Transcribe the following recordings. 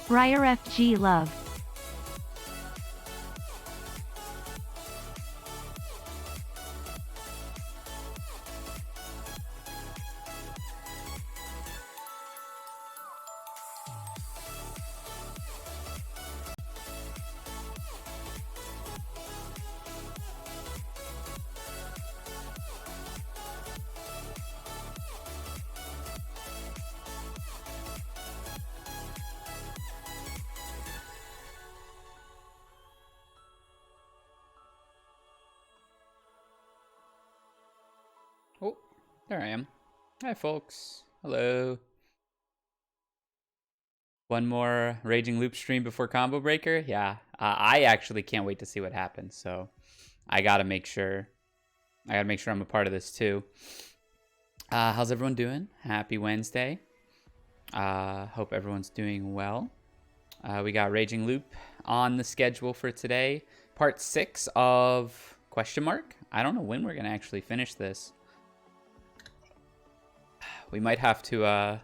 Ryer FG Love. Oh, there I am. Hi, folks. Hello. One more Raging Loop stream before Combo Breaker? Yeah. I actually can't wait to see what happens, so I gotta make sure I'm a part of this too. How's everyone doing? Happy Wednesday. Hope everyone's doing well. We got Raging Loop on the schedule for today. Part 6 of question mark. I don't know when we're gonna actually finish this. We might have to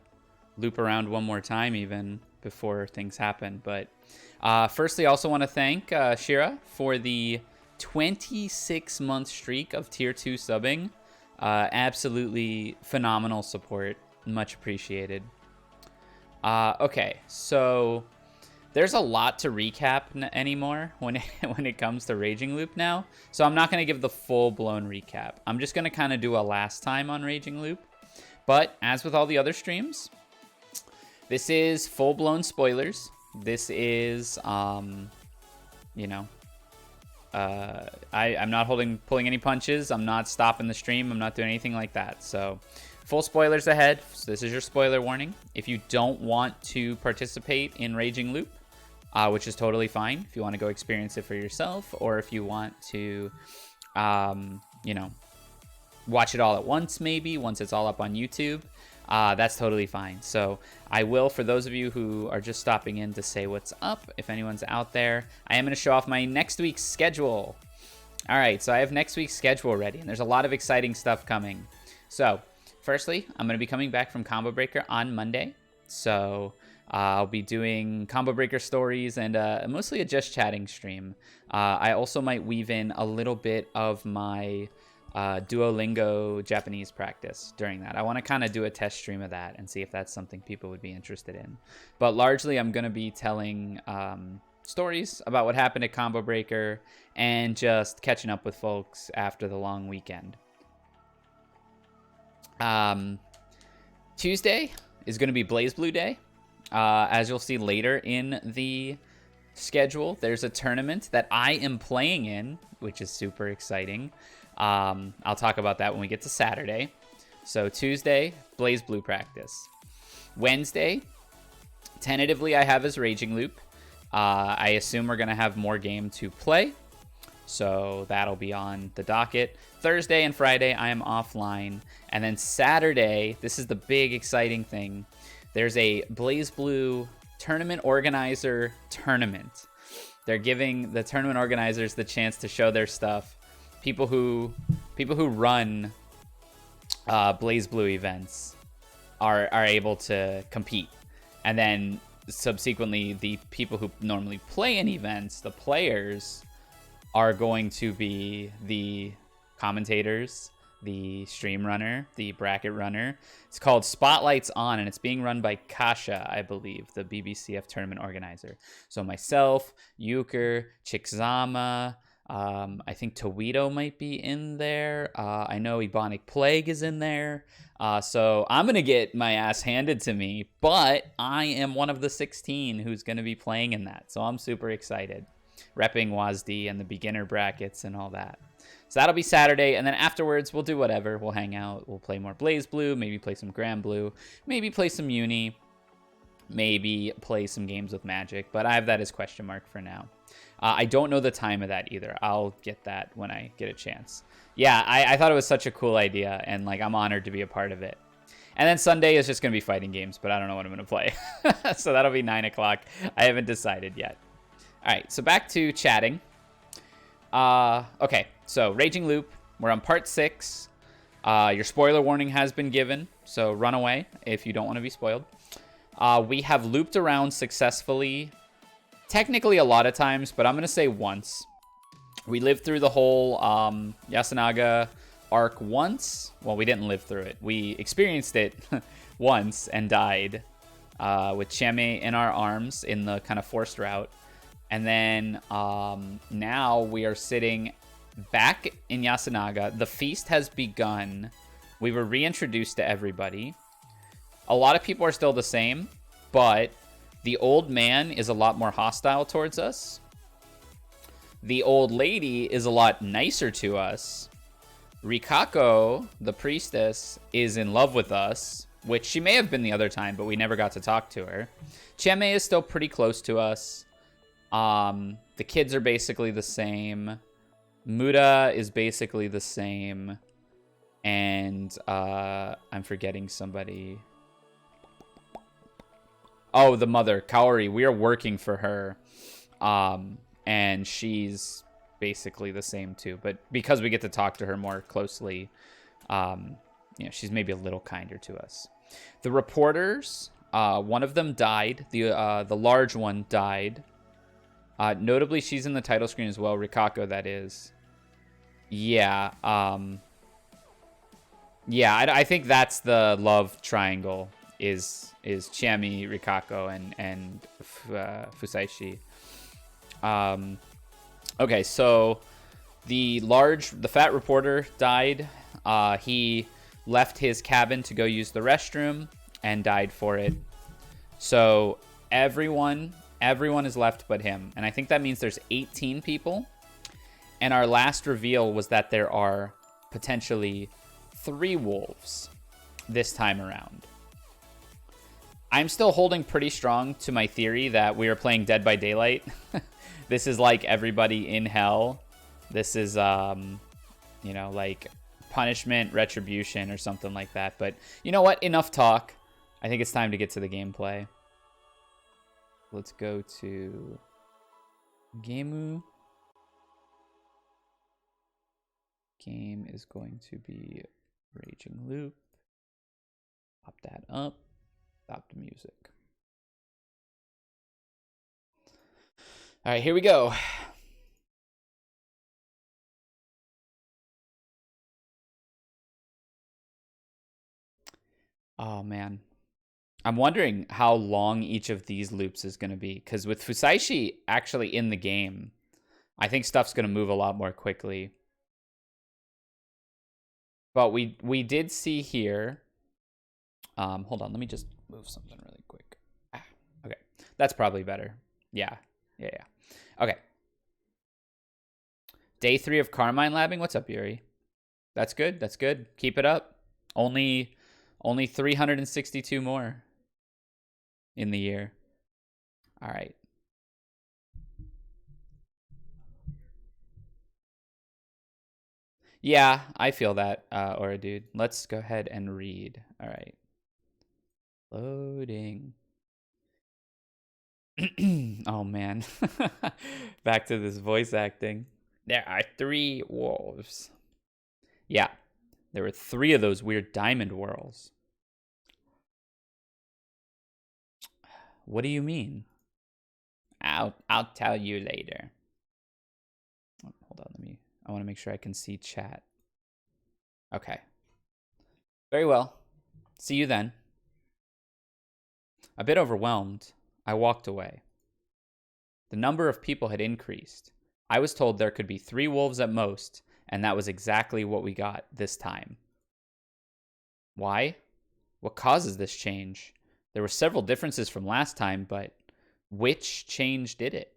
loop around one more time even before things happen. But firstly, I also want to thank Shira for the 26-month streak of Tier 2 subbing. Absolutely phenomenal support. Much appreciated. Okay, so there's a lot to recap anymore when it comes to Raging Loop now. So I'm not going to give the full-blown recap. I'm just going to kind of do a last time on Raging Loop. But as with all the other streams, this is full-blown spoilers. This is, you know, I'm not pulling any punches. I'm not stopping the stream. I'm not doing anything like that. So full spoilers ahead. So this is your spoiler warning. If you don't want to participate in Raging Loop, which is totally fine. If you want to go experience it for yourself, or if you want to, you know, watch it all at once, maybe once it's all up on YouTube, that's totally fine. So I will, for those of you who are just stopping in to say what's up, if anyone's out there, I am going to show off my next week's schedule. All right, so I have next week's schedule ready, and there's a lot of exciting stuff coming. So firstly, I'm going to be coming back from Combo Breaker on Monday. So I'll be doing Combo Breaker stories and mostly a just chatting stream. I also might weave in a little bit of my Duolingo Japanese practice during that. I want to kind of do a test stream of that and see if that's something people would be interested in. But largely, I'm going to be telling stories about what happened at Combo Breaker and just catching up with folks after the long weekend. Tuesday is going to be Bluu Day. As you'll see later in the schedule, there's a tournament that I am playing in, which is super exciting. I'll talk about that when we get to Saturday. So Tuesday, Bluu practice. Wednesday, tentatively I have as Raging Loop. I assume we're going to have more game to play, so that'll be on the docket. Thursday and Friday, I am offline. And then Saturday, this is the big exciting thing. There's a Bluu tournament organizer tournament. They're giving the tournament organizers the chance to show their stuff. People who run Bluu events are able to compete, and then subsequently the people who normally play in events, the players, are going to be the commentators, the stream runner, the bracket runner. It's called Spotlights On, and it's being run by Kasha, I believe, the BBCF tournament organizer. So myself, Euchre, Chikzama, I think Towedo might be in there. I know Ebonic Plague is in there. So I'm going to get my ass handed to me, but I am one of the 16 who's going to be playing in that. So I'm super excited. Repping WASD and the beginner brackets and all that. So that'll be Saturday, and then afterwards we'll do whatever. We'll hang out. We'll play more Bluu, maybe play some Bluu, maybe play some Uni, maybe play some games with Magic, but I have that as question mark for now. I don't know the time of that either. I'll get that when I get a chance. Yeah, I thought it was such a cool idea, and like I'm honored to be a part of it. And then Sunday is just going to be fighting games, but I don't know what I'm going to play. So that'll be 9 o'clock. I haven't decided yet. All right, so back to chatting. Okay, so Raging Loop, we're on part 6. Your spoiler warning has been given, so run away if you don't want to be spoiled. We have looped around successfully, technically a lot of times, but I'm going to say once. We lived through the whole Yasunaga arc once. Well, we didn't live through it. We experienced it once and died with Cheme in our arms in the kind of forced route. And then now we are sitting back in Yasunaga. The feast has begun. We were reintroduced to everybody. A lot of people are still the same, but the old man is a lot more hostile towards us. The old lady is a lot nicer to us. Rikako, the priestess, is in love with us, which she may have been the other time, but we never got to talk to her. Cheme is still pretty close to us. The kids are basically the same. Muda is basically the same. And I'm forgetting somebody. Oh, the mother, Kaori. We are working for her. And she's basically the same too. But because we get to talk to her more closely, she's maybe a little kinder to us. The reporters, one of them died. The large one died. Notably, she's in the title screen as well. Rikako, that is. Yeah. I think that's the love triangle. Is Chiemi, Rikako, and Fusaishi. Okay, so the fat reporter died. He left his cabin to go use the restroom and died for it. So everyone is left but him. And I think that means there's 18 people. And our last reveal was that there are potentially 3 wolves this time around. I'm still holding pretty strong to my theory that we are playing Dead by Daylight. This is like everybody in hell. This is, like punishment, retribution, or something like that. But you know what? Enough talk. I think it's time to get to the gameplay. Let's go to Gameu. Game is going to be Raging Loop. Pop that up. Stop the music. All right, here we go. Oh, man. I'm wondering how long each of these loops is going to be. Because with Fusaishi actually in the game, I think stuff's going to move a lot more quickly. But we did see here... hold on, let me just move something really quick. Okay, that's probably better. Yeah. Okay. Day 3 of Carmine Labbing. What's up, Yuri? That's good. Keep it up. Only 362 more in the year. All right. Yeah, I feel that, Aura dude. Let's go ahead and read. All right. Loading. Oh, man. Back to this voice acting. There are 3 wolves. Yeah, there were 3 of those weird diamond whorls. What do you mean? I'll tell you later. Hold on, I want to make sure I can see chat. Okay. Very well. See you then. A bit overwhelmed, I walked away. The number of people had increased. I was told there could be 3 wolves at most, and that was exactly what we got this time. Why? What causes this change? There were several differences from last time, but which change did it?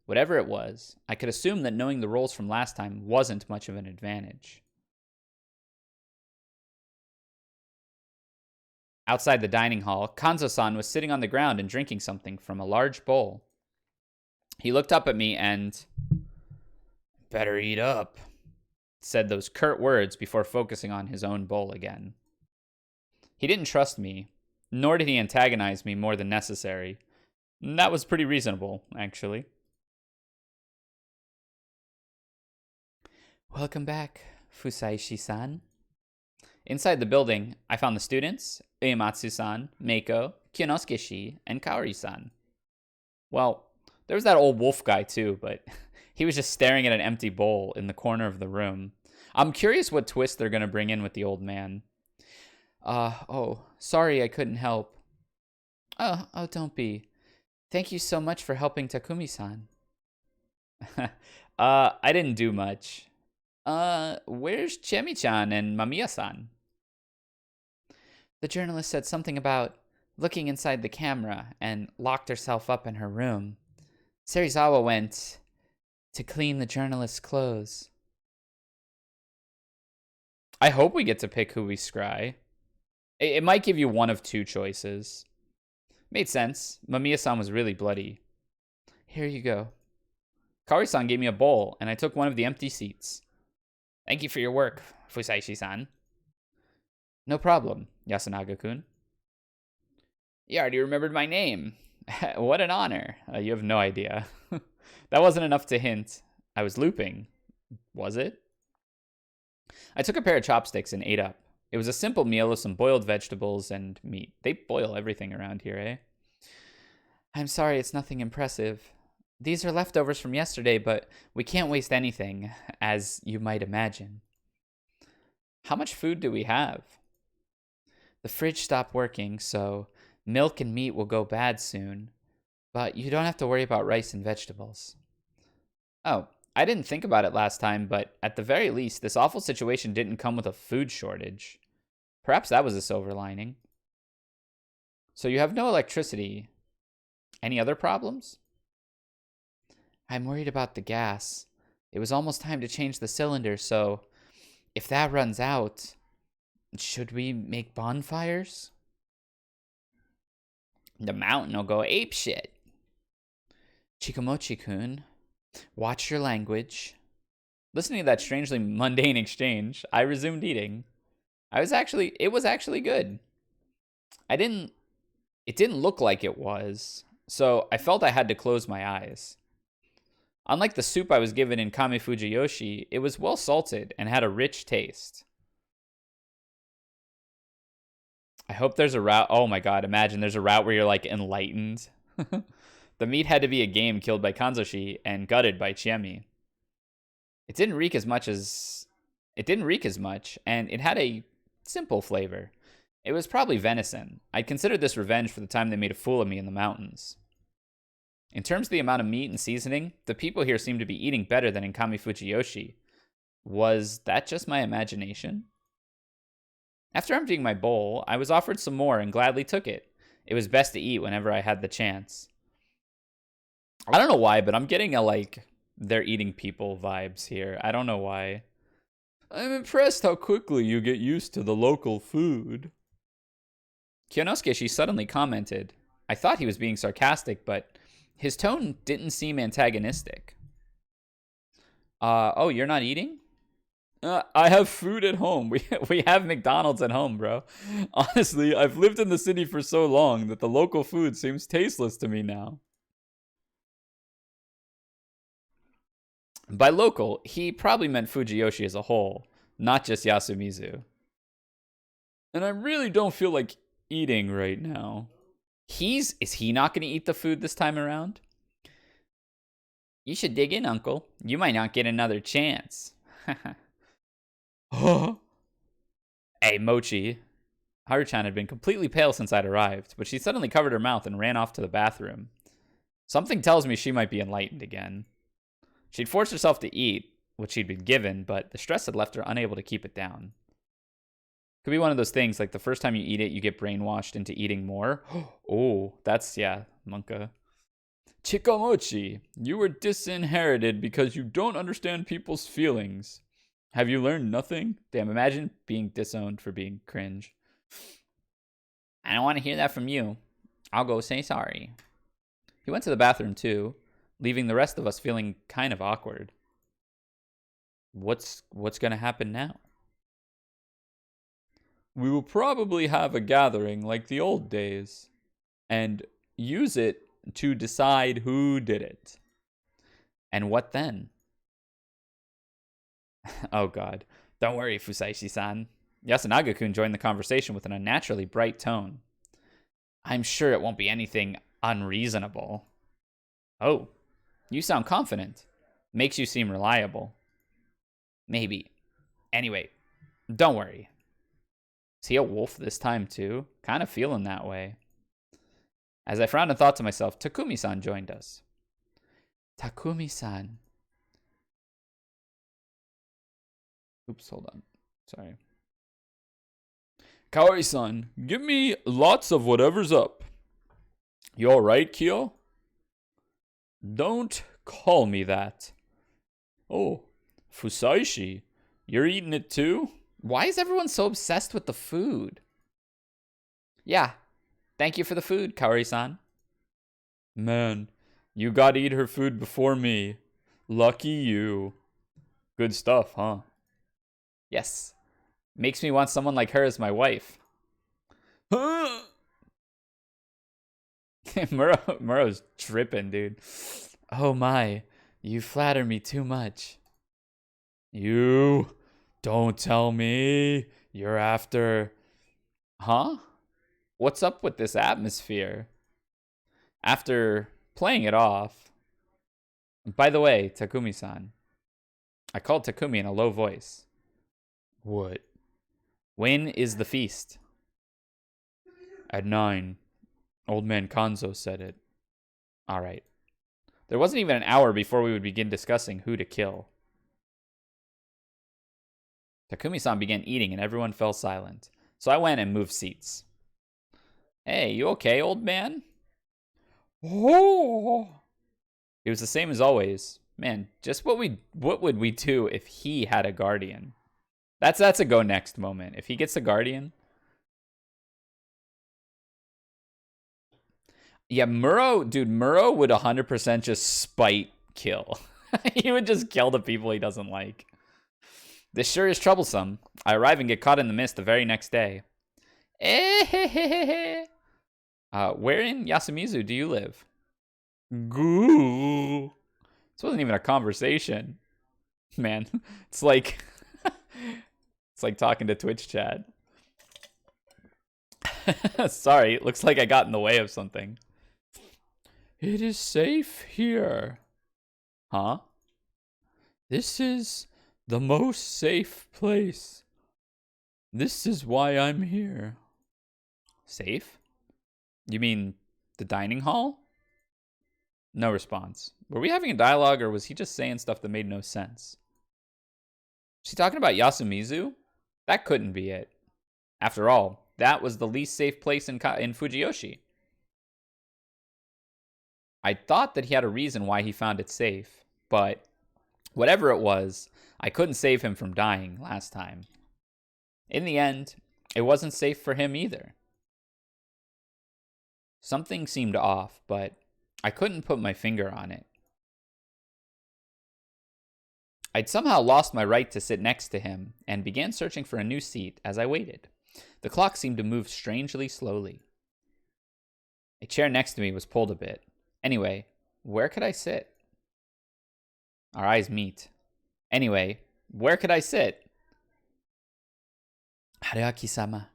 Whatever it was, I could assume that knowing the roles from last time wasn't much of an advantage. Outside the dining hall, Kanzo-san was sitting on the ground and drinking something from a large bowl. He looked up at me and... "Better eat up," said those curt words before focusing on his own bowl again. He didn't trust me, nor did he antagonize me more than necessary. That was pretty reasonable, actually. Welcome back, Fusaishi-san. Inside the building, I found the students, Uematsu-san, Meiko, Kyonosuke-shi, and Kaori-san. Well, there was that old wolf guy too, but he was just staring at an empty bowl in the corner of the room. I'm curious what twist they're going to bring in with the old man. Oh, sorry I couldn't help. Oh, don't be. Thank you so much for helping Takumi-san. I didn't do much. Where's Chemi-chan and Mamiya-san? The journalist said something about looking inside the camera and locked herself up in her room. Serizawa went to clean the journalist's clothes. I hope we get to pick who we scry. It might give you one of two choices. Made sense. Mamiya-san was really bloody. Here you go. Kaori-san gave me a bowl, and I took one of the empty seats. Thank you for your work, Fusaishi-san. No problem, Yasunaga-kun. You already remembered my name. What an honor. You have no idea. That wasn't enough to hint I was looping. Was it? I took a pair of chopsticks and ate up. It was a simple meal of some boiled vegetables and meat. They boil everything around here, eh? I'm sorry, it's nothing impressive. These are leftovers from yesterday, but we can't waste anything, as you might imagine. How much food do we have? The fridge stopped working, so milk and meat will go bad soon. But you don't have to worry about rice and vegetables. Oh, I didn't think about it last time, but at the very least, this awful situation didn't come with a food shortage. Perhaps that was a silver lining. So you have no electricity. Any other problems? I'm worried about the gas. It was almost time to change the cylinder, so if that runs out, should we make bonfires? The mountain will go apeshit. Chikamochi-kun, watch your language. Listening to that strangely mundane exchange, I resumed eating. It was actually good. It didn't look like it was, so I felt I had to close my eyes. Unlike the soup I was given in Kame Fujiyoshi, it was well salted and had a rich taste. I hope there's a route. Oh my god, imagine there's a route where you're like enlightened. The meat had to be a game killed by Kanzoshi and gutted by Chiemi. It didn't reek as much, and it had a simple flavor. It was probably venison. I'd considered this revenge for the time they made a fool of me in the mountains. In terms of the amount of meat and seasoning, the people here seemed to be eating better than in Kame Fujiyoshi. Was that just my imagination? After emptying my bowl, I was offered some more and gladly took it. It was best to eat whenever I had the chance. I don't know why, but I'm getting they're eating people vibes here. I don't know why. I'm impressed how quickly you get used to the local food. Kyonosuke-shi suddenly commented. I thought he was being sarcastic, but his tone didn't seem antagonistic. Oh, you're not eating? I have food at home. We have McDonald's at home, bro. Honestly, I've lived in the city for so long that the local food seems tasteless to me now. By local, he probably meant Fujiyoshi as a whole, not just Yasumizu. And I really don't feel like eating right now. Is he not going to eat the food this time around? You should dig in, Uncle. You might not get another chance. Hey, Mochi. Haru-chan had been completely pale since I'd arrived, but she suddenly covered her mouth and ran off to the bathroom. Something tells me she might be enlightened again. She'd forced herself to eat, which she'd been given, but the stress had left her unable to keep it down. Could be one of those things, like the first time you eat it, you get brainwashed into eating more. Oh, that's, yeah, Monka. Chikamochi, you were disinherited because you don't understand people's feelings. Have you learned nothing? Damn, imagine being disowned for being cringe. I don't want to hear that from you. I'll go say sorry. He went to the bathroom too, leaving the rest of us feeling kind of awkward. What's going to happen now? We will probably have a gathering like the old days and use it to decide who did it. And what then? Oh god. Don't worry, Fusaishi-san. Yasunaga-kun joined the conversation with an unnaturally bright tone. I'm sure it won't be anything unreasonable. Oh, you sound confident. Makes you seem reliable. Maybe. Anyway, don't worry. Is he a wolf this time too? Kind of feeling that way. As I frowned and thought to myself, Takumi-san joined us. Takumi-san. Oops, hold on. Sorry. Kaori-san, give me lots of whatever's up. You alright, Kyo? Don't call me that. Oh, Fusaishi, you're eating it too? Why is everyone so obsessed with the food? Yeah, thank you for the food, Kaori-san. Man, you gotta eat her food before me. Lucky you. Good stuff, huh? Yes. Makes me want someone like her as my wife. Muro's tripping, dude. Oh my, you flatter me too much. You don't tell me you're after... Huh? What's up with this atmosphere? After playing it off... By the way, Takumi-san. I called Takumi in a low voice. What? When is the feast? At 9. Old man Kanzo said it. Alright. There wasn't even an hour before we would begin discussing who to kill. Takumi-san began eating and everyone fell silent. So I went and moved seats. Hey, you okay, old man? Oh! It was the same as always. Man, just what would we do if he had a guardian? That's a go next moment. If he gets a guardian. Yeah, Muro would 100% just spite kill. He would just kill the people he doesn't like. This sure is troublesome. I arrive and get caught in the mist the very next day. Where in Yasumizu do you live? Goo. This wasn't even a conversation. Man, it's like... it's like talking to Twitch chat. Sorry, it looks like I got in the way of something. It is safe here. Huh? This is the most safe place. This is why I'm here. Safe? You mean the dining hall? No response. Were we having a dialogue or was he just saying stuff that made no sense? Is he talking about Yasumizu? That couldn't be it. After all, that was the least safe place in Fujiyoshi. I thought that he had a reason why he found it safe, but whatever it was, I couldn't save him from dying last time. In the end, it wasn't safe for him either. Something seemed off, but I couldn't put my finger on it. I'd somehow lost my right to sit next to him and began searching for a new seat as I waited. The clock seemed to move strangely slowly. A chair next to me was pulled a bit. Anyway, where could I sit? Our eyes meet. Anyway, where could I sit? Haruaki-sama,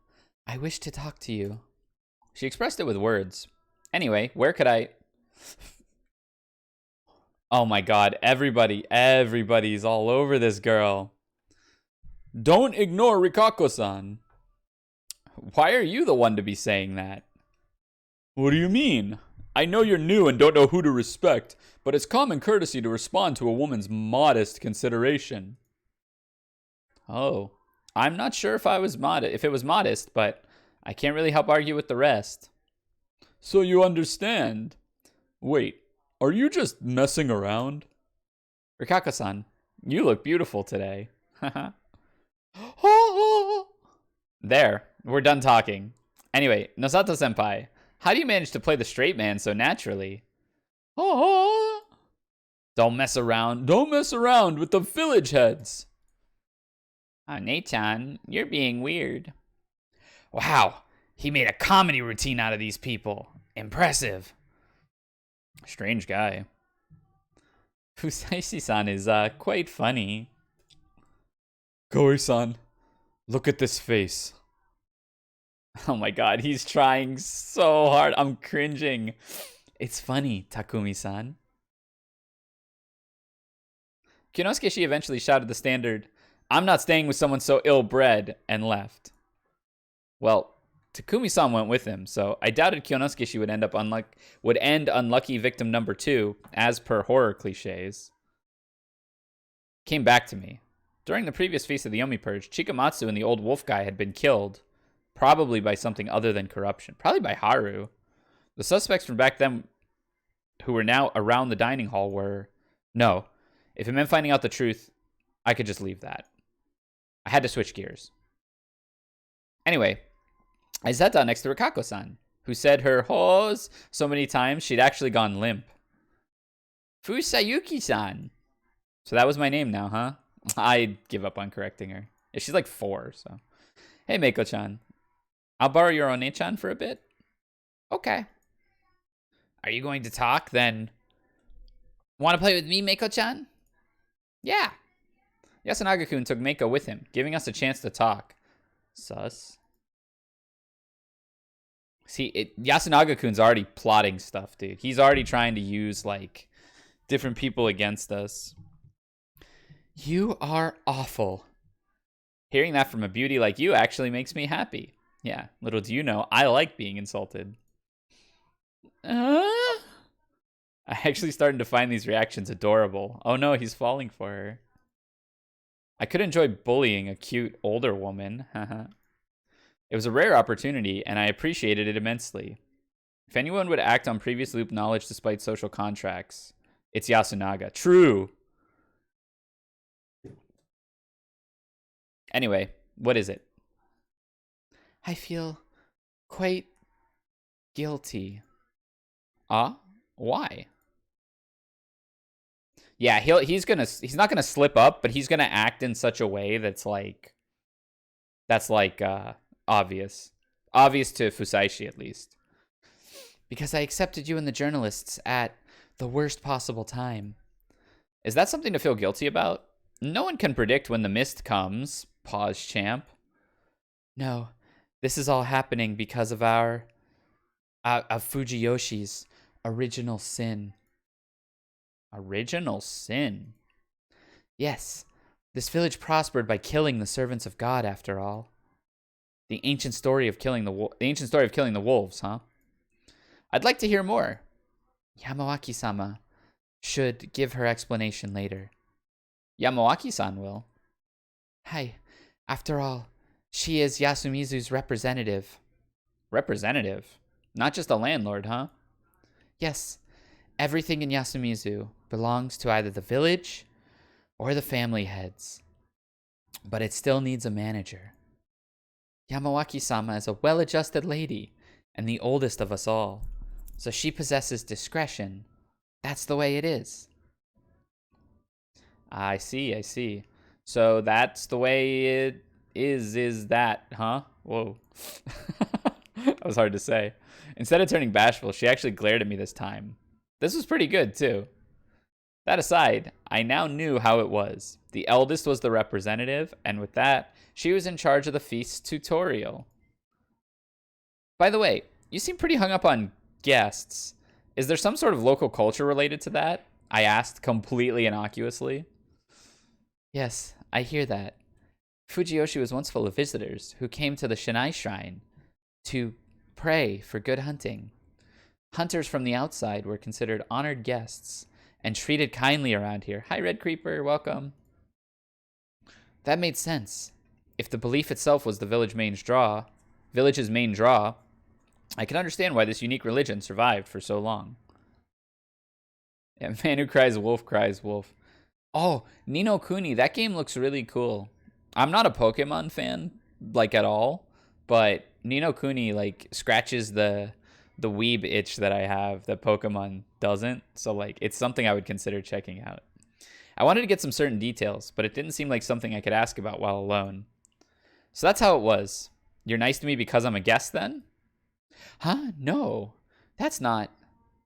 I wish to talk to you. She expressed it with words. Anyway, where could I... Oh my god, everybody's all over this girl. Don't ignore Rikako-san. Why are you the one to be saying that? What do you mean? I know you're new and don't know who to respect, but it's common courtesy to respond to a woman's modest consideration. Oh, I'm not sure if it was modest, but I can't really help argue with the rest. So you understand? Wait, are you just messing around? Rikako-san, you look beautiful today. There, we're done talking. Anyway, Nosato-senpai, how do you manage to play the straight man so naturally? Don't mess around with the village heads. Oh, Nate-chan, you're being weird. Wow, he made a comedy routine out of these people. Impressive. Strange guy. Fusaishi-san is, quite funny. Koi-san, Look at this face. Oh my god, he's trying so hard. I'm cringing. It's funny, Takumi-san. Kyonosuke eventually shouted the standard, "I'm not staying with someone so ill-bred," and left. Well, Takumi-san went with him, so I doubted Kyonosuke would end unlucky victim number 2, as per horror cliches. Came back to me. During the previous Feast of the Yomi Purge, Chikamatsu and the old wolf guy had been killed, probably by something other than corruption. Probably by Haru. The suspects from back then who were now around the dining hall were... No. If it meant finding out the truth, I could just leave that. I had to switch gears. Anyway, I sat down next to Rikako-san, who said her "hos" so many times she'd actually gone limp. Fusayuki-san. So that was my name now, huh? I give up on correcting her. Yeah, she's like 4, so. Hey, Meiko-chan. I'll borrow your One-chan for a bit. Okay. Are you going to talk, then? Want to play with me, Meiko-chan? Yeah. Yasunaga-kun took Meiko with him, giving us a chance to talk. Sus. See, Yasunaga-kun's already plotting stuff, dude. He's already trying to use, like, different people against us. You are awful. Hearing that from a beauty like you actually makes me happy. Yeah, little do you know, I like being insulted. I actually started to find these reactions adorable. Oh no, he's falling for her. I could enjoy bullying a cute older woman. It was a rare opportunity, and I appreciated it immensely. If anyone would act on previous loop knowledge despite social contracts, it's Yasunaga. True. Anyway, what is it? I feel quite guilty. Why? Yeah, he's not gonna slip up, but he's gonna act in such a way that's like obvious. Obvious to Fusaishi, at least. Because I accepted you and the journalists at the worst possible time. Is that something to feel guilty about? No one can predict when the mist comes. Pause, champ. No, this is all happening because of of Fujiyoshi's original sin. Original sin? Yes, this village prospered by killing the servants of God, after all. The ancient story of killing the wolves, huh? I'd like to hear more. Yamawaki-sama should give her explanation later. Yamawaki-san will. Hi. After all, she is Yasumizu's representative. Representative? Not just a landlord, huh? Yes. Everything in Yasumizu belongs to either the village or the family heads. But it still needs a manager. Yamawaki-sama is a well-adjusted lady and the oldest of us all, so she possesses discretion. That's the way it is. I see. So that's the way it is that, huh? Whoa. That was hard to say. Instead of turning bashful, she actually glared at me this time. This was pretty good, too. That aside, I now knew how it was. The eldest was the representative, and with that, she was in charge of the feast tutorial. By the way, you seem pretty hung up on guests. Is there some sort of local culture related to that? I asked completely innocuously. Yes, I hear that. Fujiyoshi was once full of visitors who came to the Shinai Shrine to pray for good hunting. Hunters from the outside were considered honored guests and treated kindly around here. Hi, Red Creeper, welcome. That made sense. If the belief itself was the village's main draw, I can understand why this unique religion survived for so long. Yeah, man who cries wolf. Oh, Ni no Kuni, that game looks really cool. I'm not a Pokemon fan, like, at all, but Ni no Kuni, like, scratches the weeb itch that I have that Pokemon doesn't, so, like, it's something I would consider checking out. I wanted to get some certain details, but it didn't seem like something I could ask about while alone. So that's how it was. You're nice to me because I'm a guest, then? Huh? No, that's not.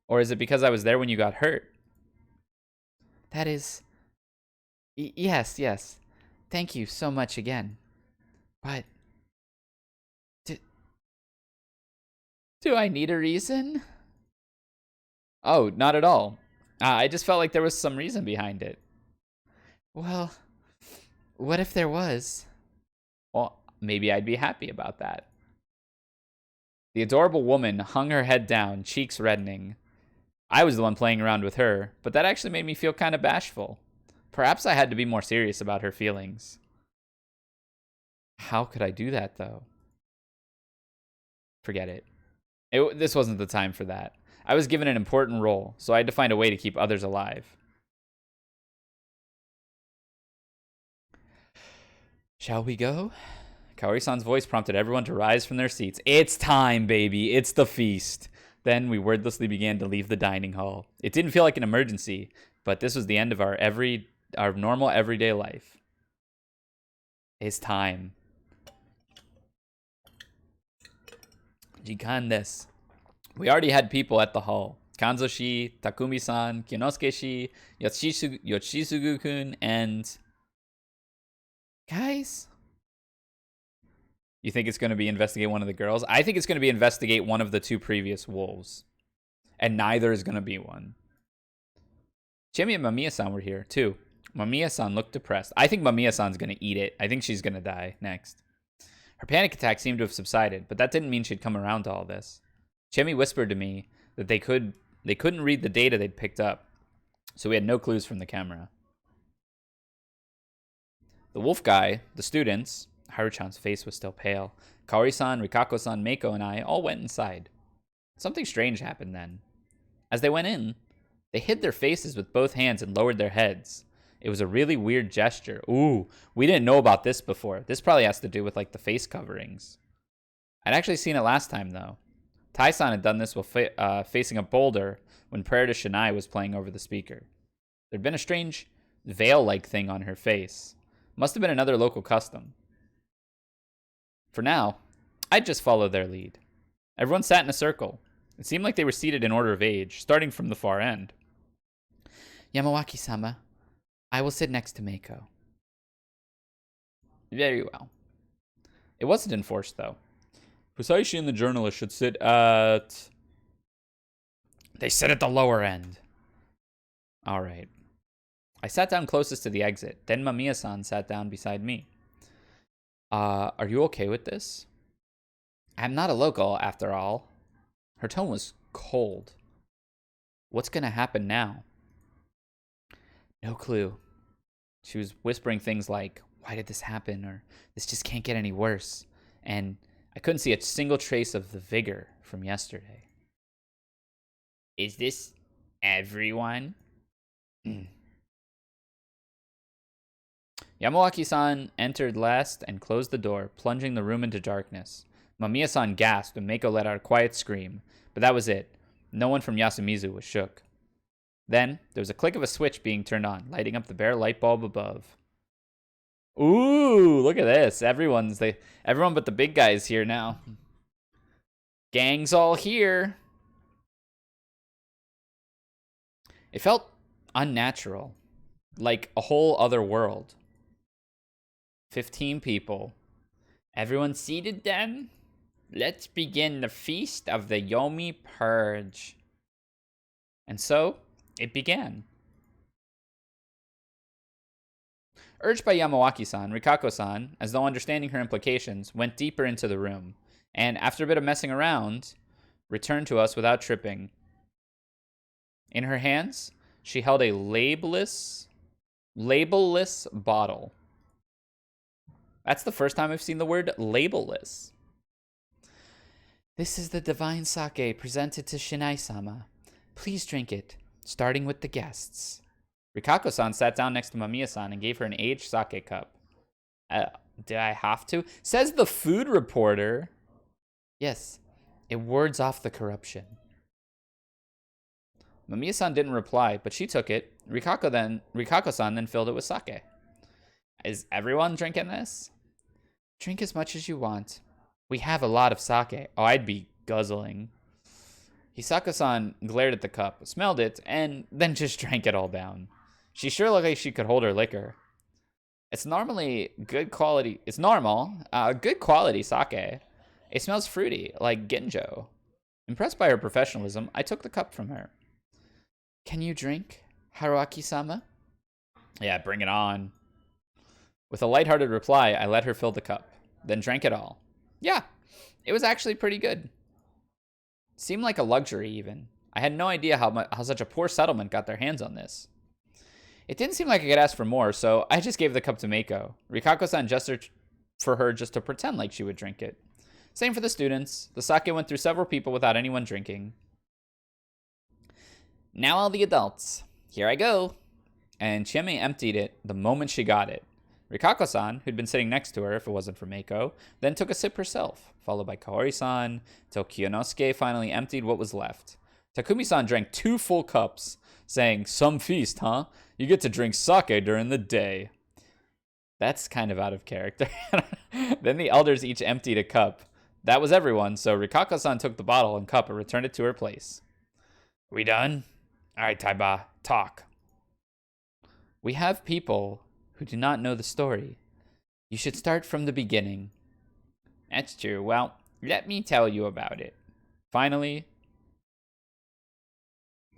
Or is it because I was there when you got hurt? That is... yes. Thank you so much again. But do, do I need a reason? Oh, not at all. I just felt like there was some reason behind it. Well, what if there was? Well, maybe I'd be happy about that. The adorable woman hung her head down, cheeks reddening. I was the one playing around with her, but that actually made me feel kind of bashful. Perhaps I had to be more serious about her feelings. How could I do that, though? Forget it. This wasn't the time for that. I was given an important role, so I had to find a way to keep others alive. Shall we go? Kaori-san's voice prompted everyone to rise from their seats. It's time, baby. It's the feast. Then we wordlessly began to leave the dining hall. It didn't feel like an emergency, but this was the end of our normal everyday life. It's time. Jikan desu. We already had people at the hall. Kanzo-shi, Takumi-san, Kyonosuke-shi, Yoshisugu-kun, and... Guys? You think it's going to be investigate one of the girls? I think it's going to be investigate one of the two previous wolves. And neither is going to be one. Chemi and Mamiya-san were here, too. Mamiya-san looked depressed. I think Mamiya-san's going to eat it. I think she's going to die next. Her panic attack seemed to have subsided, but that didn't mean she'd come around to all this. Chemi whispered to me that they couldn't read the data they'd picked up, so we had no clues from the camera. The wolf guy, the students, Haru-chan's face was still pale. Kaori-san, Rikako-san, Meiko, and I all went inside. Something strange happened then. As they went in, they hid their faces with both hands and lowered their heads. It was a really weird gesture. Ooh, we didn't know about this before. This probably has to do with, like, the face coverings. I'd actually seen it last time, though. Tai-san had done this while facing a boulder when Prayer to Shinai was playing over the speaker. There'd been a strange veil-like thing on her face. Must have been another local custom. For now, I'd just follow their lead. Everyone sat in a circle. It seemed like they were seated in order of age, starting from the far end. Yamawaki-sama, I will sit next to Meiko. Very well. It wasn't enforced, though. Fusaishi and the journalist should sit at... They sit at the lower end. All right. I sat down closest to the exit. Then Mamiya-san sat down beside me. Are you okay with this? I'm not a local, after all. Her tone was cold. What's going to happen now? No clue. She was whispering things like, why did this happen? Or, this just can't get any worse. And I couldn't see a single trace of the vigor from yesterday. Is this everyone? Yamawaki-san entered last and closed the door, plunging the room into darkness. Mamiya-san gasped and Meiko let out a quiet scream, but that was it. No one from Yasumizu was shook. Then, there was a click of a switch being turned on, lighting up the bare light bulb above. Ooh, look at this. Everyone but the big guys here now. Gang's all here. It felt unnatural, like a whole other world. 15 people. Everyone seated then? Let's begin the feast of the Yomi Purge. And so, it began. Urged by Yamawaki-san, Rikako-san, as though understanding her implications, went deeper into the room, and after a bit of messing around, returned to us without tripping. In her hands, she held a labelless bottle. That's the first time I've seen the word labelless. This is the divine sake presented to Shinai-sama. Please drink it, starting with the guests. Rikako-san sat down next to Mamiya-san and gave her an aged sake cup. Do I have to? Says the food reporter. Yes, it wards off the corruption. Mamiya-san didn't reply, but she took it. Rikako-san then filled it with sake. Is everyone drinking this? Drink as much as you want. We have a lot of sake. Oh, I'd be guzzling. Hisako-san glared at the cup, smelled it, and then just drank it all down. She sure looked like she could hold her liquor. It's normally good quality. It's normal, good quality sake. It smells fruity, like Genjo. Impressed by her professionalism, I took the cup from her. Can you drink, Haruaki-sama? Yeah, bring it on. With a lighthearted reply, I let her fill the cup, then drank it all. Yeah, it was actually pretty good. Seemed like a luxury, even. I had no idea how such a poor settlement got their hands on this. It didn't seem like I could ask for more, so I just gave the cup to Meiko. Rikako-san gestured for her just to pretend like she would drink it. Same for the students. The sake went through several people without anyone drinking. Now all the adults. Here I go. And Chiemi emptied it the moment she got it. Rikako-san, who'd been sitting next to her if it wasn't for Meiko, then took a sip herself, followed by Kaori-san, till Kyonosuke finally emptied what was left. Takumi-san drank 2 full cups, saying, "Some feast, huh? You get to drink sake during the day." That's kind of out of character. Then the elders each emptied a cup. That was everyone, so Rikako-san took the bottle and cup and returned it to her place. We done? All right, Taiba, talk. We have people who do not know the story. You should start from the beginning. That's true. Well, let me tell you about it. Finally,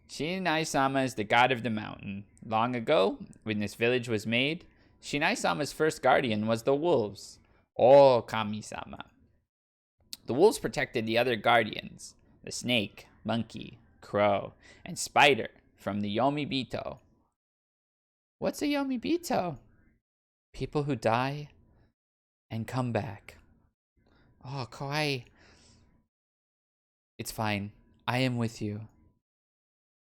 Shinai-sama is the god of the mountain. Long ago, when this village was made, Shinai-sama's first guardian was the wolves. Oh, Kami-sama. The wolves protected the other guardians, the snake, monkey, crow, and spider from the Yomibito. What's a Yomibito? People who die and come back. Oh, kawaii. It's fine. I am with you.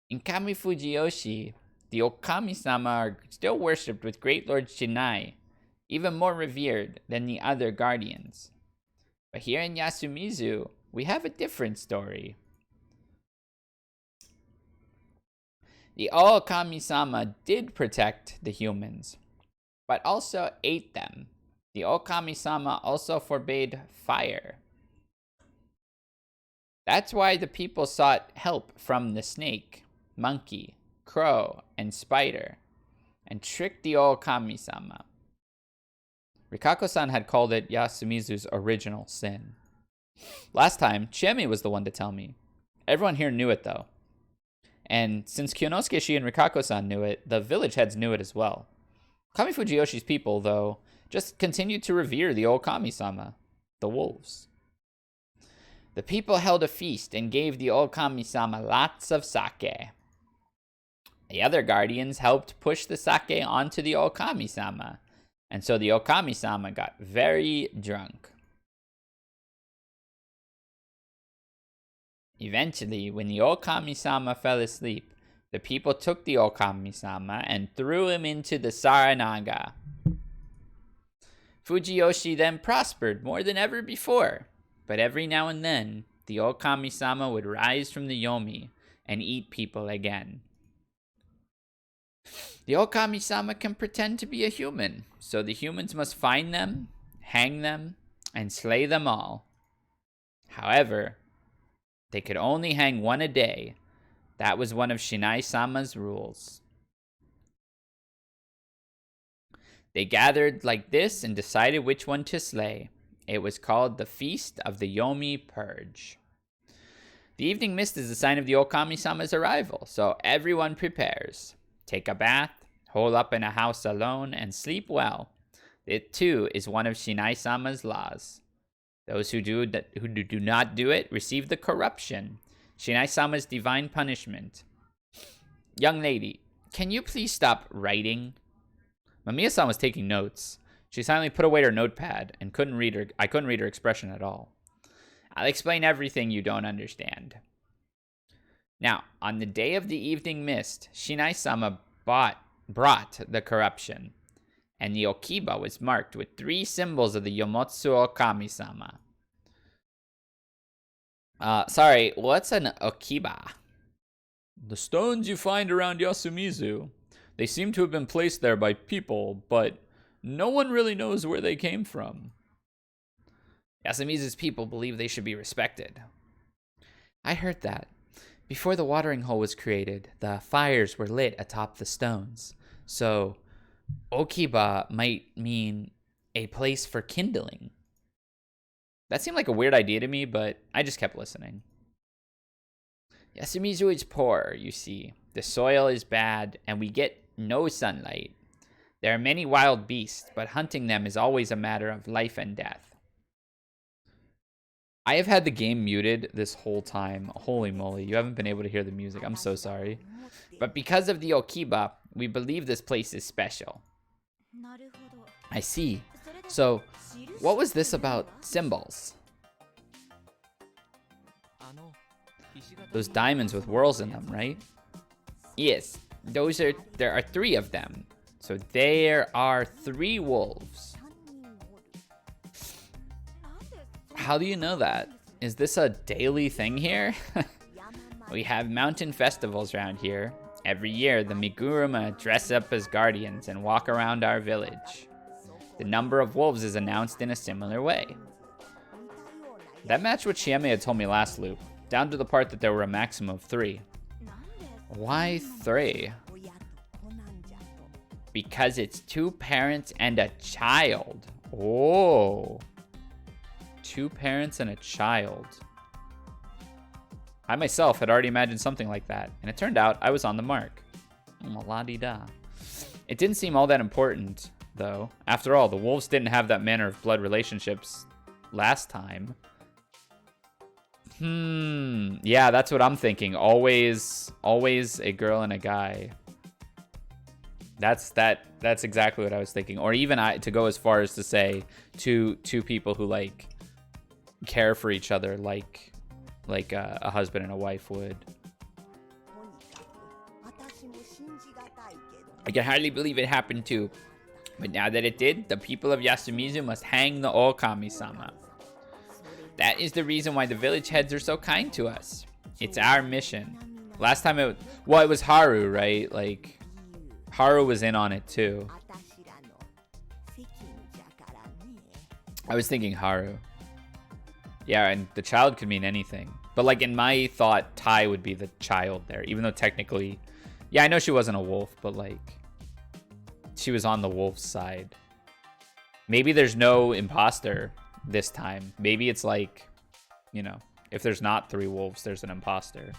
In Kami Fujiyoshi, the Okami-sama are still worshipped with Great Lord Shinai, even more revered than the other guardians. But here in Yasumizu, we have a different story. The Okami-sama did protect the humans, but also ate them. The Okami-sama also forbade fire. That's why the people sought help from the snake, monkey, crow, and spider, and tricked the Okami-sama. Rikako-san had called it Yasumizu's original sin. Last time, Chiemi was the one to tell me. Everyone here knew it, though. And since Kyonosuke-shi and Rikako-san knew it, the village heads knew it as well. Kami Fujiyoshi's people, though, just continued to revere the old Kami-sama, the wolves. The people held a feast and gave the old Kami-sama lots of sake. The other guardians helped push the sake onto the old Kami-sama, and so the Okami-sama got very drunk. Eventually, when the Okami-sama fell asleep, the people took the Okami-sama and threw him into the Saranaga. Fujiyoshi then prospered more than ever before, but every now and then, the Okami-sama would rise from the Yomi and eat people again. The Okami-sama can pretend to be a human, so the humans must find them, hang them, and slay them all. However, they could only hang one a day. That was one of Shinai-sama's rules. They gathered like this and decided which one to slay. It was called the Feast of the Yomi Purge. The evening mist is a sign of the Okami-sama's arrival, so everyone prepares. Take a bath, hole up in a house alone, and sleep well. It too is one of Shinai-sama's laws. Those who do not do it receive the corruption, Shinai-sama's divine punishment. Young lady, can you please stop writing? Mamiya-san was taking notes. She silently put away her notepad and I couldn't read her expression at all. I'll explain everything you don't understand. Now, on the day of the evening mist, Shinai-sama brought the corruption, and the Okiba was marked with 3 symbols of the Yomotsu Okami-sama. Sorry, what's an Okiba? The stones you find around Yasumizu. They seem to have been placed there by people, but no one really knows where they came from. Yasumizu's people believe they should be respected. I heard that. Before the watering hole was created, the fires were lit atop the stones. So, Okiba might mean a place for kindling. That seemed like a weird idea to me, but I just kept listening. Yasumizu is poor, you see. The soil is bad, and we get no sunlight. There are many wild beasts, but hunting them is always a matter of life and death. I have had the game muted this whole time. Holy moly, you haven't been able to hear the music. I'm so sorry. But because of the Okiba, we believe this place is special. I see. So, what was this about symbols? Those diamonds with whorls in them, right? Yes, there are 3 of them. So there are 3 wolves. How do you know that? Is this a daily thing here? We have mountain festivals around here. Every year, the Miguruma dress up as guardians and walk around our village. The number of wolves is announced in a similar way. That matched what Shieme had told me last loop, down to the part that there were a maximum of 3. Why 3? Because it's 2 parents and a child. Oh. 2 parents and a child. I myself had already imagined something like that, and it turned out I was on the mark. La-di-da. It didn't seem all that important, though. After all, the wolves didn't have that manner of blood relationships last time. Yeah, that's what I'm thinking. Always a girl and a guy. That's exactly what I was thinking. Or even to go as far as to say two people who like care for each other like a husband and a wife would. I can hardly believe it happened too. But now that it did, the people of Yasumizu must hang the Okami-sama. That is the reason why the village heads are so kind to us. It's our mission. Last time it was Haru, right? Like, Haru was in on it too. I was thinking Haru. Yeah, and the child could mean anything. But like in my thought, Tai would be the child there. Even though technically, yeah, I know she wasn't a wolf, but like, she was on the wolf's side. Maybe there's no imposter this time. Maybe it's like, you know, if there's not 3 wolves, there's an imposter.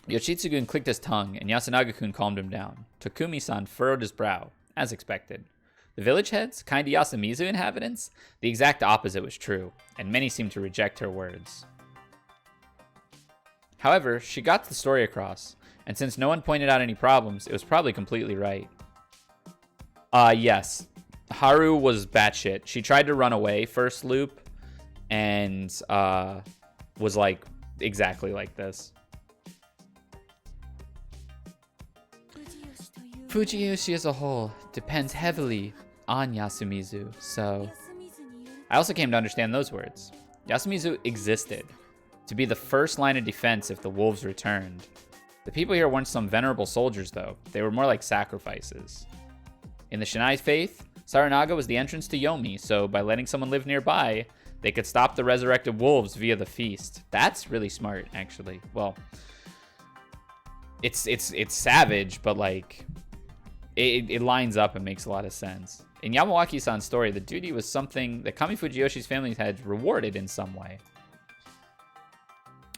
Yoshitsu-kun clicked his tongue, and Yasunaga-kun calmed him down. Takumi-san furrowed his brow, as expected. The village heads, kind to Yasumizu inhabitants? The exact opposite was true, and many seemed to reject her words. However, she got the story across, and since no one pointed out any problems, it was probably completely right. Yes. Haru was batshit. She tried to run away first loop, and was like exactly like this. Fujiyoshi as a whole depends heavily on Yasumizu, so I also came to understand those words. Yasumizu existed to be the first line of defense if the wolves returned. The people here weren't some venerable soldiers, though. They were more like sacrifices. In the Shinai faith, Saranaga was the entrance to Yomi, so by letting someone live nearby, they could stop the resurrected wolves via the feast. That's really smart, actually. Well, it's savage, but like it lines up and makes a lot of sense. In Yamawaki-san's story, the duty was something that Kami Fujiyoshi's family had rewarded in some way.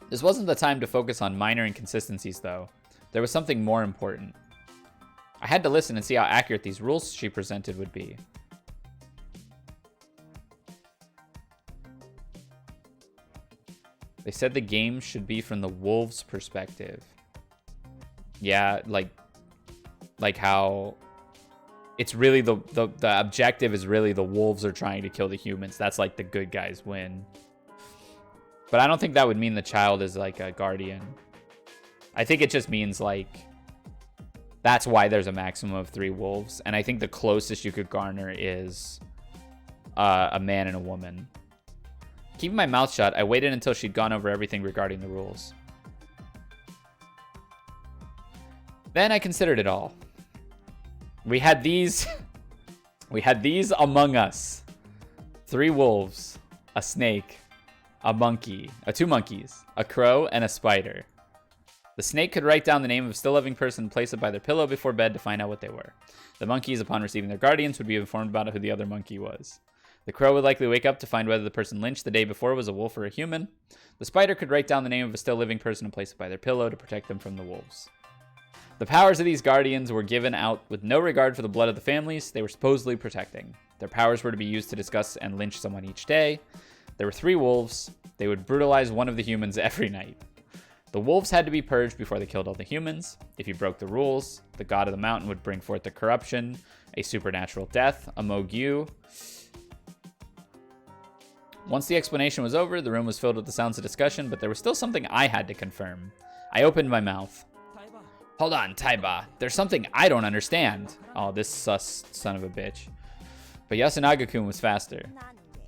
This wasn't the time to focus on minor inconsistencies, though. There was something more important. I had to listen and see how accurate these rules she presented would be. They said the game should be from the wolves' perspective. Yeah, like how it's really the objective is really the wolves are trying to kill the humans. That's like the good guys win. But I don't think that would mean the child is like a guardian. I think it just means like that's why there's a maximum of 3 wolves. And I think the closest you could garner is a man and a woman. Keeping my mouth shut, I waited until she'd gone over everything regarding the rules. Then I considered it all. We had these among us. 3 wolves, a snake, a monkey, 2 monkeys, a crow, and a spider. The snake could write down the name of a still living person and place it by their pillow before bed to find out what they were. The monkeys, upon receiving their guardians, would be informed about who the other monkey was. The crow would likely wake up to find whether the person lynched the day before was a wolf or a human. The spider could write down the name of a still living person and place it by their pillow to protect them from the wolves. The powers of these guardians were given out with no regard for the blood of the families they were supposedly protecting. Their powers were to be used to discuss and lynch someone each day. There were 3 wolves. They would brutalize one of the humans every night. The wolves had to be purged before they killed all the humans. If you broke the rules, the god of the mountain would bring forth the corruption, a supernatural death, a mogu. Once the explanation was over, the room was filled with the sounds of discussion, but there was still something I had to confirm. I opened my mouth. Hold on, Taiba. There's something I don't understand. Oh, this sus son of a bitch. But Yasunaga-kun was faster.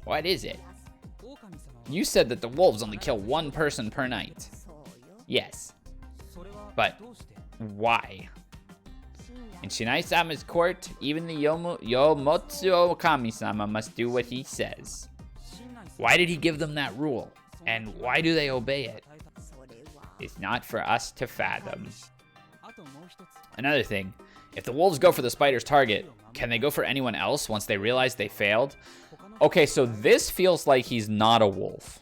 What is it? You said that the wolves only kill 1 person per night. Yes. But why? In Shinai-sama's court, even the Yomotsu Kami-sama must do what he says. Why did he give them that rule? And why do they obey it? It's not for us to fathom. Another thing, if the wolves go for the spider's target, can they go for anyone else once they realize they failed? Okay, so this feels like he's not a wolf.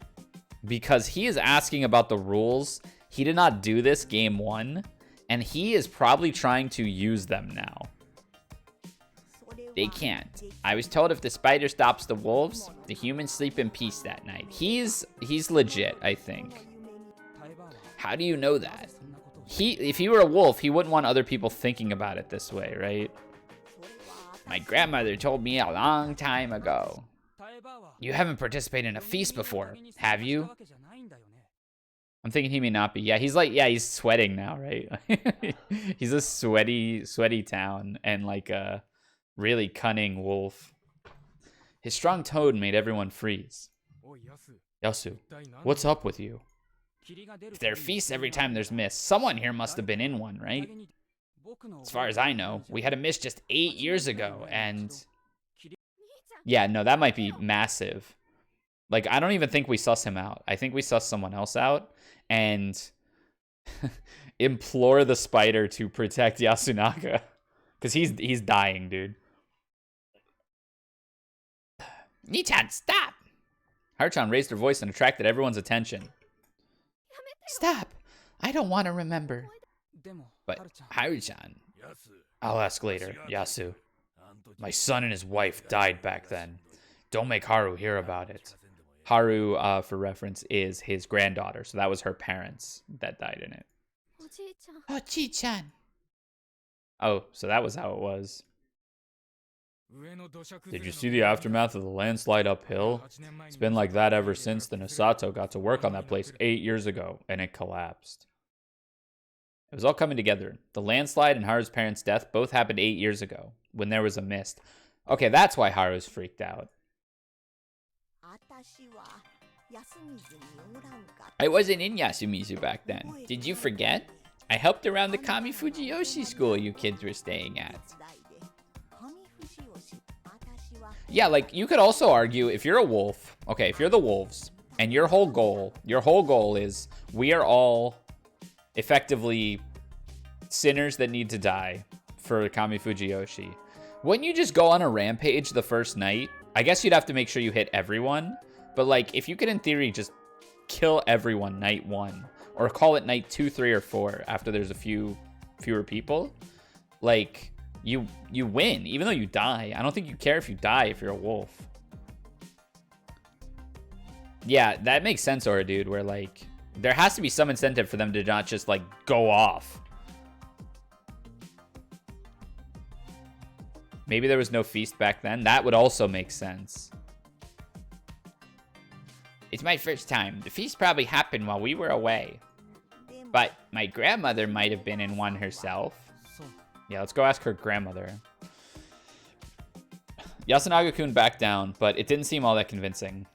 Because he is asking about the rules. He did not do this game 1, and he is probably trying to use them now. They can't. I was told if the spider stops the wolves, the humans sleep in peace that night. He's legit, I think. How do you know that? If he were a wolf, he wouldn't want other people thinking about it this way, right? My grandmother told me a long time ago. You haven't participated in a feast before, have you? I'm thinking he may not be. Yeah, he's sweating now, right? He's a sweaty town and like a really cunning wolf. His strong tone made everyone freeze. Yasu, what's up with you? If there are feasts every time there's mist, someone here must have been in one, right? As far as I know, we had a mist just 8 years ago, and... Yeah, no, that might be massive. Like, I don't even think we suss him out. I think we suss someone else out and implore the spider to protect Yasunaga. Because he's dying, dude. Nichan, stop! Haruchan raised her voice and attracted everyone's attention. Stop! I don't want to remember. But, Haruchan, I'll ask later, Yasu. My son and his wife died back then. Don't make Haru hear about it. Haru, for reference, is his granddaughter. So that was her parents that died in it. Ochi-chan. Oh, so that was how it was. Did you see the aftermath of the landslide uphill? It's been like that ever since the Nosato got to work on that place 8 years ago, and it collapsed. It was all coming together. The landslide and Haru's parents' death both happened 8 years ago, when there was a mist. Okay, that's why Haru's freaked out. I wasn't in Yasumizu back then. Did you forget? I helped around the Kami Fujiyoshi school you kids were staying at. Yeah, like, you could also argue, if you're a wolf, okay, if you're the wolves, and your whole goal is, we are all effectively sinners that need to die for Kami Fujiyoshi. Wouldn't you just go on a rampage the first night? I guess you'd have to make sure you hit everyone, but like, if you could, in theory, just kill everyone night 1, or call it night 2, 3, or 4 after there's a fewer people, like, you win, even though you die. I don't think you care if you die if you're a wolf. Yeah, that makes sense, Aura, dude, where, like, there has to be some incentive for them to not just, like, go off. Maybe there was no feast back then. That would also make sense. It's my first time. The feast probably happened while we were away. But my grandmother might have been in one herself. Yeah, let's go ask her grandmother. Yasunaga-kun backed down, but it didn't seem all that convincing.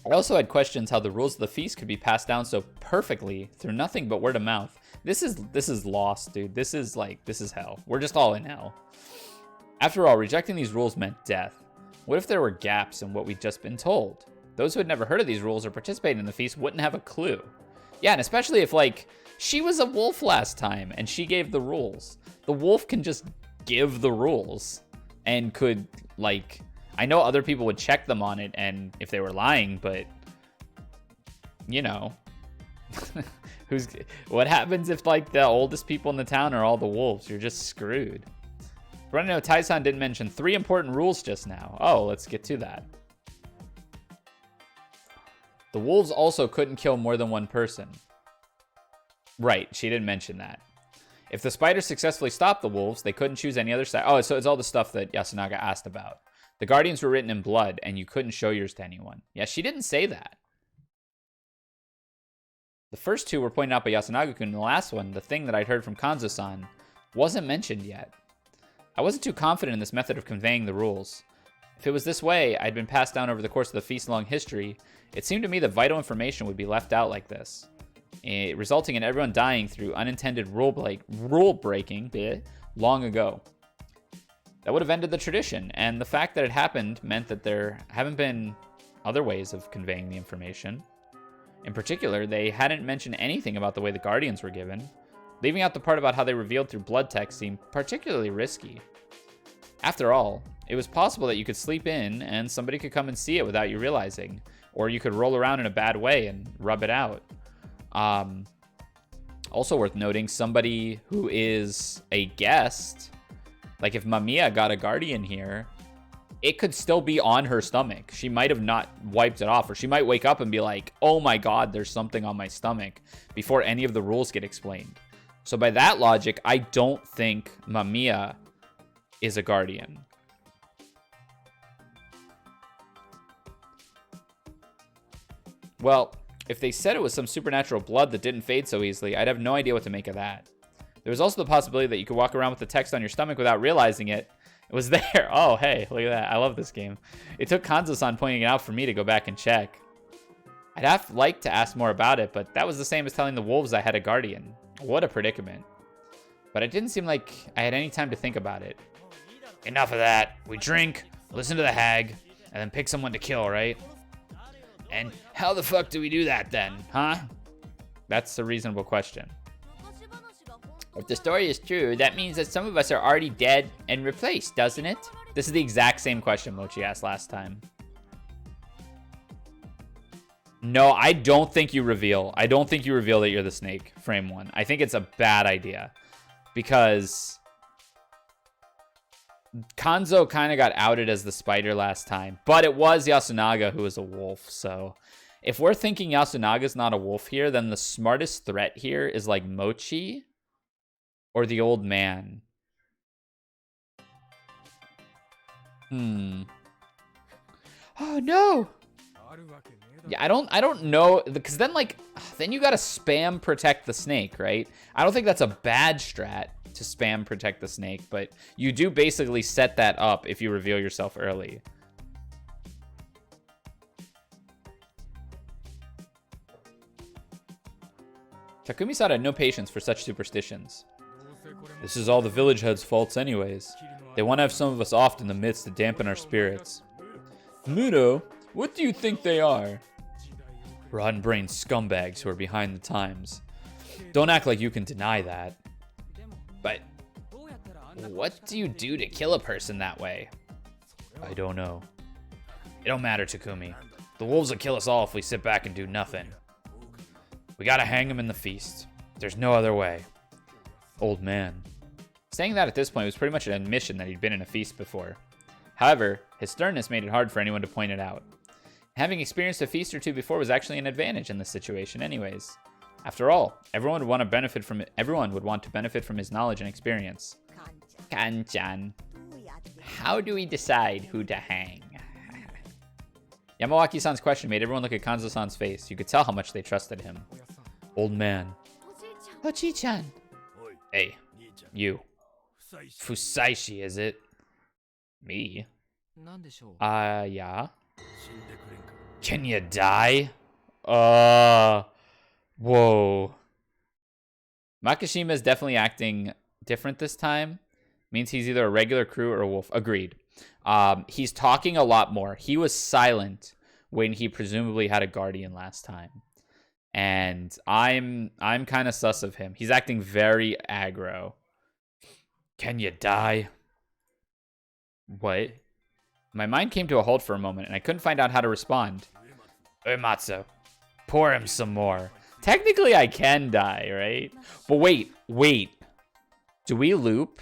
I also had questions how the rules of the feast could be passed down so perfectly through nothing but word of mouth. This is lost, dude. This is hell. We're just all in hell. After all, rejecting these rules meant death. What if there were gaps in what we'd just been told? Those who had never heard of these rules or participated in the feast wouldn't have a clue. Yeah, and especially if, like, She was a wolf last time, and she gave the rules. The wolf can just give the rules and could, like, I know other people would check them on it and if they were lying, but, you know, what happens if, like, the oldest people in the town are all the wolves? You're just screwed. Running out, Tai-san didn't mention 3 important rules just now. Oh, let's get to that. The wolves also couldn't kill more than one person. Right, she didn't mention that. If the spiders successfully stopped the wolves, they couldn't choose any other side. Oh, so it's all the stuff that Yasunaga asked about. The guardians were written in blood, and you couldn't show yours to anyone. Yeah, she didn't say that. The first 2 were pointed out by Yasunaga-kun, and the last one, the thing that I'd heard from Kanzo-san, wasn't mentioned yet. I wasn't too confident in this method of conveying the rules. If it was this way, I'd been passed down over the course of the feast-long history, it seemed to me that vital information would be left out like this, resulting in everyone dying through unintended rule breaking long ago. That would have ended the tradition, and the fact that it happened meant that there haven't been other ways of conveying the information. In particular, they hadn't mentioned anything about the way the guardians were given. Leaving out the part about how they revealed through blood text seemed particularly risky. After all, it was possible that you could sleep in and somebody could come and see it without you realizing, or you could roll around in a bad way and rub it out. Also worth noting, somebody who is a guest, like if Mamiya got a guardian here, it could still be on her stomach. She might have not wiped it off, or she might wake up and be like, oh my god, there's something on my stomach, before any of the rules get explained. So by that logic, I don't think Mamiya is a guardian. Well, if they said it was some supernatural blood that didn't fade so easily, I'd have no idea what to make of that. There was also the possibility that you could walk around with the text on your stomach without realizing it. It was there. Oh, hey, look at that. I love this game. It took Kanzo-san pointing it out for me to go back and check. I'd have liked to ask more about it, but that was the same as telling the wolves I had a guardian. What a predicament. But it didn't seem like I had any time to think about it. Enough of that. We drink, listen to the hag, and then pick someone to kill, right? And how the fuck do we do that then, huh? That's a reasonable question. If the story is true, that means that some of us are already dead and replaced, doesn't it? This is the exact same question Mochi asked last time. No, I don't think you reveal. I don't think you reveal that you're the snake, frame 1. I think it's a bad idea. Because Kanzo kind of got outed as the spider last time. But it was Yasunaga who was a wolf, so... If we're thinking Yasunaga's not a wolf here, then the smartest threat here is like Mochi or the old man. Oh no! Yeah, I don't know, because then then you gotta spam protect the snake, right? I don't think that's a bad strat to spam protect the snake, but you do basically set that up if you reveal yourself early. Takumi-san had no patience for such superstitions. This is all the village heads' faults anyways. They want to have some of us off in the midst to dampen our spirits. Muto, what do you think they are? Rotten-brained scumbags who are behind the times. Don't act like you can deny that. But what do you do to kill a person that way? I don't know. It don't matter, Takumi. The wolves will kill us all if we sit back and do nothing. We gotta hang him in the feast. There's no other way. Old man. Saying that at this point was pretty much an admission that he'd been in a feast before. However, his sternness made it hard for anyone to point it out. Having experienced a feast or two before was actually an advantage in this situation anyways. After all, everyone would want to benefit from his knowledge and experience. Kanchan. How do we decide who to hang? Yamawaki-san's question made everyone look at Kanzo-san's face. You could tell how much they trusted him. Old man. Ochi-chan. Hey, you. Fusaishi, is it? Me? Yeah. Can you die? Whoa. Makishima is definitely acting different this time. Means he's either a regular crew or a wolf. Agreed. He's talking a lot more. He was silent when he presumably had a guardian last time. And I'm kind of sus of him. He's acting very aggro. Can you die? What? My mind came to a halt for a moment, and I couldn't find out how to respond. Uematsu, pour him some more. Technically, I can die, right? But wait. Do we loop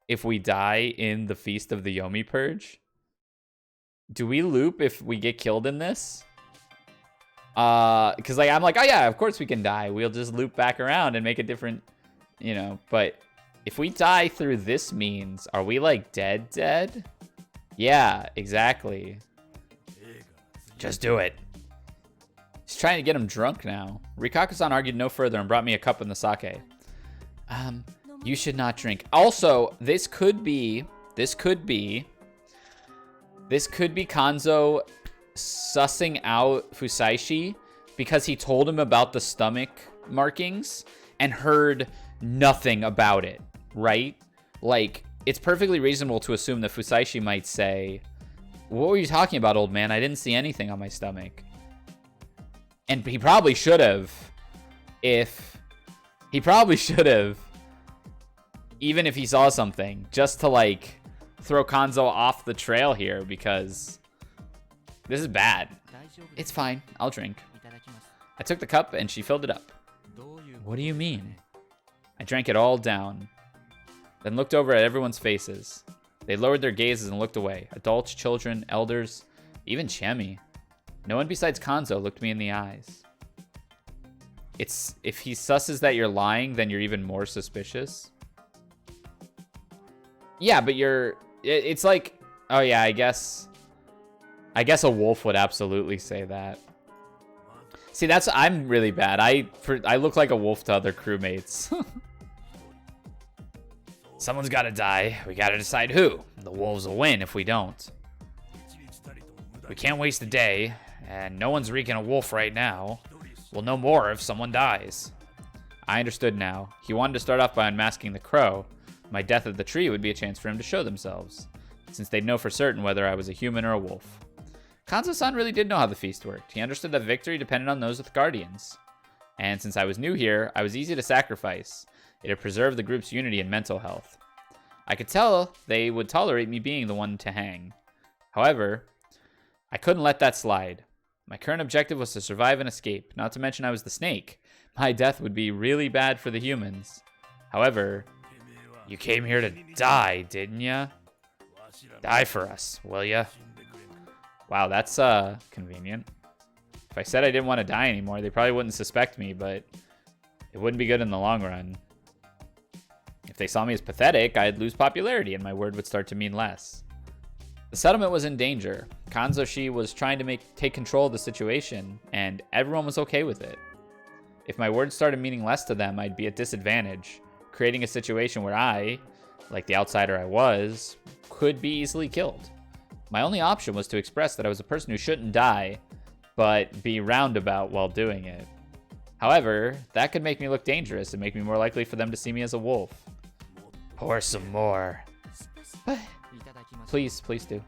if we die in the Feast of the Yomi Purge? Do we loop if we get killed in this? Because like I'm like, oh yeah, of course we can die. We'll just loop back around and make a different, you know. But if we die through this means, are we like dead? Yeah, exactly. Just do it. He's trying to get him drunk now. Rikaku-san argued no further and brought me a cup in the sake. You should not drink. Also, this could be Kanzo sussing out Fusaishi because he told him about the stomach markings and heard nothing about it, right? Like, it's perfectly reasonable to assume that Fusaishi might say, what were you talking about, old man? I didn't see anything on my stomach. And he probably should have, even if he saw something, just to like throw Kanzo off the trail here, because this is bad. It's fine. I'll drink. I took the cup and she filled it up. What do you mean? I drank it all down, then looked over at everyone's faces. They lowered their gazes and looked away. Adults, children, elders, even Chemi. No one besides Kanzo looked me in the eyes. If he susses that you're lying, then you're even more suspicious. Yeah, but it's like, oh yeah, I guess a wolf would absolutely say that. See, I'm really bad. I look like a wolf to other crewmates. Someone's got to die. We got to decide who. The wolves will win if we don't. We can't waste a day, and no one's wreaking a wolf right now. We'll know more if someone dies. I understood now. He wanted to start off by unmasking the crow. My death of the tree would be a chance for him to show themselves, since they'd know for certain whether I was a human or a wolf. Kanzo-san really did know how the feast worked. He understood that victory depended on those with guardians. And since I was new here, I was easy to sacrifice. It had preserved the group's unity and mental health. I could tell they would tolerate me being the one to hang. However, I couldn't let that slide. My current objective was to survive and escape, not to mention I was the snake. My death would be really bad for the humans. However, you came here to die, didn't ya? Die for us, will ya? Wow, that's convenient. If I said I didn't want to die anymore, they probably wouldn't suspect me, but it wouldn't be good in the long run. If they saw me as pathetic, I'd lose popularity and my word would start to mean less. The settlement was in danger. Kanzo-shi was trying to take control of the situation, and everyone was okay with it. If my words started meaning less to them, I'd be at disadvantage, creating a situation where I, like the outsider I was, could be easily killed. My only option was to express that I was a person who shouldn't die, but be roundabout while doing it. However, that could make me look dangerous and make me more likely for them to see me as a wolf. Pour some more. Please do.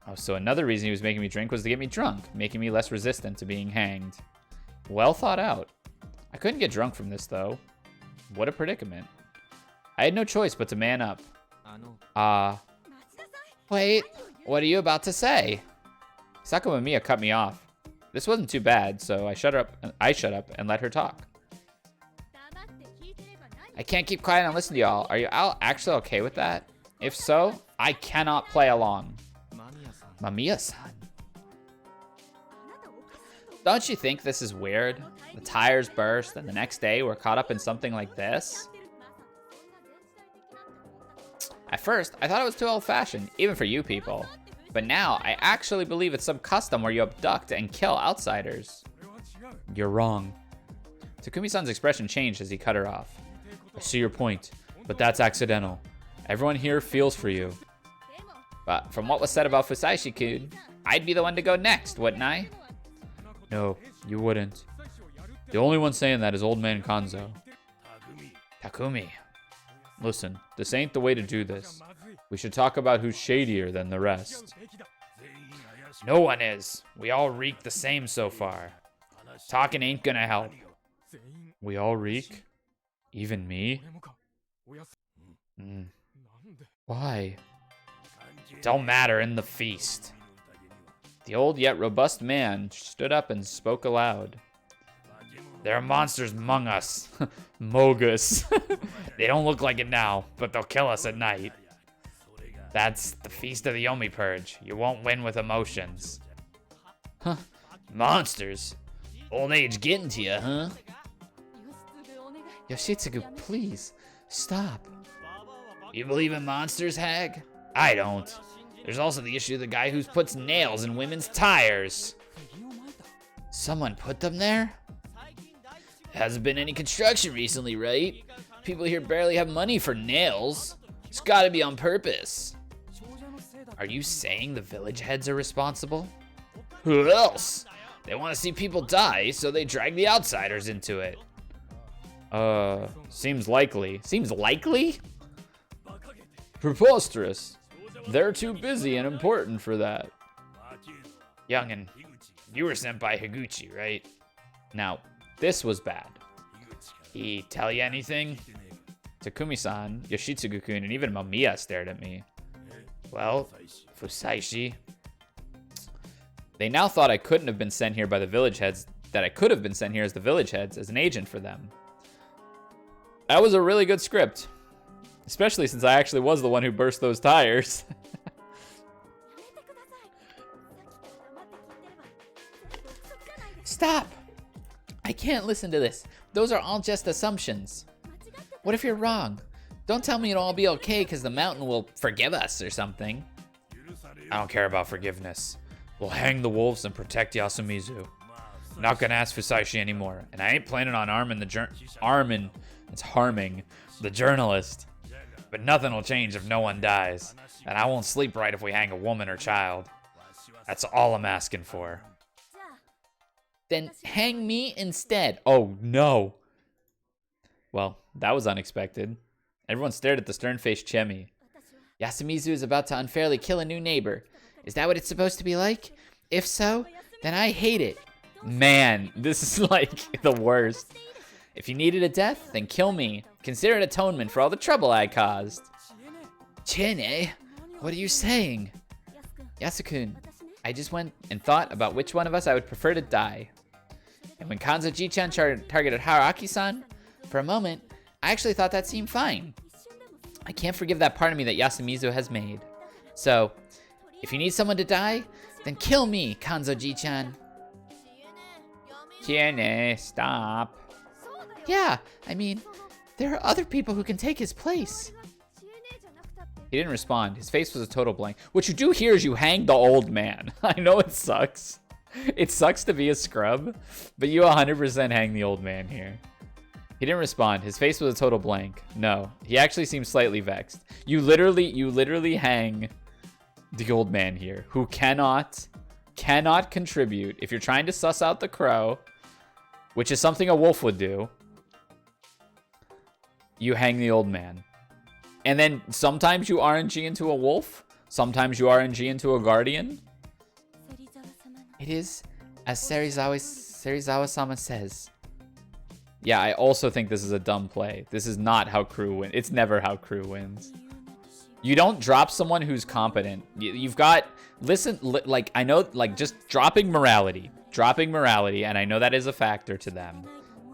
Oh, so another reason he was making me drink was to get me drunk, making me less resistant to being hanged. Well thought out. I couldn't get drunk from this, though. What a predicament. I had no choice but to man up. Wait, what are you about to say? Sakuma Miya cut me off. This wasn't too bad, so I shut up and let her talk. I can't keep quiet and listen to y'all. Are you all actually okay with that? If so, I cannot play along. Mamiya-san. Don't you think this is weird? The tires burst, and the next day we're caught up in something like this? At first, I thought it was too old-fashioned, even for you people. But now, I actually believe it's some custom where you abduct and kill outsiders. You're wrong. Takumi-san's expression changed as he cut her off. I see your point, but that's accidental. Everyone here feels for you. But from what was said about Fusaishi-kun, I'd be the one to go next, wouldn't I? No, you wouldn't. The only one saying that is old man Kanzo. Takumi. Listen, this ain't the way to do this. We should talk about who's shadier than the rest. No one is. We all reek the same so far. Talking ain't gonna help. We all reek? Even me? Why? Don't matter in the feast. The old yet robust man stood up and spoke aloud. There are monsters among us. Mogus. They don't look like it now, but they'll kill us at night. That's the Feast of the Yomi Purge. You won't win with emotions. Huh? Monsters? Old age getting to you, huh? Yoshitsugu, please, stop. You believe in monsters, hag? I don't. There's also the issue of the guy who puts nails in women's tires. Someone put them there? Hasn't been any construction recently, right? People here barely have money for nails. It's gotta be on purpose. Are you saying the village heads are responsible? Who else? They want to see people die, so they drag the outsiders into it. Seems likely. Seems likely? Preposterous. They're too busy and important for that. Youngin, you were sent by Higuchi, right? Now, this was bad. He tell you anything? Takumi-san, Yoshitsugu-kun, and even Mamiya stared at me. Well, Fusaishi. They now thought I couldn't have been sent here by the village heads, that I could have been sent here as the village heads, as an agent for them. That was a really good script. Especially since I actually was the one who burst those tires. Stop! I can't listen to this. Those are all just assumptions. What if you're wrong? Don't tell me it'll all be okay because the mountain will forgive us or something. I don't care about forgiveness. We'll hang the wolves and protect Yasumizu. I'm not gonna ask Fusaishi anymore, and I ain't planning on harming the journalist. But nothing will change if no one dies, and I won't sleep right if we hang a woman or child. That's all I'm asking for. Then hang me instead. Oh no. Well, that was unexpected. Everyone stared at the stern-faced Chemi. Yasumizu is about to unfairly kill a new neighbor. Is that what it's supposed to be like? If so, then I hate it. Man, this is like the worst. If you needed a death, then kill me. Consider it atonement for all the trouble I caused. Chene, what are you saying? Yasukun, I just went and thought about which one of us I would prefer to die. And when Kanzo-ji-chan targeted Haruaki-san, for a moment, I actually thought that seemed fine. I can't forgive that part of me that Yasumizu has made. So, if you need someone to die, then kill me, Kanzo-ji-chan. Chene, stop. Yeah, I mean, there are other people who can take his place. He didn't respond. His face was a total blank. What you do here is you hang the old man. I know it sucks. It sucks to be a scrub, but you 100% hang the old man here. He didn't respond. His face was a total blank. No, he actually seemed slightly vexed. You literally hang the old man here, who cannot contribute. If you're trying to suss out the crow, which is something a wolf would do, you hang the old man. And then sometimes you RNG into a wolf. Sometimes you RNG into a guardian. It is as Serizawa-sama says. Yeah, I also think this is a dumb play. This is not how crew wins. It's never how crew wins. You don't drop someone who's competent. You've got, like, I know, like, just dropping morality, and I know that is a factor to them.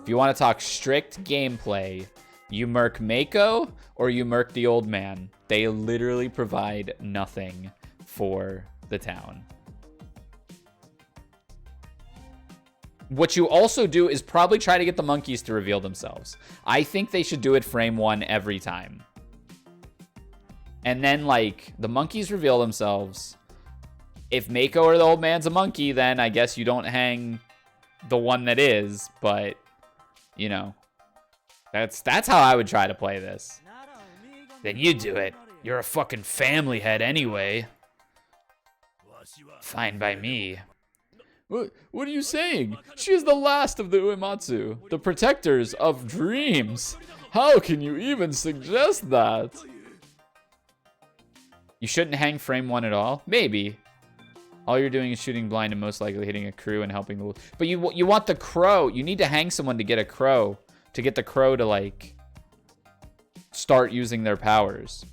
If you want to talk strict gameplay, you murk Mako or you murk the old man. They literally provide nothing for the town. What you also do is probably try to get the monkeys to reveal themselves. I think they should do it frame one every time. And then, like, the monkeys reveal themselves. If Mako or the old man's a monkey, then I guess you don't hang the one that is, but, you know, that's how I would try to play this. Then you do it. You're a fucking family head anyway. Fine by me. What are you saying? She is the last of the Uematsu, the protectors of dreams. How can you even suggest that? You shouldn't hang frame one at all? Maybe. All you're doing is shooting blind and most likely hitting a crew and helping the wolf. But you want the crow. You need to hang someone to get a crow. To get the crow to, like, start using their powers.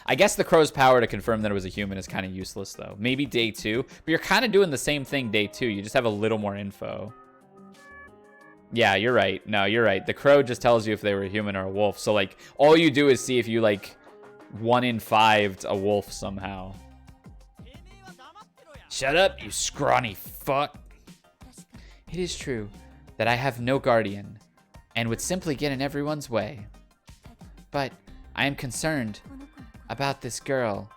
I guess the crow's power to confirm that it was a human is kind of useless, though. Maybe day 2. But you're kind of doing the same thing day 2. You just have a little more info. Yeah, you're right. No, you're right. The crow just tells you if they were a human or a wolf. So, like, all you do is see if you, like, 1 in 5'd a wolf somehow. Shut up, you scrawny fuck. It is true that I have no guardian and would simply get in everyone's way. But I am concerned about this girl.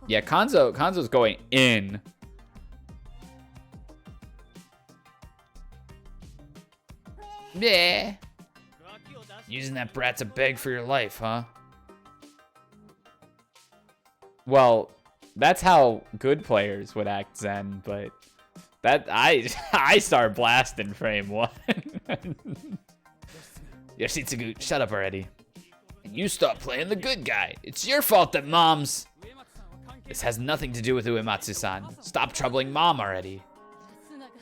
Yeah, Kanzo's going in. Yeah. Using that brat to beg for your life, huh? Well, that's how good players would act, Zen, but that I start blasting frame 1. Yoshitsugu, shut up already. And you stop playing the good guy. It's your fault that Mom's... This has nothing to do with Uematsu-san. Stop troubling Mom already.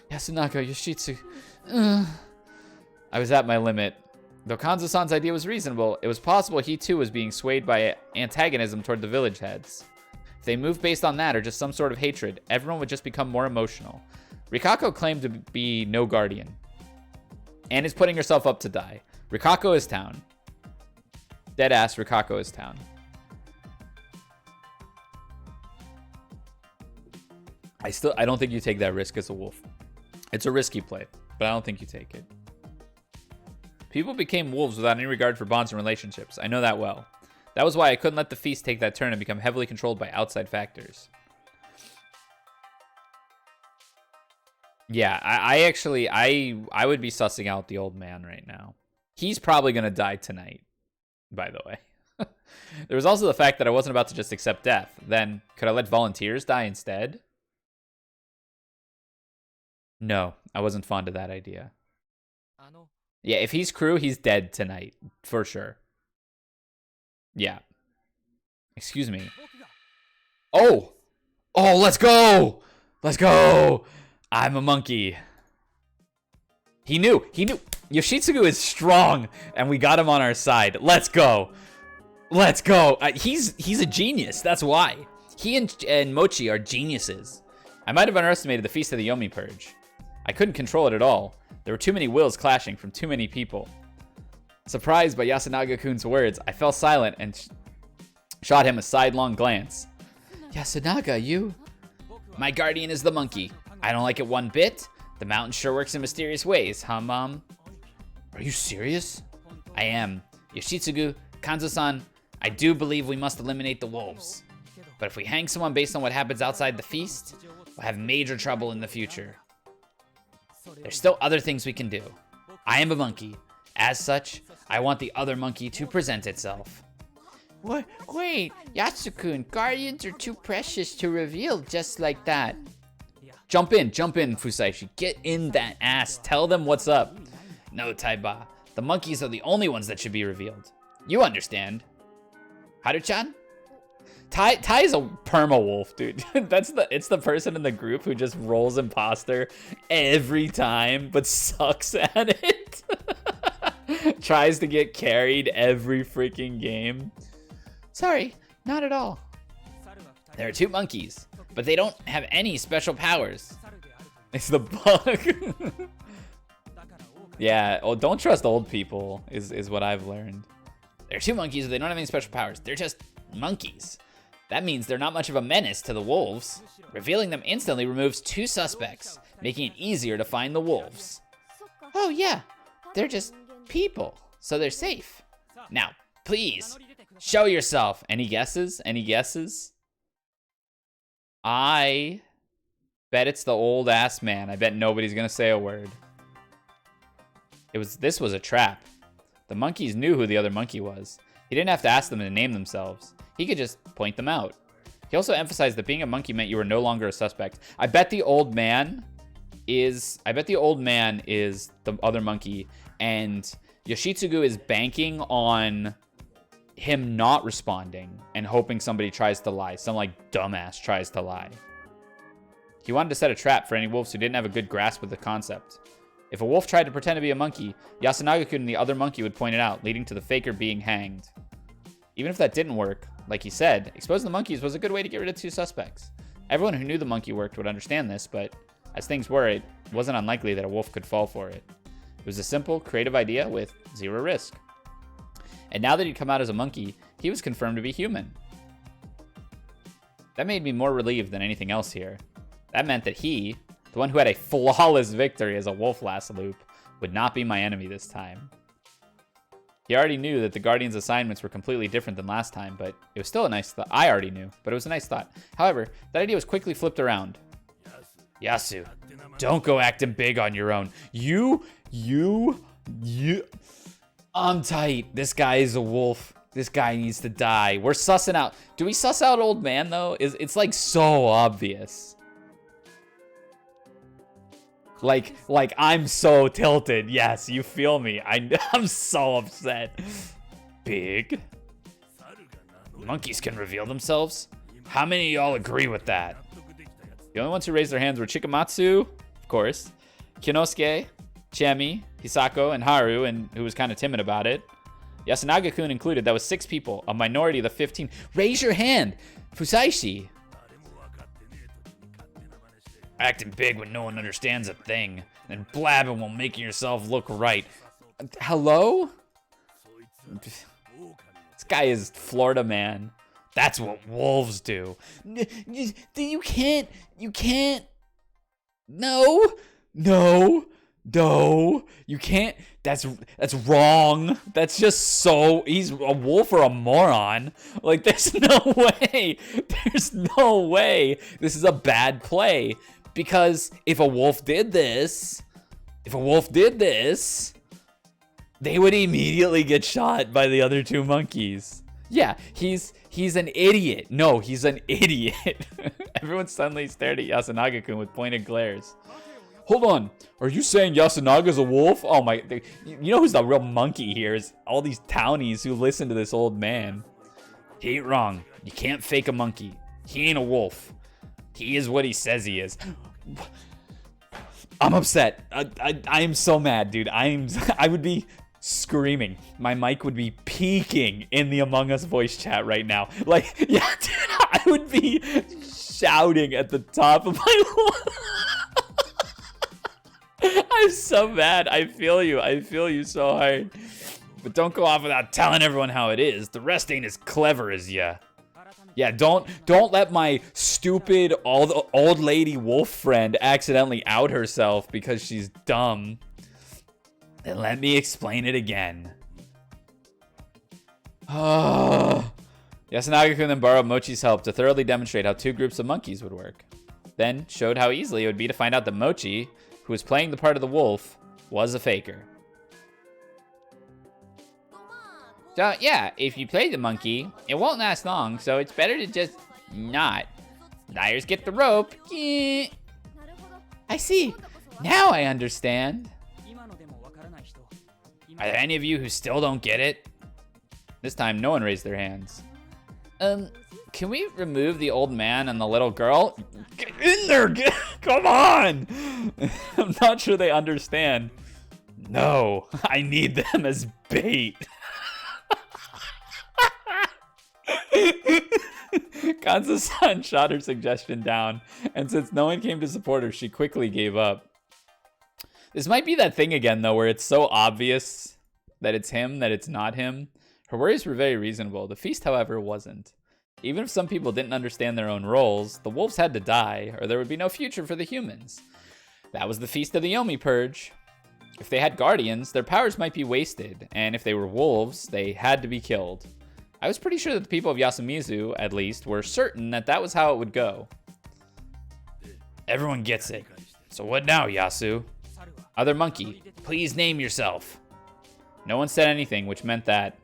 Yasunaka, Yoshitsugu... I was at my limit. Though Kanzo-san's idea was reasonable, it was possible he too was being swayed by antagonism toward the village heads. If they moved based on that or just some sort of hatred, everyone would just become more emotional. Rikako claimed to be no guardian and is putting herself up to die. Rikako is town. Deadass, Rikako is town. I don't think you take that risk as a wolf. It's a risky play, but I don't think you take it. People became wolves without any regard for bonds and relationships. I know that well. That was why I couldn't let the feast take that turn and become heavily controlled by outside factors. Yeah, I actually would be sussing out the old man right now. He's probably going to die tonight, by the way. There was also the fact that I wasn't about to just accept death. Then, could I let volunteers die instead? No, I wasn't fond of that idea. Yeah, if he's crew, he's dead tonight, for sure. Yeah. Excuse me. Oh! Oh, let's go! Let's go! I'm a monkey. He knew. Yoshitsugu is strong, and we got him on our side. Let's go. Let's go. He's a genius. That's why. He and Mochi are geniuses. I might have underestimated the Feast of the Yomi Purge. I couldn't control it at all. There were too many wills clashing from too many people. Surprised by Yasunaga-kun's words, I fell silent and shot him a sidelong glance. Yasunaga, you? My guardian is the monkey. I don't like it one bit. The mountain sure works in mysterious ways, huh, Mom? Are you serious? I am. Yoshitsugu, Kanzo-san, I do believe we must eliminate the wolves. But if we hang someone based on what happens outside the feast, we'll have major trouble in the future. There's still other things we can do. I am a monkey. As such, I want the other monkey to present itself. What? Wait, Yatsu-kun, guardians are too precious to reveal just like that. Jump in, Fusaishi. Get in that ass. Tell them what's up. No, Taiba. The monkeys are the only ones that should be revealed. You understand. Haru-chan? Tai is a perma wolf, dude. It's the person in the group who just rolls imposter every time, but sucks at it. Tries to get carried every freaking game. Sorry, not at all. There are 2 monkeys, but they don't have any special powers. It's the bug. Yeah, oh, don't trust old people is what I've learned. There are 2 monkeys, but they don't have any special powers. They're just monkeys. That means they're not much of a menace to the wolves. Revealing them instantly removes 2 suspects, making it easier to find the wolves. Oh yeah, they're just people, so they're safe. Now, please, show yourself. Any guesses? Any guesses? I bet it's the old ass man. I bet nobody's gonna say a word. This was a trap. The monkeys knew who the other monkey was. He didn't have to ask them to name themselves. He could just point them out. He also emphasized that being a monkey meant you were no longer a suspect. I bet the old man is the other monkey, and Yoshitsugu is banking on him not responding and hoping somebody tries to lie. Some like dumbass tries to lie. He wanted to set a trap for any wolves who didn't have a good grasp of the concept. If a wolf tried to pretend to be a monkey, Yasunagi-kun and the other monkey would point it out, leading to the faker being hanged. Even if that didn't work, like he said, exposing the monkeys was a good way to get rid of 2 suspects. Everyone who knew the monkey worked would understand this, but as things were, it wasn't unlikely that a wolf could fall for it. It was a simple, creative idea with 0 risk. And now that he'd come out as a monkey, he was confirmed to be human. That made me more relieved than anything else here. That meant that he, the one who had a flawless victory as a wolf last loop, would not be my enemy this time. He already knew that the Guardian's assignments were completely different than last time, but it was still a nice thought. I already knew, but it was a nice thought. However, that idea was quickly flipped around. Yasu, don't go acting big on your own. You. I'm tight. This guy is a wolf. This guy needs to die. We're sussing out. Do we suss out old man, though? It's like so obvious. Like I'm so tilted. Yes, you feel me. I'm so upset. Big? Monkeys can reveal themselves? How many of y'all agree with that? The only ones who raised their hands were Chikamatsu, of course, Kinosuke, Chemi, Hisako, and Haru, and who was kind of timid about it. Yasunagi-kun included. That was 6 people, a minority of the 15. Raise your hand! Fusaishi! Acting big when no one understands a thing, and blabbing while making yourself look right. Hello? This guy is Florida man. That's what wolves do. You can't. No, you can't. That's wrong. That's just so, he's a wolf or a moron. Like, there's no way. There's no way. This is a bad play. Because if a wolf did this, they would immediately get shot by the other 2 monkeys. Yeah, he's an idiot. No, he's an idiot. Everyone suddenly stared at Yasunagi-kun with pointed glares. Hold on, are you saying Yasunaga's a wolf? Oh my, you know who's the real monkey here is all these townies who listen to this old man. He ain't wrong. You can't fake a monkey. He ain't a wolf. He is what he says he is. I'm upset. I am so mad, dude. I would be screaming. My mic would be peaking in the Among Us voice chat right now. Like, yeah, dude, I would be shouting at the top of my lungs. I'm so mad. I feel you so hard. But don't go off without telling everyone how it is. The rest ain't as clever as ya. Yeah, don't let my stupid old lady wolf friend accidentally out herself because she's dumb. Then let me explain it again. Yasunagi-kun then borrowed Mochi's help to thoroughly demonstrate how 2 groups of monkeys would work. Then showed how easily it would be to find out that Mochi, who was playing the part of the wolf, was a faker. So, yeah, if you play the monkey, it won't last long, so it's better to just not. Liars get the rope. I see. Now I understand. Are there any of you who still don't get it? This time, no one raised their hands. Can we remove the old man and the little girl? Get in there! Come on! I'm not sure they understand. No, I need them as bait. Kanza-san shot her suggestion down, and since no one came to support her, she quickly gave up. This might be that thing again, though, where it's so obvious that it's him, that it's not him. Her worries were very reasonable. The feast, however, wasn't. Even if some people didn't understand their own roles, the wolves had to die, or there would be no future for the humans. That was the Feast of the Yomi Purge. If they had guardians, their powers might be wasted, and if they were wolves, they had to be killed. I was pretty sure that the people of Yasumizu, at least, were certain that that was how it would go. Everyone gets it. So what now, Yasu? Other monkey, please name yourself. No one said anything, which meant that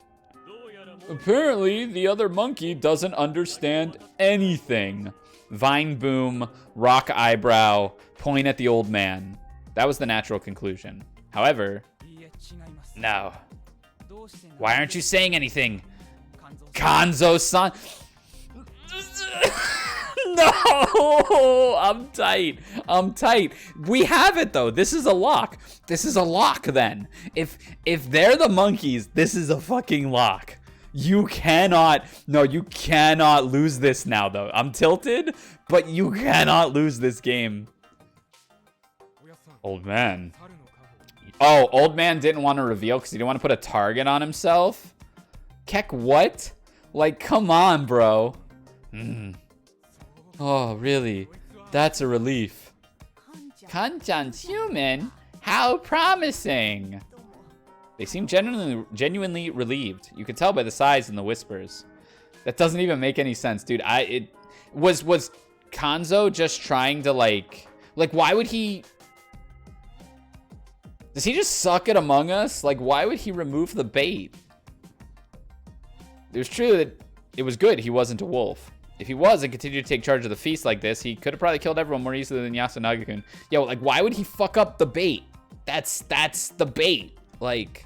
apparently the other monkey doesn't understand anything. Vine boom, rock eyebrow, point at the old man. That was the natural conclusion. However, no. Why aren't you saying anything? Kanzo-san. No! I'm tight. I'm tight. We have it, though. This is a lock. This is a lock, then. If they're the monkeys, this is a fucking lock. You cannot... No, you cannot lose this now, though. I'm tilted, but you cannot lose this game. Old man. Oh, old man didn't want to reveal because he didn't want to put a target on himself? Keck, what? Like, come on, bro. Oh, really? That's a relief. Kanchan's human? How promising. They seem genuinely relieved. You can tell by the sighs and the whispers. That doesn't even make any sense, dude. Was Kanzo just trying to like why would he... Does he just suck at Among Us? Like, why would he remove the bait? It was true that it was good he wasn't a wolf. If he was and continued to take charge of the feast like this, he could have probably killed everyone more easily than Yasunaga-kun. Yo, like, why would he fuck up the bait? That's the bait. Like,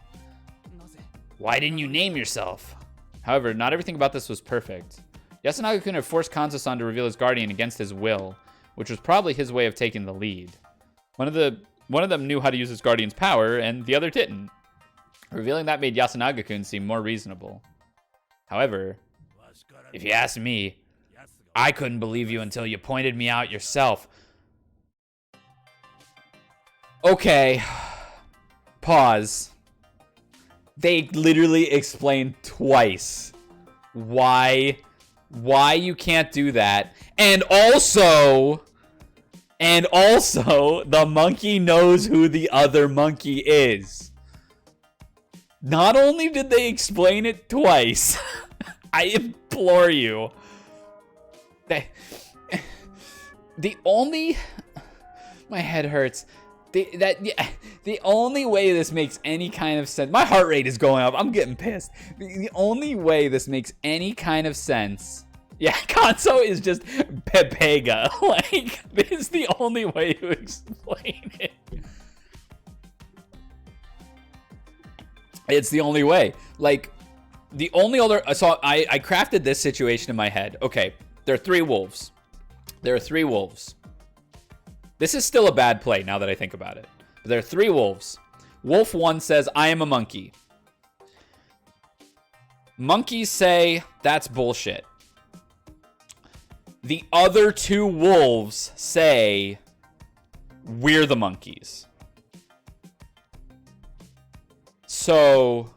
why didn't you name yourself? However, not everything about this was perfect. Yasunaga-kun had forced Kanzo-san to reveal his guardian against his will, which was probably his way of taking the lead. One of them knew how to use his guardian's power, and the other didn't. Revealing that made Yasunaga-kun seem more reasonable. However, if you ask me, I couldn't believe you until you pointed me out yourself. Okay. Pause. They literally explained twice why you can't do that. And also, the monkey knows who the other monkey is. Not only did they explain it twice, I implore you. The only... My head hurts. The only way this makes any kind of sense... My heart rate is going up. I'm getting pissed. The only way this makes any kind of sense... Yeah, Kanzo is just Pepega. Like, this is the only way to explain it. It's the only way. Like, the only other... So, I crafted this situation in my head. Okay, there are 3 wolves. There are 3 wolves. This is still a bad play now that I think about it. But there are 3 wolves. Wolf 1 says, I am a monkey. Monkeys say, that's bullshit. The other 2 wolves say, we're the monkeys. So,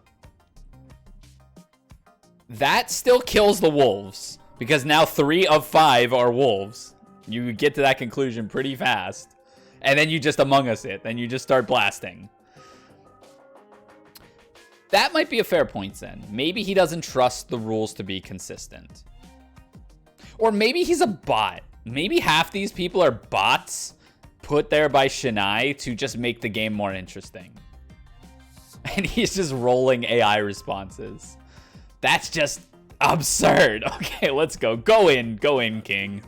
that still kills the wolves. Because now 3 of 5 are wolves. You get to that conclusion pretty fast. And then you just Among Us it. Then you just start blasting. That might be a fair point then. Maybe he doesn't trust the rules to be consistent. Or maybe he's a bot. Maybe half these people are bots put there by Shinai to just make the game more interesting. And he's just rolling AI responses. That's just absurd. Okay, let's go. Go in, King.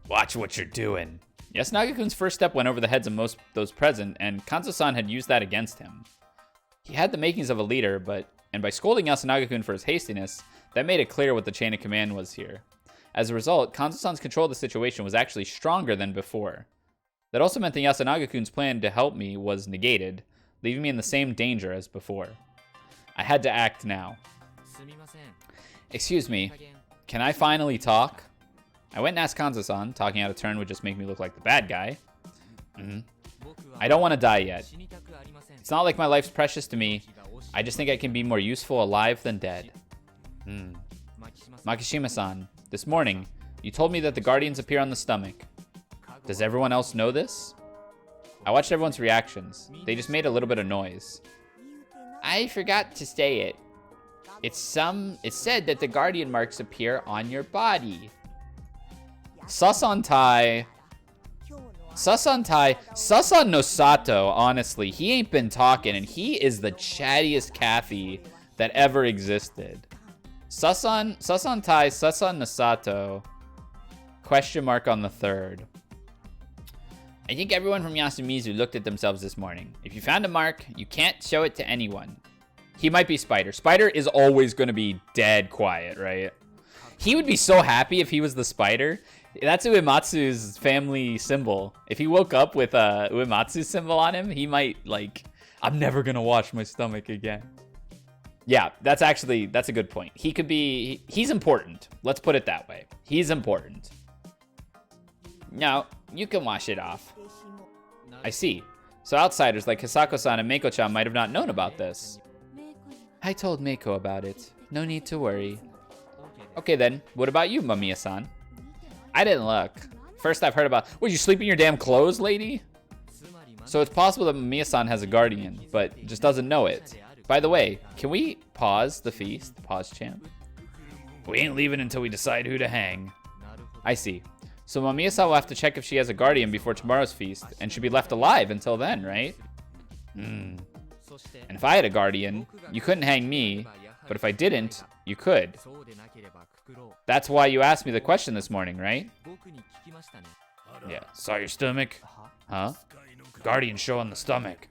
Watch what you're doing. Yasunaga-kun's first step went over the heads of most those present, and Kanzo-san had used that against him. He had the makings of a leader, and by scolding Yasunaga-kun for his hastiness, that made it clear what the chain of command was here. As a result, Kanzo-san's control of the situation was actually stronger than before. That also meant that Yasunaga-kun's plan to help me was negated, leaving me in the same danger as before. I had to act now. Excuse me, can I finally talk? I went and asked Kanzo-san. Talking out of turn would just make me look like the bad guy. I don't want to die yet. It's not like my life's precious to me. I just think I can be more useful alive than dead. Makishima-san, this morning, you told me that the guardians appear on the stomach. Does everyone else know this? I watched everyone's reactions. They just made a little bit of noise. I forgot to say it. It's said that the guardian marks appear on your body. Sasan no Sato, honestly, he ain't been talking, and he is the chattiest Kathy that ever existed. Sasan no Sato, question mark on the 3rd. I think everyone from Yasumizu looked at themselves this morning. If you found a mark, you can't show it to anyone. He might be Spider. Spider is always going to be dead quiet, right? He would be so happy if he was the Spider. That's Uematsu's family symbol. If he woke up with a Uematsu symbol on him, he might like, I'm never gonna wash my stomach again. Yeah, that's a good point. He could be, he's important. Let's put it that way. He's important. No, you can wash it off. I see. So outsiders like Hisako-san and Meiko-chan might have not known about this. I told Meiko about it. No need to worry. Okay then, what about you, Mamiya-san? I didn't look. First I've heard about, would you sleep in your damn clothes, lady? So it's possible that Mamiya-san has a guardian, but just doesn't know it. By the way, can we pause the feast? Pause chant. We ain't leaving until we decide who to hang. I see. So Mamiya-san will have to check if she has a guardian before tomorrow's feast, and should be left alive until then, right? And if I had a guardian, you couldn't hang me, but if I didn't, you could. That's why you asked me the question this morning, right? Yeah, saw your stomach? Huh? Guardian show on the stomach.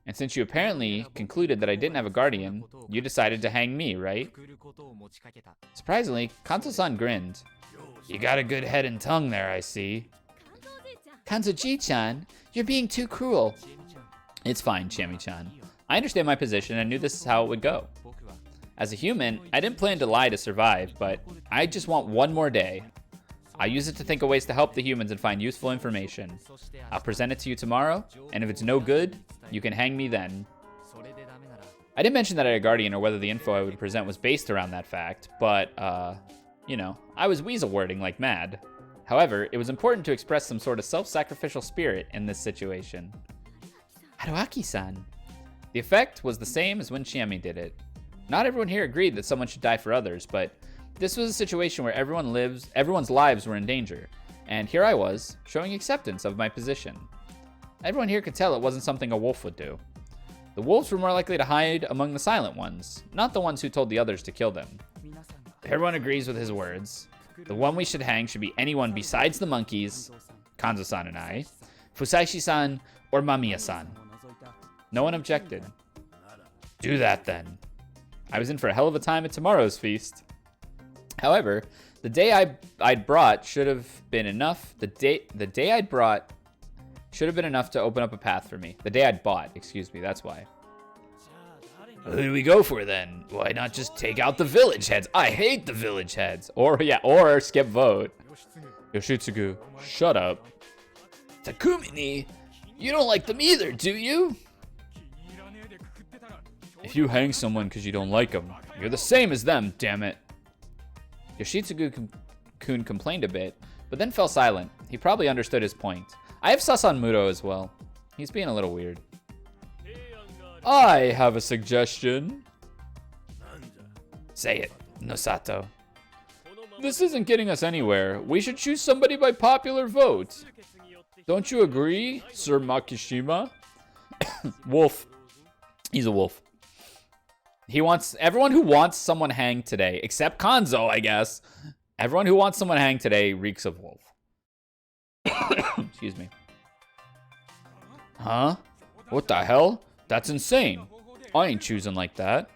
And since you apparently concluded that I didn't have a guardian, you decided to hang me, right? Surprisingly, Kanzo-san grinned. You got a good head and tongue there, I see. Kanzo-ji-chan, you're being too cruel. It's fine, Chami-chan. I understand my position and knew this is how it would go. As a human, I didn't plan to lie to survive, but I just want one more day. I'll use it to think of ways to help the humans and find useful information. I'll present it to you tomorrow, and if it's no good, you can hang me then. I didn't mention that I had a guardian or whether the info I would present was based around that fact, but, you know, I was weasel wording like mad. However, it was important to express some sort of self-sacrificial spirit in this situation. Haruaki-san. The effect was the same as when Chiemi did it. Not everyone here agreed that someone should die for others, but this was a situation where everyone's lives were in danger, and here I was, showing acceptance of my position. Everyone here could tell it wasn't something a wolf would do. The wolves were more likely to hide among the silent ones, not the ones who told the others to kill them. Everyone agrees with his words. The one we should hang should be anyone besides the monkeys, Kanzo-san and I, Fusaishi-san, or Mamiya-san. No one objected. Do that then. I was in for a hell of a time at tomorrow's feast. However, the day I'd brought should have been enough. The day I'd brought should have been enough to open up a path for me. The day I'd bought, excuse me, that's why. Who do we go for then? Why not just take out the village heads? I hate the village heads. Or skip vote. Yoshitsugu, shut up. Takumini, you don't like them either, do you? If you hang someone because you don't like them, you're the same as them, damn it. Yoshitsugu-kun complained a bit, but then fell silent. He probably understood his point. I have sus on Muto as well. He's being a little weird. I have a suggestion. Say it, Nosato. This isn't getting us anywhere. We should choose somebody by popular vote. Don't you agree, Sir Makishima? Wolf. He's a wolf. He wants everyone who wants someone hanged today, except Kanzo, I guess. Everyone who wants someone hanged today reeks of wolf. Excuse me. Huh? What the hell? That's insane. I ain't choosing like that.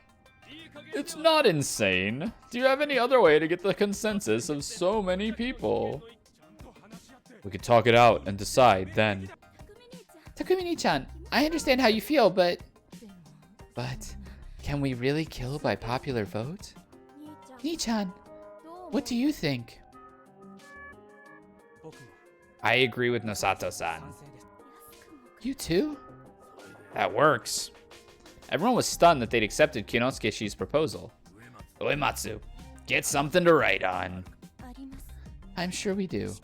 It's not insane. Do you have any other way to get the consensus of so many people? We could talk it out and decide then. Takumi-chan, I understand how you feel, but can we really kill by popular vote? Ni-chan, what do you think? I agree with Nosato-san. You too? That works. Everyone was stunned that they'd accepted Kinosuke-shi's proposal. Uematsu, get something to write on. I'm sure we do.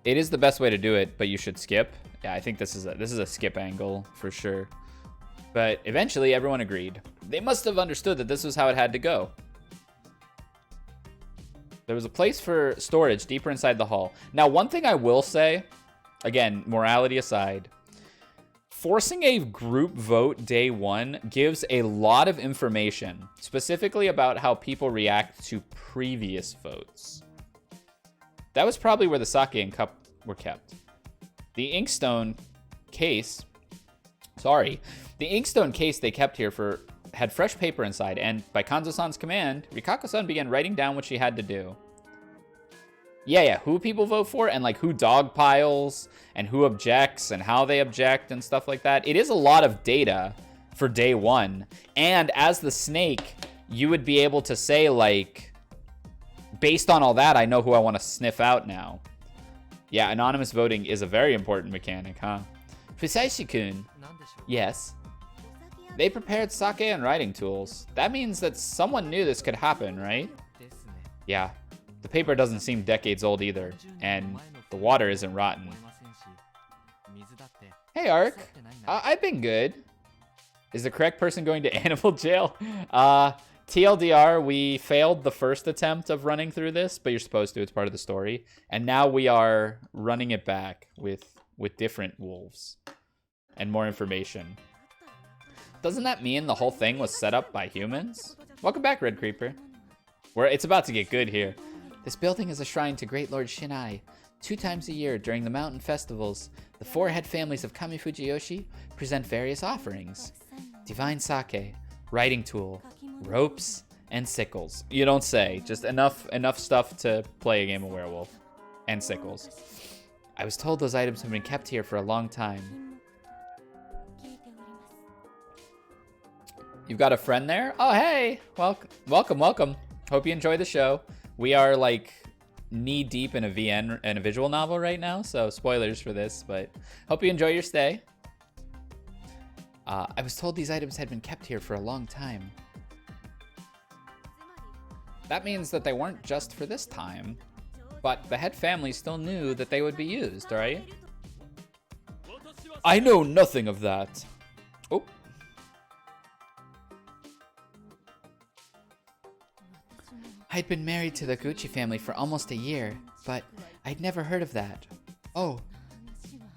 It is the best way to do it, but you should skip. Yeah, I think this is a skip angle for sure. But eventually everyone agreed. They must have understood that this was how it had to go. There was a place for storage deeper inside the hall. Now, one thing I will say, again, morality aside, forcing a group vote day one gives a lot of information, specifically about how people react to previous votes. That was probably where the sake and cup were kept. The inkstone case they kept here for had fresh paper inside, and by Kanzo-san's command, Rikako-san began writing down what she had to do. Yeah, who people vote for, and like who dog piles, and who objects, and how they object, and stuff like that. It is a lot of data for day one. And as the snake, you would be able to say, like, based on all that, I know who I want to sniff out now. Yeah, anonymous voting is a very important mechanic, huh? Fusaishi-kun. Yes. They prepared sake and writing tools. That means that someone knew this could happen, right? Yeah. The paper doesn't seem decades old either, and the water isn't rotten. Hey, Ark. I've been good. Is the correct person going to animal jail? TLDR, we failed the first attempt of running through this, but you're supposed to. It's part of the story. And now we are running it back with different wolves and more information. Doesn't that mean the whole thing was set up by humans? Welcome back, Red Creeper. It's about to get good here. This building is a shrine to Great Lord Shinai. 2 times a year during the mountain festivals, the 4 head families of Kamifujiyoshi present various offerings. Divine sake, writing tool, ropes, and sickles. You don't say. Just enough stuff to play a game of werewolf. And sickles. I was told those items have been kept here for a long time. You've got a friend there? Oh, hey! Welcome. Hope you enjoy the show. We are, like, knee-deep in a VN and a visual novel right now, so spoilers for this, but hope you enjoy your stay. I was told these items had been kept here for a long time. That means that they weren't just for this time, but the head family still knew that they would be used, right? I know nothing of that. Oh. I'd been married to the Gucci family for almost a year, but I'd never heard of that. Oh,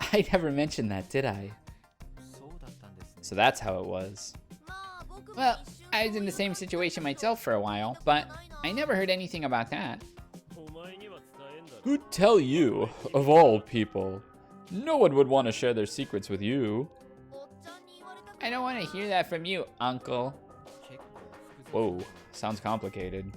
I never mentioned that, did I? So that's how it was. Well, I was in the same situation myself for a while, but I never heard anything about that. Who'd tell you, of all people? No one would want to share their secrets with you. I don't want to hear that from you, Uncle. Whoa, sounds complicated.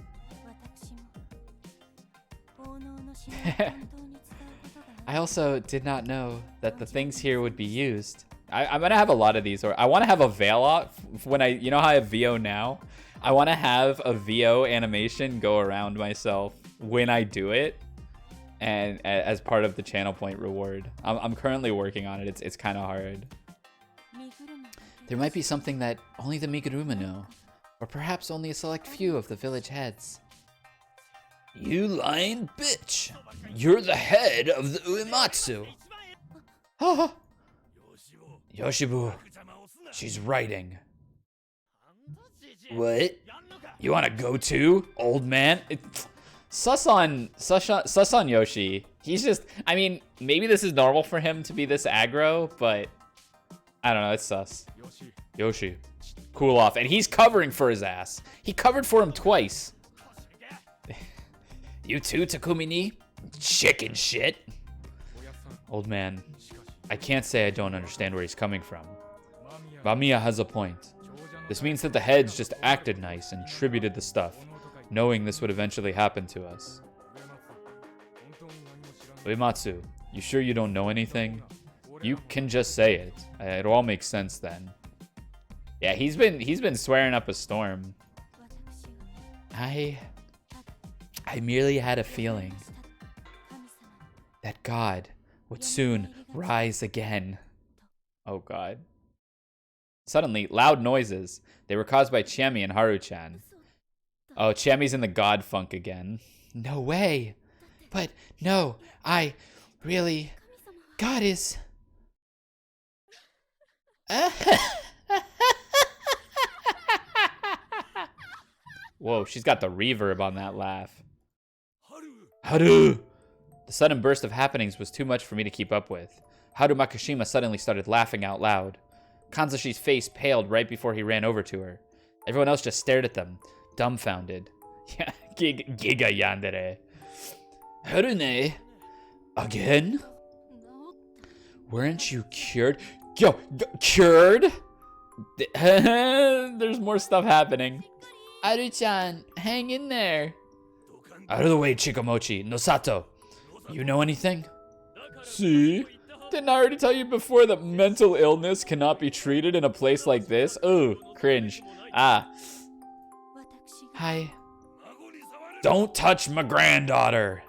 I also did not know that the things here would be used. I'm gonna have a lot of these, or I want to have a veil off when you know how I have VO now? I want to have a VO animation go around myself when I do it, and as part of the channel point reward. I'm currently working on it. It's kind of hard. There might be something that only the Miguruma know, or perhaps only a select few of the village heads. You lying bitch! You're the head of the Uematsu! Haha! Yoshibu, she's writing. What? You wanna go too, old man? Sus on Yoshi. He's just, I mean, maybe this is normal for him to be this aggro, but I don't know, it's sus. Yoshi, cool off. And he's covering for his ass. He covered for him twice. You too, Takumi-ni? Chicken shit. Old man, I can't say I don't understand where he's coming from. Mamiya has a point. This means that the heads just acted nice and tributed the stuff, knowing this would eventually happen to us. Uematsu, you sure you don't know anything? You can just say it. It all makes sense then. Yeah, he's been swearing up a storm. I merely had a feeling that God would soon rise again. Oh God. Suddenly, loud noises. They were caused by Chiemi and Haru-chan. Oh, Chiemi's in the God funk again. No way. But no, I really... God is... Whoa, she's got the reverb on that laugh. Haru! The sudden burst of happenings was too much for me to keep up with. Haru Makishima suddenly started laughing out loud. Kanzashi's face paled right before he ran over to her. Everyone else just stared at them, dumbfounded. Yeah, Giga Yandere. Harune? Again? Weren't you cured? Yo, cured? There's more stuff happening. Aru-chan, hang in there. Out of the way, Chikomochi. Nosato. You know anything? See? Didn't I already tell you before that mental illness cannot be treated in a place like this? Ooh, cringe. Ah. Hi. Don't touch my granddaughter.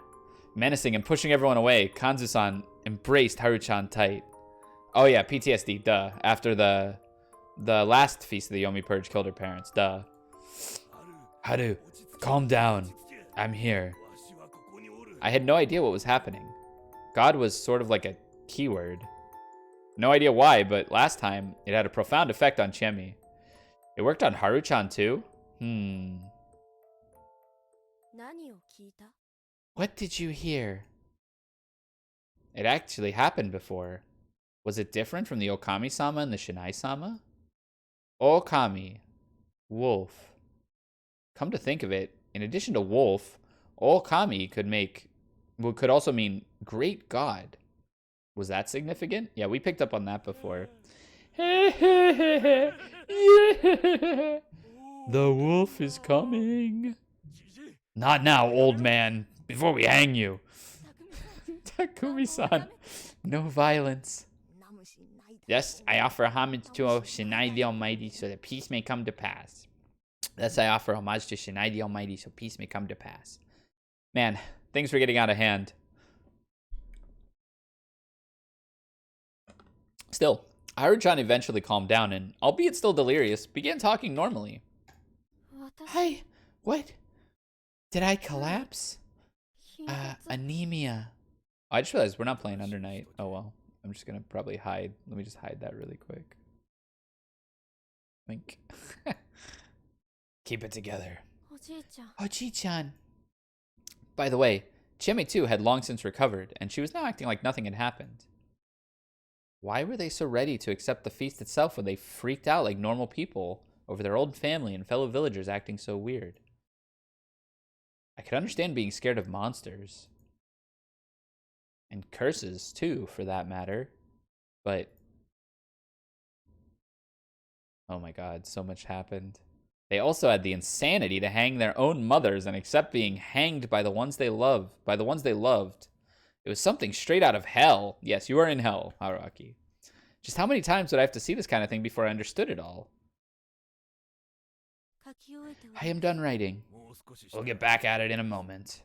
Menacing and pushing everyone away, Kanzu-san embraced Haru-chan tight. Oh yeah, PTSD, duh. After the last Feast of the Yomi Purge killed her parents, duh. Haru, calm down. I'm here. I had no idea what was happening. God was sort of like a keyword. No idea why, but last time it had a profound effect on Chemi. It worked on Haru-chan too? What did you hear? It actually happened before. Was it different from the Okami-sama and the Shinai-sama? Okami. Wolf. Come to think of it, in addition to wolf, Okami could also mean great god. Was that significant? Yeah, we picked up on that before. The wolf is coming. Not now, old man. Before we hang you. Takumi-san. No violence. Yes, I offer homage to Shinai the Almighty so that peace may come to pass. Thus I offer homage to Shinai the Almighty so peace may come to pass. Man, things were getting out of hand. Still, Haru-chan eventually calmed down and, albeit still delirious, began talking normally. Hi, what? Did I collapse? Anemia. I just realized we're not playing Under Night. Oh well. I'm just gonna probably hide. Let me just hide that really quick. Wink. Keep it together. Oji-chan. By the way, Chemi too had long since recovered, and she was now acting like nothing had happened. Why were they so ready to accept the feast itself when they freaked out like normal people over their old family and fellow villagers acting so weird? I could understand being scared of monsters. And curses, too, for that matter. But... oh my god, so much happened. They also had the insanity to hang their own mothers and accept being hanged by the ones they loved. It was something straight out of hell. Yes, you are in hell, Haruaki. Just how many times would I have to see this kind of thing before I understood it all? I am done writing. We'll get back at it in a moment.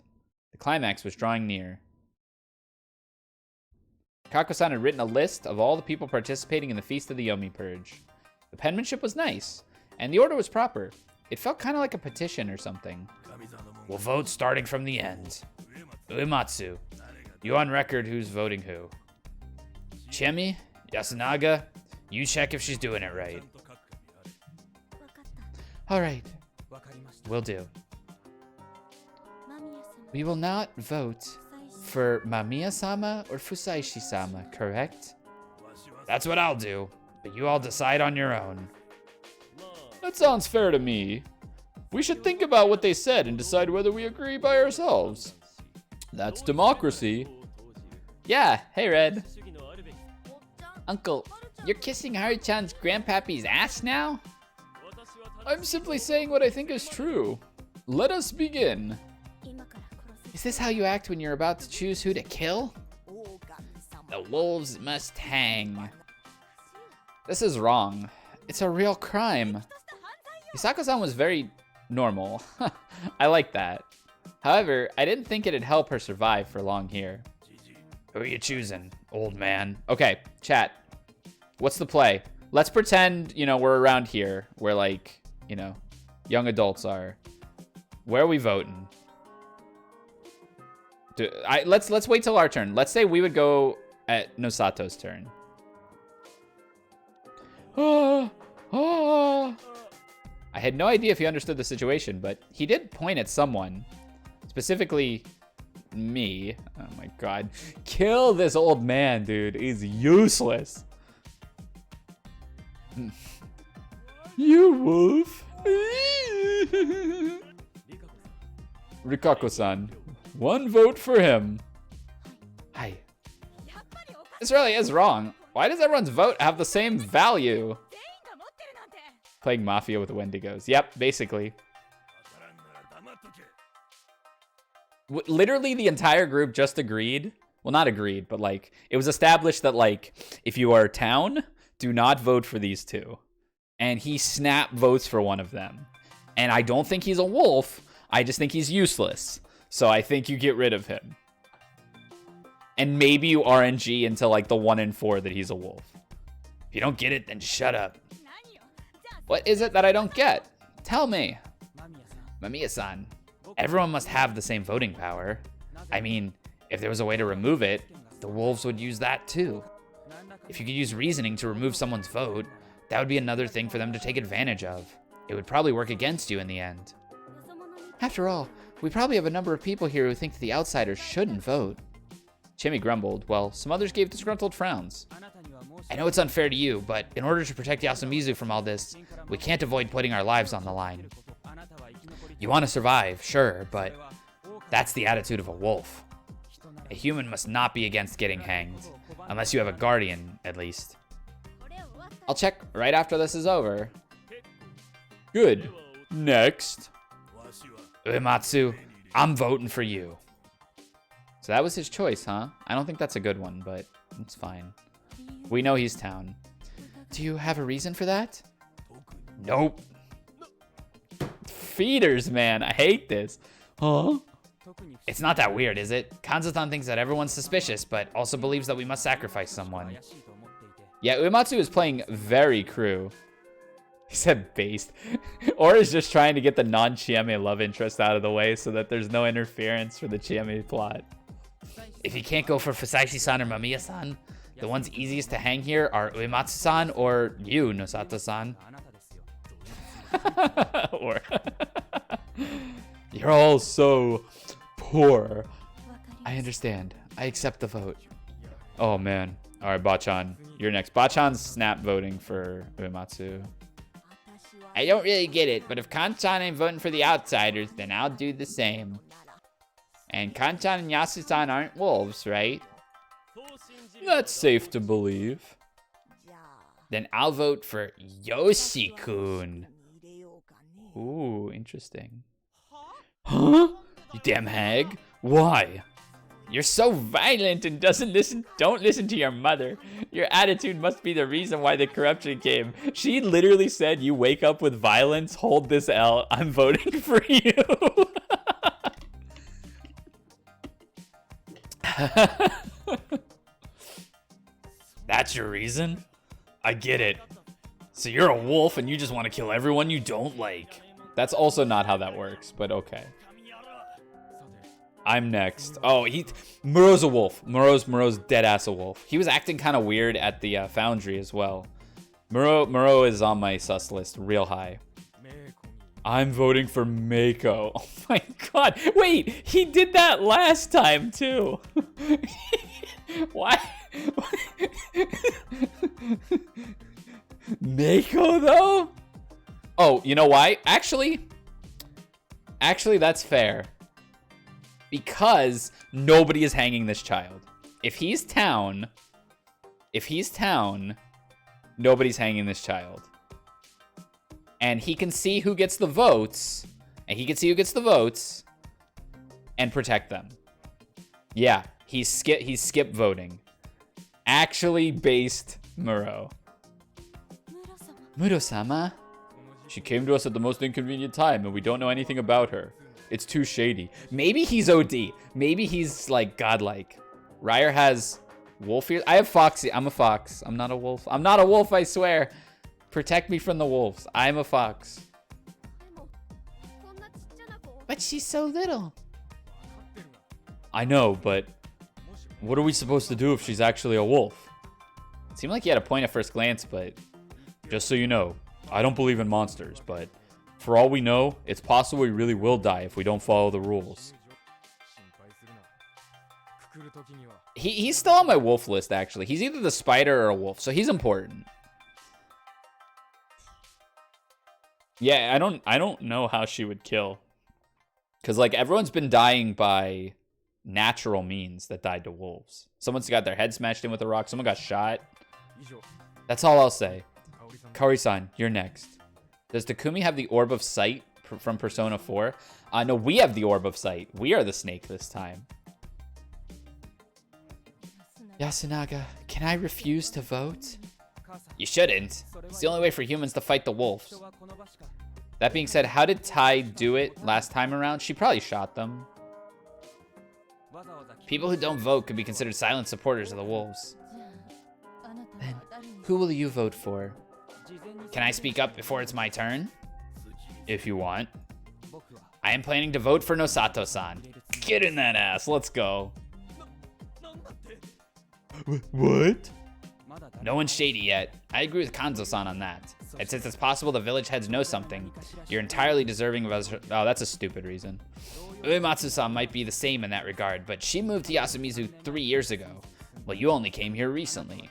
The climax was drawing near. Kako-san had written a list of all the people participating in the Feast of the Yomi Purge. The penmanship was nice, and the order was proper. It felt kind of like a petition or something. We'll vote starting from the end. Uematsu, you on record who's voting who. Chemi, Yasunaga, you check if she's doing it right. Alright, will do. We will not vote for Mamiya-sama or Fusaishi-sama, correct? That's what I'll do, but you all decide on your own. That sounds fair to me. We should think about what they said and decide whether we agree by ourselves. That's democracy. Yeah, hey Red. Uncle, you're kissing Haru-chan's grandpappy's ass now? I'm simply saying what I think is true. Let us begin. Is this how you act when you're about to choose who to kill? The wolves must hang. This is wrong. It's a real crime. Hisako-san was very normal. I like that. However, I didn't think it'd help her survive for long here. Who are you choosing, old man? Okay, chat. What's the play? Let's pretend, we're around here where, like, young adults are. Where are we voting? Let's wait till our turn. Let's say we would go at Nosato's turn. I had no idea if he understood the situation, but he did point at someone. Specifically, me. Oh my god. Kill this old man, dude. He's useless. You wolf. Rikako-san. One vote for him. Hi. This really is wrong. Why does everyone's vote have the same value? Playing Mafia with Wendigos. Yep, basically. Literally the entire group just agreed. Well, not agreed, but like it was established that like if you are town, do not vote for these two. And he snap votes for one of them. And I don't think he's a wolf. I just think he's useless. So I think you get rid of him. And maybe you RNG until like the 1 in 4 that he's a wolf. If you don't get it, then shut up. What is it that I don't get? Tell me. Mamiya-san, everyone must have the same voting power. I mean, if there was a way to remove it, the wolves would use that too. If you could use reasoning to remove someone's vote, that would be another thing for them to take advantage of. It would probably work against you in the end. After all, we probably have a number of people here who think that the outsiders shouldn't vote. Chimmy grumbled, while some others gave disgruntled frowns. I know it's unfair to you, but in order to protect Yasumizu from all this, we can't avoid putting our lives on the line. You want to survive, sure, but that's the attitude of a wolf. A human must not be against getting hanged, unless you have a guardian, at least. I'll check right after this is over. Good. Next. Uematsu, I'm voting for you. So that was his choice, huh? I don't think that's a good one, but it's fine. We know he's town. Do you have a reason for that? Nope. Feeders, man. I hate this. Huh? It's not that weird, is it? Kanzatan thinks that everyone's suspicious, but also believes that we must sacrifice someone. Yeah, Uematsu is playing very crew. He said based. Or is just trying to get the non-Chiame love interest out of the way so that there's no interference for the Chiame plot. If you can't go for Fusashi-san or Mamiya-san, the ones easiest to hang here are Uematsu-san or you, Nosato-san. Or you're all so poor. I understand. I accept the vote. Oh man. All right, Bachan, you're next. Bachan's snap voting for Uematsu. I don't really get it, but if Kanchan ain't voting for the outsiders, then I'll do the same. And Kanchan and Yasu-san aren't wolves, right? That's safe to believe. Then I'll vote for Yoshi-kun. Ooh, interesting. Huh? You damn hag. Why? You're so violent and don't listen to your mother. Your attitude must be the reason why the corruption came. She literally said, you wake up with violence, hold this L, I'm voting for you. That's your reason? I get it. So you're a wolf and you just want to kill everyone you don't like. That's also not how that works, but okay. I'm next. Oh, Muro's a wolf. Muro's dead ass a wolf. He was acting kind of weird at the foundry as well. Muro is on my sus list real high. I'm voting for Mako. Oh my god. Wait, he did that last time too. Why? Mako though? Oh, you know why? Actually, that's fair. Because nobody is hanging this child. If he's town, nobody's hanging this child. And he can see who gets the votes, and protect them. Yeah, he's skip voting. Actually based Muro. Muro-sama? She came to us at the most inconvenient time, and we don't know anything about her. It's too shady. Maybe he's OD. Maybe he's like godlike. Ryer has wolf ears. I have foxy. I'm a fox. I'm not a wolf. I'm not a wolf, I swear. Protect me from the wolves. I'm a fox. But she's so little. I know, but what are we supposed to do if she's actually a wolf? It seemed like he had a point at first glance, but just so you know, I don't believe in monsters, but for all we know, it's possible we really will die if we don't follow the rules. He's still on my wolf list, actually. He's either the spider or a wolf, so he's important. Yeah, I don't know how she would kill. Because, like, everyone's been dying by natural means that died to wolves. Someone's got their head smashed in with a rock. Someone got shot. That's all I'll say. Kaori-san, you're next. Does Takumi have the Orb of Sight from Persona 4? No, we have the Orb of Sight. We are the snake this time. Yasunaga, can I refuse to vote? You shouldn't. It's the only way for humans to fight the wolves. That being said, how did Tai do it last time around? She probably shot them. People who don't vote could be considered silent supporters of the wolves. Then, who will you vote for? Can I speak up before it's my turn? If you want. I am planning to vote for Nosato-san. Get in that ass. Let's go. What? No one's shady yet. I agree with Kanzo-san on that. And since it's possible the village heads know something, you're entirely deserving of us. Oh, that's a stupid reason. Uematsu-san might be the same in that regard, but she moved to Yasumizu 3 years ago. Well, you only came here recently.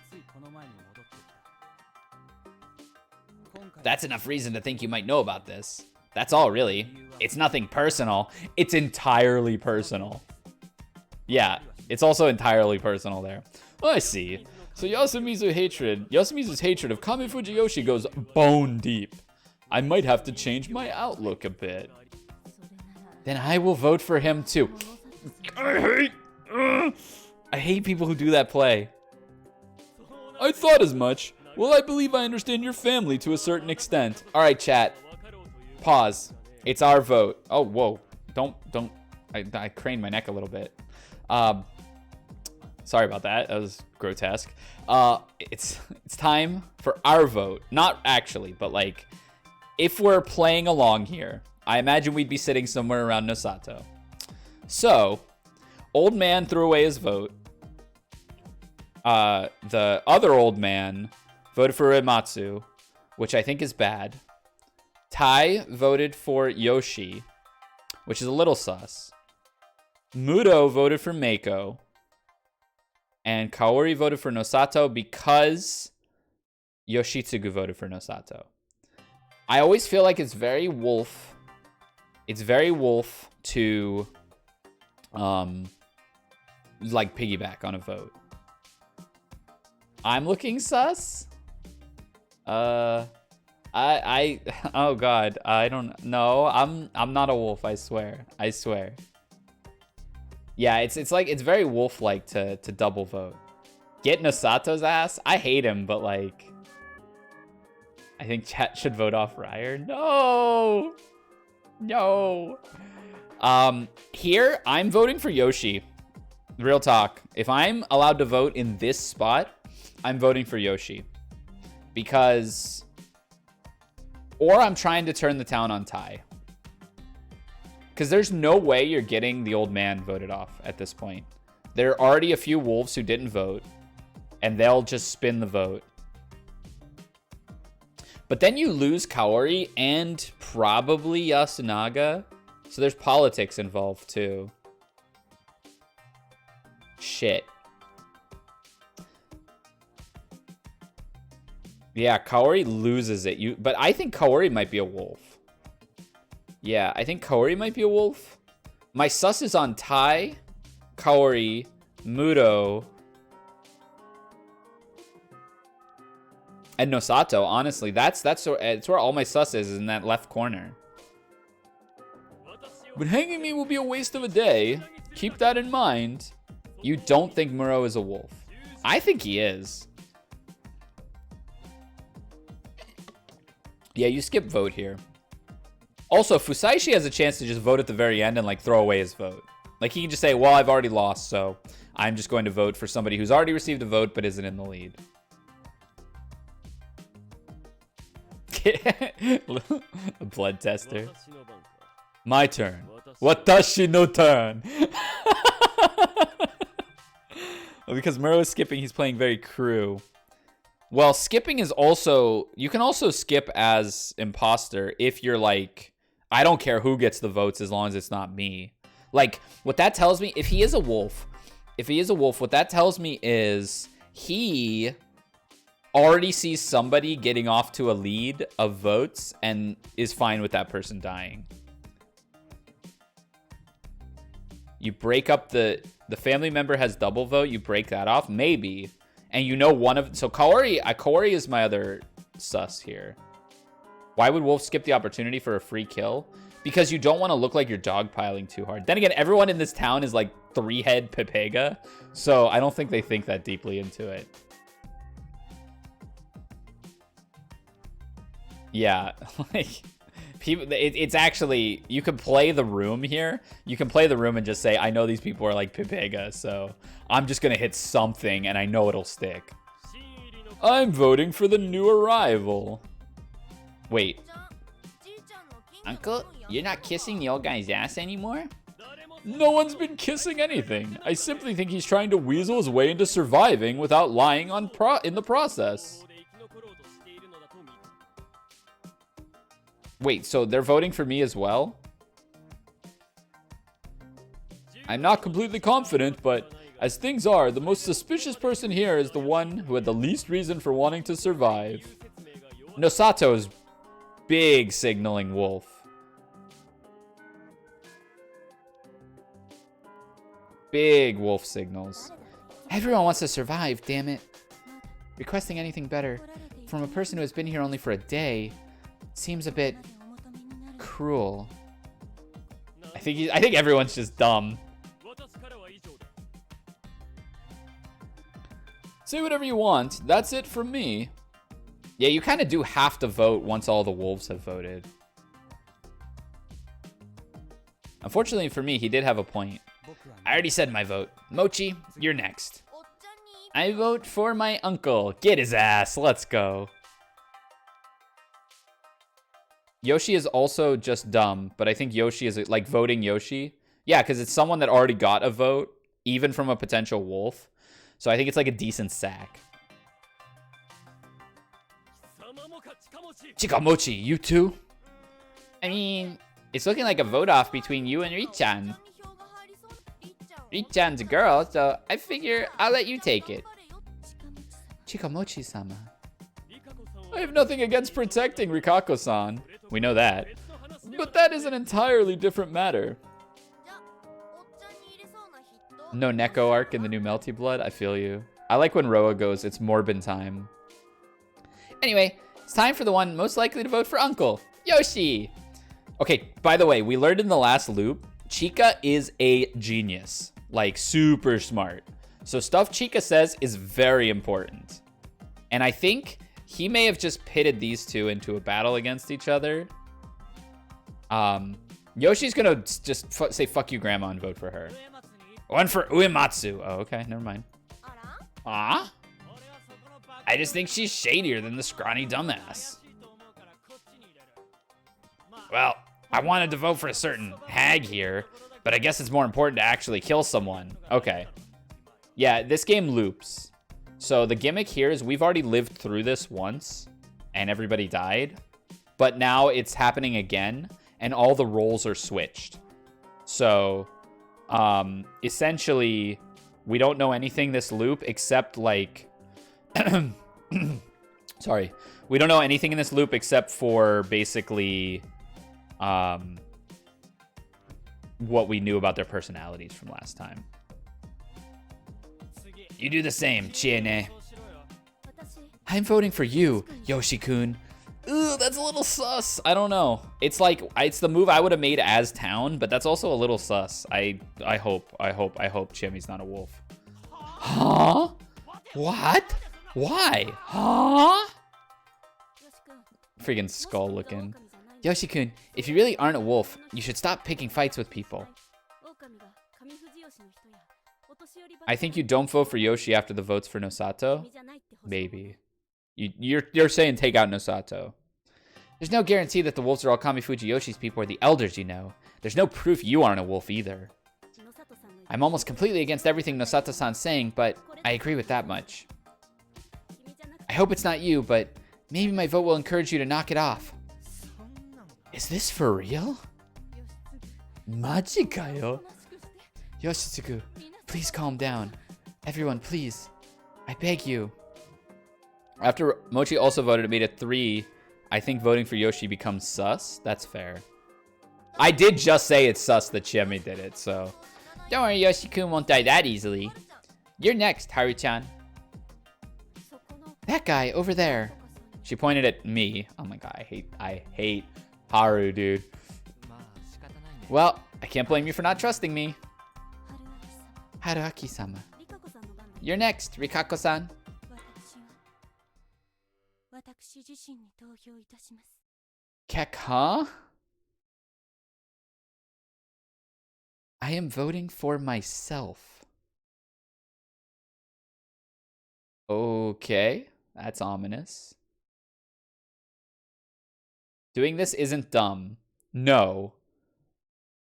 That's enough reason to think you might know about this. That's all, really. It's nothing personal. It's entirely personal. Yeah, it's also entirely personal there. I see. So Yasumizu's hatred of Kame Fujiyoshi goes bone deep. I might have to change my outlook a bit. Then I will vote for him too. I hate people who do that play. I thought as much. Well, I believe I understand your family to a certain extent. All right, chat. Pause. It's our vote. Oh, whoa. Don't. I craned my neck a little bit. Sorry about that. That was grotesque. It's time for our vote. Not actually, but like, if we're playing along here, I imagine we'd be sitting somewhere around Nosato. So, old man threw away his vote. The other old man voted for Uematsu, which I think is bad. Tai voted for Yoshi, which is a little sus. Muto voted for Meiko. And Kaori voted for Nosato because Yoshitsugu voted for Nosato. I always feel like it's very wolf. It's very wolf to like piggyback on a vote. I'm looking sus. Oh god, I don't know. I'm not a wolf, I swear. I swear. Yeah, it's like it's very wolf-like to double vote. Get Nosato's ass. I hate him, but like I think chat should vote off Ryer. No. No. Here I'm voting for Yoshi. Real talk. If I'm allowed to vote in this spot, I'm voting for Yoshi. Because or I'm trying to turn the town on Tai. Because there's no way you're getting the old man voted off at this point. There are already a few wolves who didn't vote, and they'll just spin the vote. But then you lose Kaori and probably Yasunaga. So there's politics involved too. Shit. Yeah, Kaori loses it. But I think Kaori might be a wolf. Yeah, I think Kaori might be a wolf. My sus is on Tai, Kaori, Muto, and Nosato. Honestly, that's where all my sus is in that left corner. But hanging me will be a waste of a day. Keep that in mind. You don't think Muro is a wolf? I think he is. Yeah, you skip vote here. Also, Fusaishi has a chance to just vote at the very end and like throw away his vote. Like he can just say, well, I've already lost, so I'm just going to vote for somebody who's already received a vote but isn't in the lead. A blood tester. My turn. Watashi no turn. Well, because Muro is skipping, he's playing very crew. Well, skipping is also... You can also skip as imposter if you're like... I don't care who gets the votes as long as it's not me. Like, what that tells me... If he is a wolf, what that tells me is he already sees somebody getting off to a lead of votes and is fine with that person dying. You break up the family member has double vote. You break that off, maybe. And you know one of... So Kaori is my other sus here. Why would Wolf skip the opportunity for a free kill? Because you don't want to look like you're dogpiling too hard. Then again, everyone in this town is like 3-head Pepega, so I don't think they think that deeply into it. Yeah, like people, it's actually, you can play the room here. You can play the room and just say, I know these people are like Pepega, so I'm just gonna hit something and I know it'll stick. I'm voting for the new arrival. Wait. Uncle, you're not kissing the old guy's ass anymore? No one's been kissing anything. I simply think he's trying to weasel his way into surviving without lying in the process. Wait, so they're voting for me as well? I'm not completely confident, but as things are, the most suspicious person here is the one who had the least reason for wanting to survive. Nosato's big signaling Wolf. Big Wolf signals. Everyone wants to survive, damn it. Requesting anything better from a person who has been here only for a day seems a bit cruel. I think everyone's just dumb. Say whatever you want. That's it from me. Yeah, you kind of do have to vote once all the wolves have voted. Unfortunately for me, he did have a point. I already said my vote. Mochi, you're next. I vote for my uncle. Get his ass. Let's go. Yoshi is also just dumb, but I think Yoshi is like voting Yoshi. Yeah, because it's someone that already got a vote, even from a potential wolf. So I think it's like a decent sack. Chikamochi, you too? I mean, it's looking like a vote off between you and Richan. Richan's a girl, so I figure I'll let you take it. Chikamochi-sama. I have nothing against protecting Rikako-san. We know that. But that is an entirely different matter. No Neko arc in the new Melty Blood? I feel you. I like when Roa goes, it's Morbin time. Anyway, it's time for the one most likely to vote for Uncle, Yoshi. Okay, by the way, we learned in the last loop, Chica is a genius. Like, super smart. So stuff Chica says is very important. And I think he may have just pitted these two into a battle against each other. Yoshi's gonna just say fuck you grandma and vote for her. One for Uematsu. Oh, okay, never mind. Ah? I just think she's shadier than the scrawny dumbass. Well, I wanted to vote for a certain hag here, but I guess it's more important to actually kill someone. Okay. Yeah, this game loops. So the gimmick here is we've already lived through this once and everybody died, but now it's happening again and all the roles are switched. So essentially we don't know anything this loop except like, sorry. We don't know anything in this loop except for basically what we knew about their personalities from last time. You do the same, Chiene. I'm voting for you, Yoshi-kun. Ooh, that's a little sus. I don't know. It's like, it's the move I would have made as town, but that's also a little sus. I hope Chimi's not a wolf. Huh? What? Why? Huh? Freaking skull looking. Yoshi-kun, if you really aren't a wolf, you should stop picking fights with people. I think you don't vote for Yoshi after the votes for Nosato? Maybe. You're saying take out Nosato. There's no guarantee that the wolves are all Kamifuji Yoshi's people or the elders, you know. There's no proof you aren't a wolf either. I'm almost completely against everything Nosato-san's saying, but I agree with that much. I hope it's not you, but maybe my vote will encourage you to knock it off. Is this for real? Majikayo? Yoshitsugu, please calm down. Everyone, please. I beg you. After Mochi also voted, it made it 3. I think voting for Yoshi becomes sus. That's fair. I did just say it's sus that Chiemi did it, so. Don't worry, Yoshi-kun won't die that easily. You're next, Haru-chan. That guy over there. She pointed at me. Oh my god, I hate Haru, dude. Well, I can't blame you for not trusting me. Haruaki-sama. You're next, Rikako-san. Kek, huh? I am voting for myself. Okay, that's ominous. Doing this isn't dumb. No.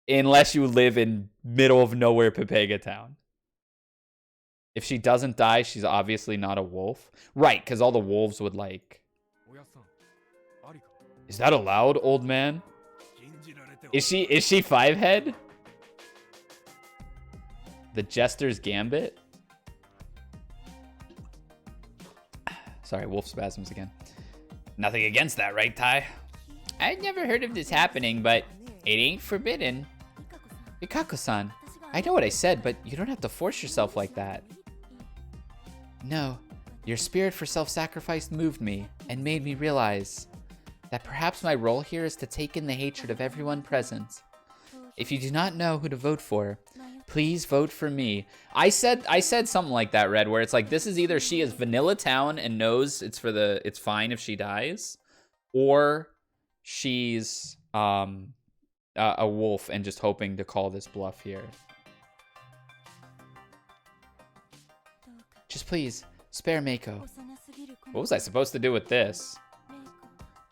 Unless you live in middle of nowhere Pepega Town. If she doesn't die, she's obviously not a wolf. Right, because all the wolves would like... Is that allowed, old man? Is she five head? The Jester's Gambit? Sorry, wolf spasms again. Nothing against that, right, Ty? I'd never heard of this happening, but it ain't forbidden. Rikako-san, I know what I said, but you don't have to force yourself like that. No, your spirit for self-sacrifice moved me and made me realize that perhaps my role here is to take in the hatred of everyone present. If you do not know who to vote for, please vote for me. I said something like that, Red, where it's like, this is either she is Vanilla Town and knows it's fine if she dies, or she's a wolf and just hoping to call this bluff here. Just please, spare Mako. What was I supposed to do with this?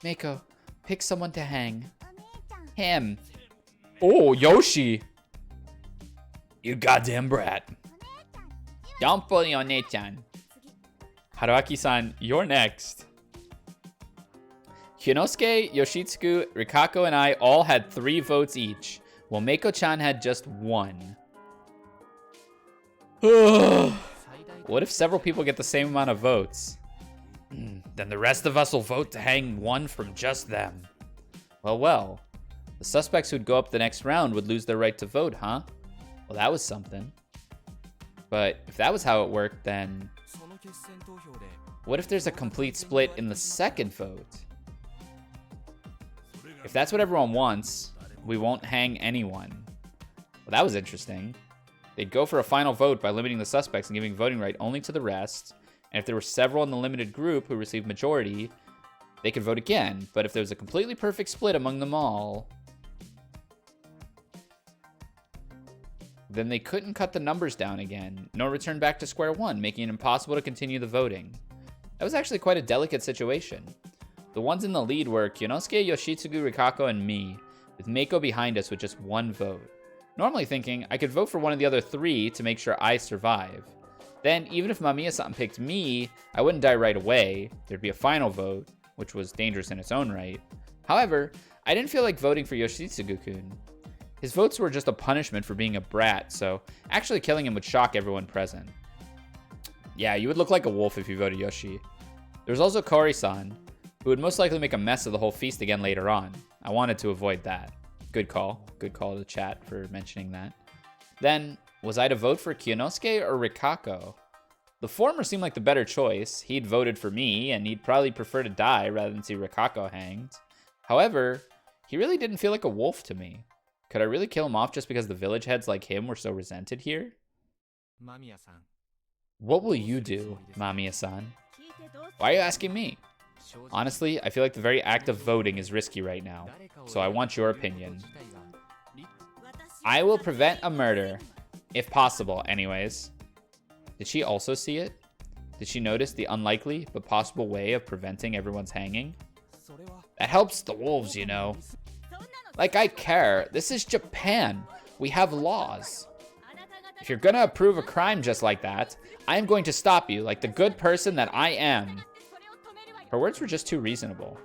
Mako, pick someone to hang. Him. Oh, Yoshi. You goddamn brat. Don't bully One-chan. Haruaki-san, you're next. Hyunosuke, Yoshitsugu, Rikako, and I all had 3 votes each, while Mako-chan had just 1. What if several people get the same amount of votes? Then the rest of us will vote to hang one from just them. Well. The suspects who'd go up the next round would lose their right to vote, huh? Well, that was something. But if that was how it worked, then... what if there's a complete split in the second vote? If that's what everyone wants, we won't hang anyone. Well, that was interesting. They'd go for a final vote by limiting the suspects and giving voting right only to the rest. And if there were several in the limited group who received majority, they could vote again. But if there was a completely perfect split among them all, then they couldn't cut the numbers down again, nor return back to square one, making it impossible to continue the voting. That was actually quite a delicate situation. The ones in the lead were Kyonosuke, Yoshitsugu, Rikako, and me, with Mako behind us with just 1 vote. Normally thinking, I could vote for one of the other 3 to make sure I survive. Then, even if Mamiya-san picked me, I wouldn't die right away. There'd be a final vote, which was dangerous in its own right. However, I didn't feel like voting for Yoshitsugu-kun. His votes were just a punishment for being a brat, so actually killing him would shock everyone present. Yeah, you would look like a wolf if you voted Yoshi. There was also Kori-san, who would most likely make a mess of the whole feast again later on. I wanted to avoid that. Good call. Good call to the chat for mentioning that. Then, was I to vote for Kyonosuke or Rikako? The former seemed like the better choice. He'd voted for me, and he'd probably prefer to die rather than see Rikako hanged. However, he really didn't feel like a wolf to me. Could I really kill him off just because the village heads like him were so resented here? What will you do, Mamiya-san? Why are you asking me? Honestly, I feel like the very act of voting is risky right now, so I want your opinion. I will prevent a murder, if possible, anyways. Did she also see it? Did she notice the unlikely but possible way of preventing everyone's hanging? That helps the wolves, you know. Like I care. This is Japan. We have laws. If you're gonna approve a crime just like that, I am going to stop you like the good person that I am. Her words were just too reasonable.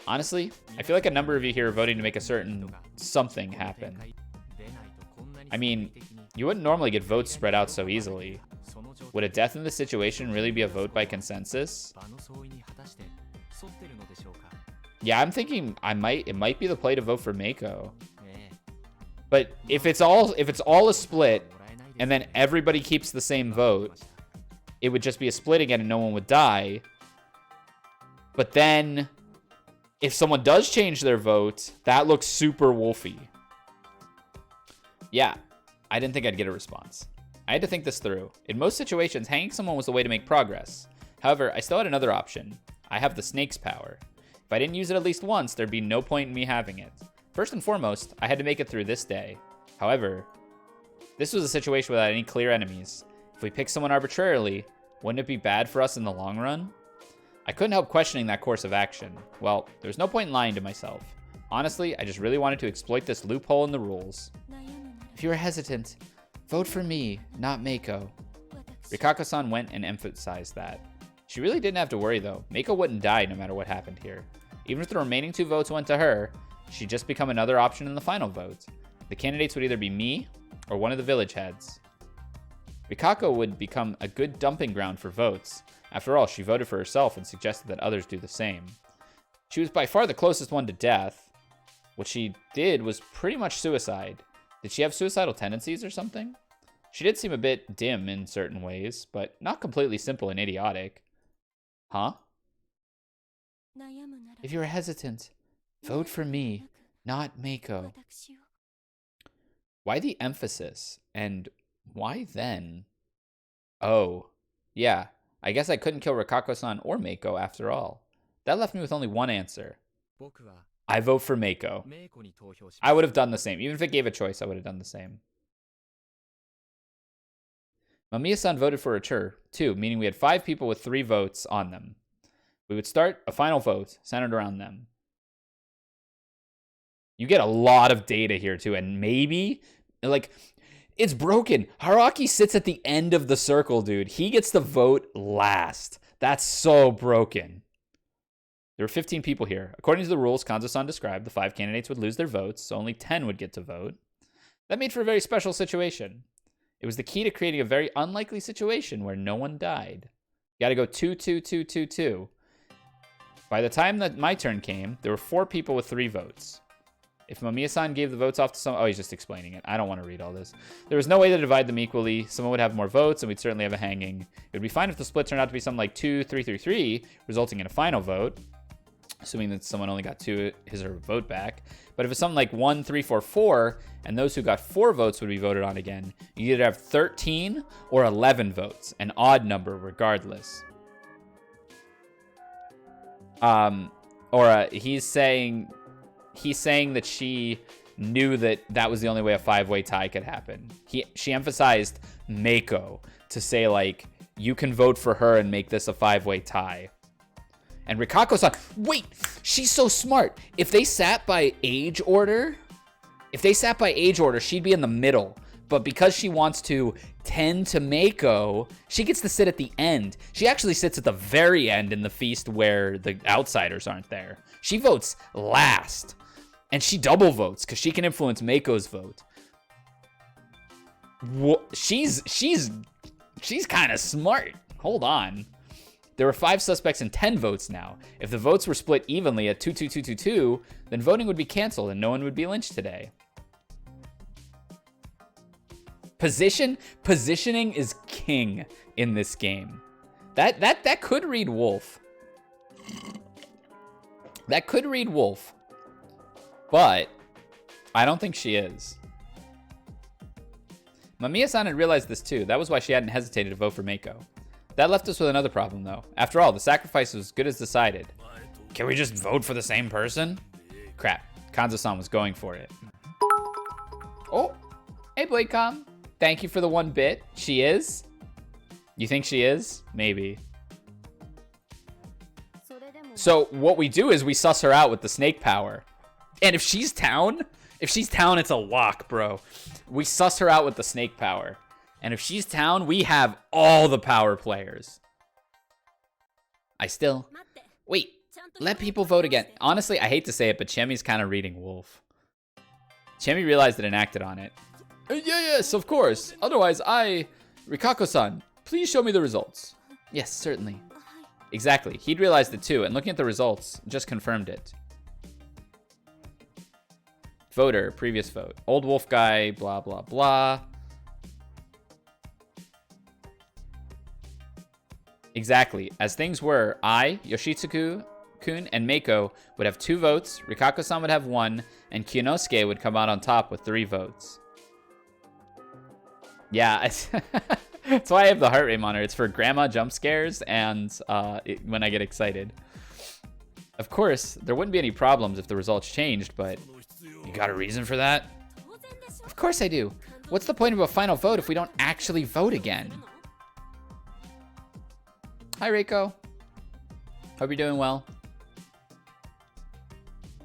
Honestly, I feel like a number of you here are voting to make a certain something happen. I mean, you wouldn't normally get votes spread out so easily. Would a death in this situation really be a vote by consensus? Yeah, I'm thinking it might be the play to vote for Mako. But if it's all a split and then everybody keeps the same vote, it would just be a split again and no one would die. But then, if someone does change their vote, that looks super wolfy. Yeah, I didn't think I'd get a response. I had to think this through. In most situations, hanging someone was the way to make progress. However, I still had another option. I have the snake's power. If I didn't use it at least once, there'd be no point in me having it. First and foremost, I had to make it through this day. However, this was a situation without any clear enemies. If we pick someone arbitrarily, wouldn't it be bad for us in the long run? I couldn't help questioning that course of action. Well, there was no point in lying to myself. Honestly, I just really wanted to exploit this loophole in the rules. If you are hesitant, vote for me, not Mako. Rikako-san went and emphasized that. She really didn't have to worry though. Mako wouldn't die no matter what happened here. Even if the remaining 2 votes went to her, she'd just become another option in the final vote. The candidates would either be me or one of the village heads. Rikako would become a good dumping ground for votes. After all, she voted for herself and suggested that others do the same. She was by far the closest one to death. What she did was pretty much suicide. Did she have suicidal tendencies or something? She did seem a bit dim in certain ways, but not completely simple and idiotic. Huh? If you are hesitant, vote for me, not Mako. Why the emphasis? And why then? Oh, yeah. I guess I couldn't kill Rikako-san or Mako after all. That left me with only one answer. I vote for Mako. I would have done the same. Even if it gave a choice, I would have done the same. Mamiya-san voted for her too, meaning we had 5 people with 3 votes on them. We would start a final vote centered around them. You get a lot of data here too, and maybe, like, it's broken. Haraki sits at the end of the circle, dude. He gets to vote last. That's so broken. There were 15 people here. According to the rules Kanzo-san described, the 5 candidates would lose their votes, so only 10 would get to vote. That made for a very special situation. It was the key to creating a very unlikely situation where no one died. You gotta go 2-2-2-2-2. By the time that my turn came, there were 4 people with 3 votes. If Mamiya-san gave the votes off to someone... Oh, he's just explaining it. I don't want to read all this. There was no way to divide them equally. Someone would have more votes, and we'd certainly have a hanging. It would be fine if the split turned out to be something like 2-3-3-3, resulting in a final vote, assuming that someone only got his or her vote back. But if it's something like 1-3-4-4, and those who got 4 votes would be voted on again, you either have 13 or 11 votes, an odd number regardless. He's saying that she knew that was the only way a 5-way tie could happen. She emphasized Mako to say, like, you can vote for her and make this a 5-way tie. And Rikako-san, wait, she's so smart. If they sat by age order, she'd be in the middle. But because she wants to tend to Mako, she gets to sit at the end. She actually sits at the very end in the feast where the outsiders aren't there. She votes last. And she double votes because she can influence Mako's vote. She's kind of smart. Hold on. There were 5 suspects and 10 votes now. If the votes were split evenly at 2-2-2-2-2, then voting would be canceled and no one would be lynched today. Positioning is king in this game. That could read wolf. That could read wolf. But I don't think she is. Mamiya-san had realized this too. That was why she hadn't hesitated to vote for Mako. That left us with another problem though. After all, the sacrifice was as good as decided. Can we just vote for the same person? Crap. Kanzo-san was going for it. Oh, hey Bladecom. Thank you for the 1 bit. She is? You think she is? Maybe. So what we do is we suss her out with the snake power. And if she's town, it's a lock, bro. We suss her out with the snake power. And if she's town, we have all the power players. Wait, let people vote again. Honestly, I hate to say it, but Chemi's kind of reading wolf. Chemi realized it and acted on it. Yes, of course. Otherwise, Rikako-san, please show me the results. Yes, certainly. Exactly. He'd realized it too, and looking at the results, just confirmed it. Voter, previous vote. Old wolf guy, blah, blah, blah. Exactly. As things were, I, Yoshitsugu, Rikako-kun and Meiko would have 2 votes, Rikako-san would have 1, and Kyonosuke would come out on top with 3 votes. Yeah, that's why I have the heart rate monitor. It's for grandma jump scares and when I get excited. Of course, there wouldn't be any problems if the results changed, but you got a reason for that? Of course I do. What's the point of a final vote if we don't actually vote again? Hi, Reiko. Hope you're doing well.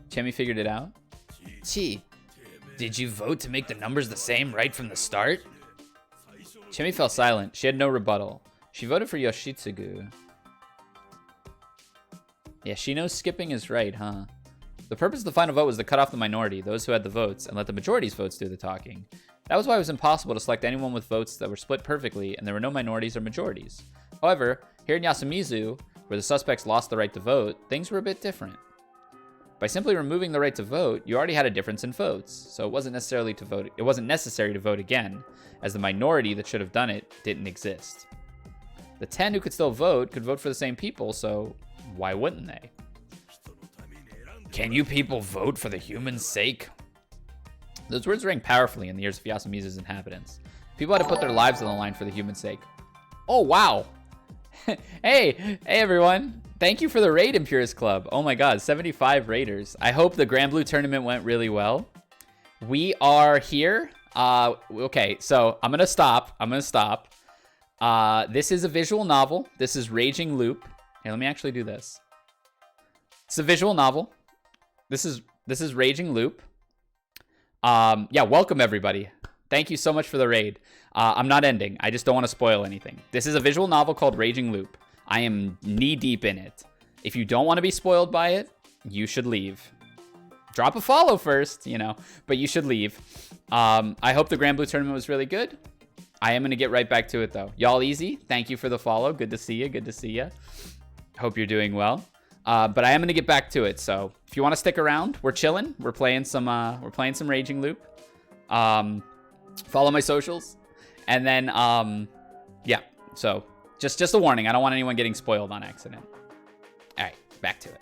Chemi figured it out. Chi, did you vote to make the numbers the same right from the start? Chemi fell silent. She had no rebuttal. She voted for Yoshitsugu. Yeah, she knows skipping is right, huh? The purpose of the final vote was to cut off the minority, those who had the votes, and let the majority's votes do the talking. That was why it was impossible to select anyone with votes that were split perfectly, and there were no minorities or majorities. However, here in Yasumizu, where the suspects lost the right to vote, things were a bit different. By simply removing the right to vote, you already had a difference in votes, so it wasn't necessary to vote again, as the minority that should have done it didn't exist. The 10 who could still vote could vote for the same people, so why wouldn't they? Can you people vote for the human's sake? Those words rang powerfully in the ears of Yasumizu's inhabitants. People had to put their lives on the line for the human's sake. Oh, wow. Hey everyone. Thank you for the raid, Impurist Club. Oh my god, 75 raiders. I hope the Grand Blue tournament went really well. We are here. Okay, so I'm gonna stop. This is a visual novel. This is Raging Loop. Here, let me actually do this. It's a visual novel. This is Raging Loop. Yeah, welcome everybody. Thank you so much for the raid. I'm not ending. I just don't want to spoil anything. This is a visual novel called Raging Loop. I am knee deep in it. If you don't want to be spoiled by it, you should leave. Drop a follow first, you know, but you should leave. I hope the Grand Blue tournament was really good. I am going to get right back to it though. Y'all easy. Thank you for the follow. Good to see you. Good to see you. Hope you're doing well. But I am going to get back to it. So if you want to stick around, we're chilling. We're playing some Raging Loop. Follow my socials. And then, yeah, so just a warning. I don't want anyone getting spoiled on accident. All right, back to it.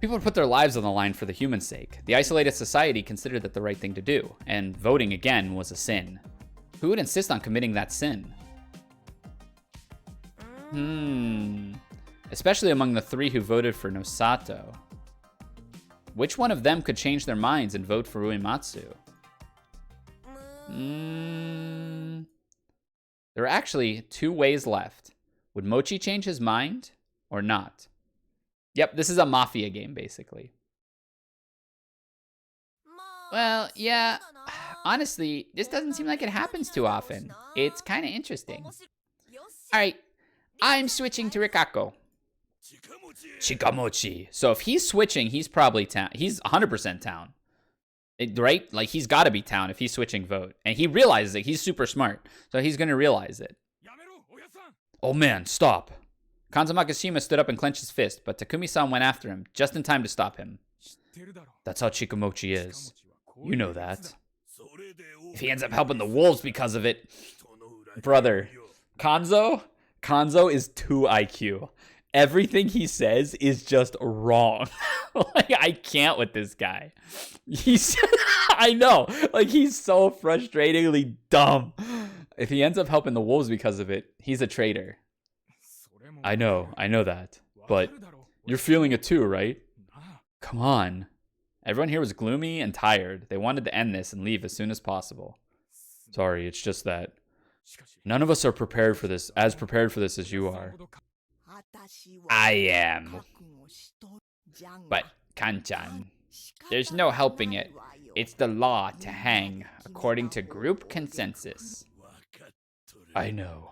People put their lives on the line for the human's sake. The isolated society considered that the right thing to do, and voting again was a sin. Who would insist on committing that sin? Especially among the 3 who voted for Nosato. Which one of them could change their minds and vote for Uematsu? There are actually 2 ways left. Would Mochi change his mind or not? Yep, this is a mafia game, basically. Well, yeah, honestly, this doesn't seem like it happens too often. It's kind of interesting. All right, I'm switching to Rikako. Chikamochi. So if he's switching, he's probably town. He's 100% town. Right? Like, he's got to be town if he's switching vote. And he realizes it. He's super smart. So he's going to realize it. Oh, man, stop. Kanzo Makishima stood up and clenched his fist, but Takumi-san went after him, just in time to stop him. That's how Chikamochi is. You know that. If he ends up helping the wolves because of it... Brother, Kanzo is 2 IQ. Everything he says is just wrong. Like, I can't with this guy. I know. Like, he's so frustratingly dumb. If he ends up helping the wolves because of it, he's a traitor. I know that. But you're feeling it too, right? Come on. Everyone here was gloomy and tired. They wanted to end this and leave as soon as possible. Sorry, it's just that none of us are prepared for this, as you are. I am. But, Kanchan, there's no helping it. It's the law to hang, according to group consensus. I know.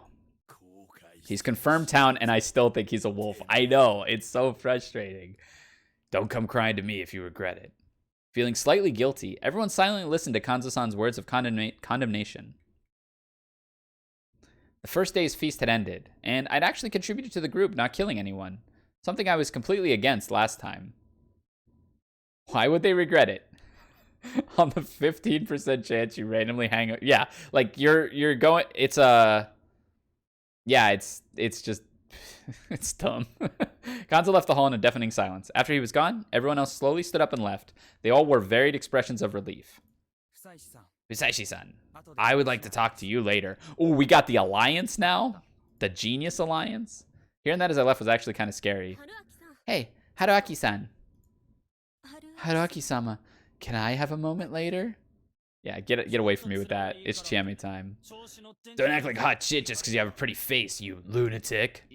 He's confirmed town, and I still think he's a wolf. I know. It's so frustrating. Don't come crying to me if you regret it. Feeling slightly guilty, everyone silently listened to Kanzo-san's words of condemnation. The first day's feast had ended, and I'd actually contributed to the group not killing anyone. Something I was completely against last time. Why would they regret it? On the 15% chance you randomly hang out. Yeah, like you're going, yeah, it's just, it's dumb. Kanzo left the hall in a deafening silence. After he was gone, everyone else slowly stood up and left. They all wore varied expressions of relief. Fusaishi-san, I would like to talk to you later. Oh, we got the alliance now? The Genius Alliance? Hearing that as I left was actually kind of scary. Hey, Haruaki-san. Haruaki-sama, can I have a moment later? Yeah, get away from me with that. It's Chiame time. Don't act like hot shit just because you have a pretty face, you lunatic.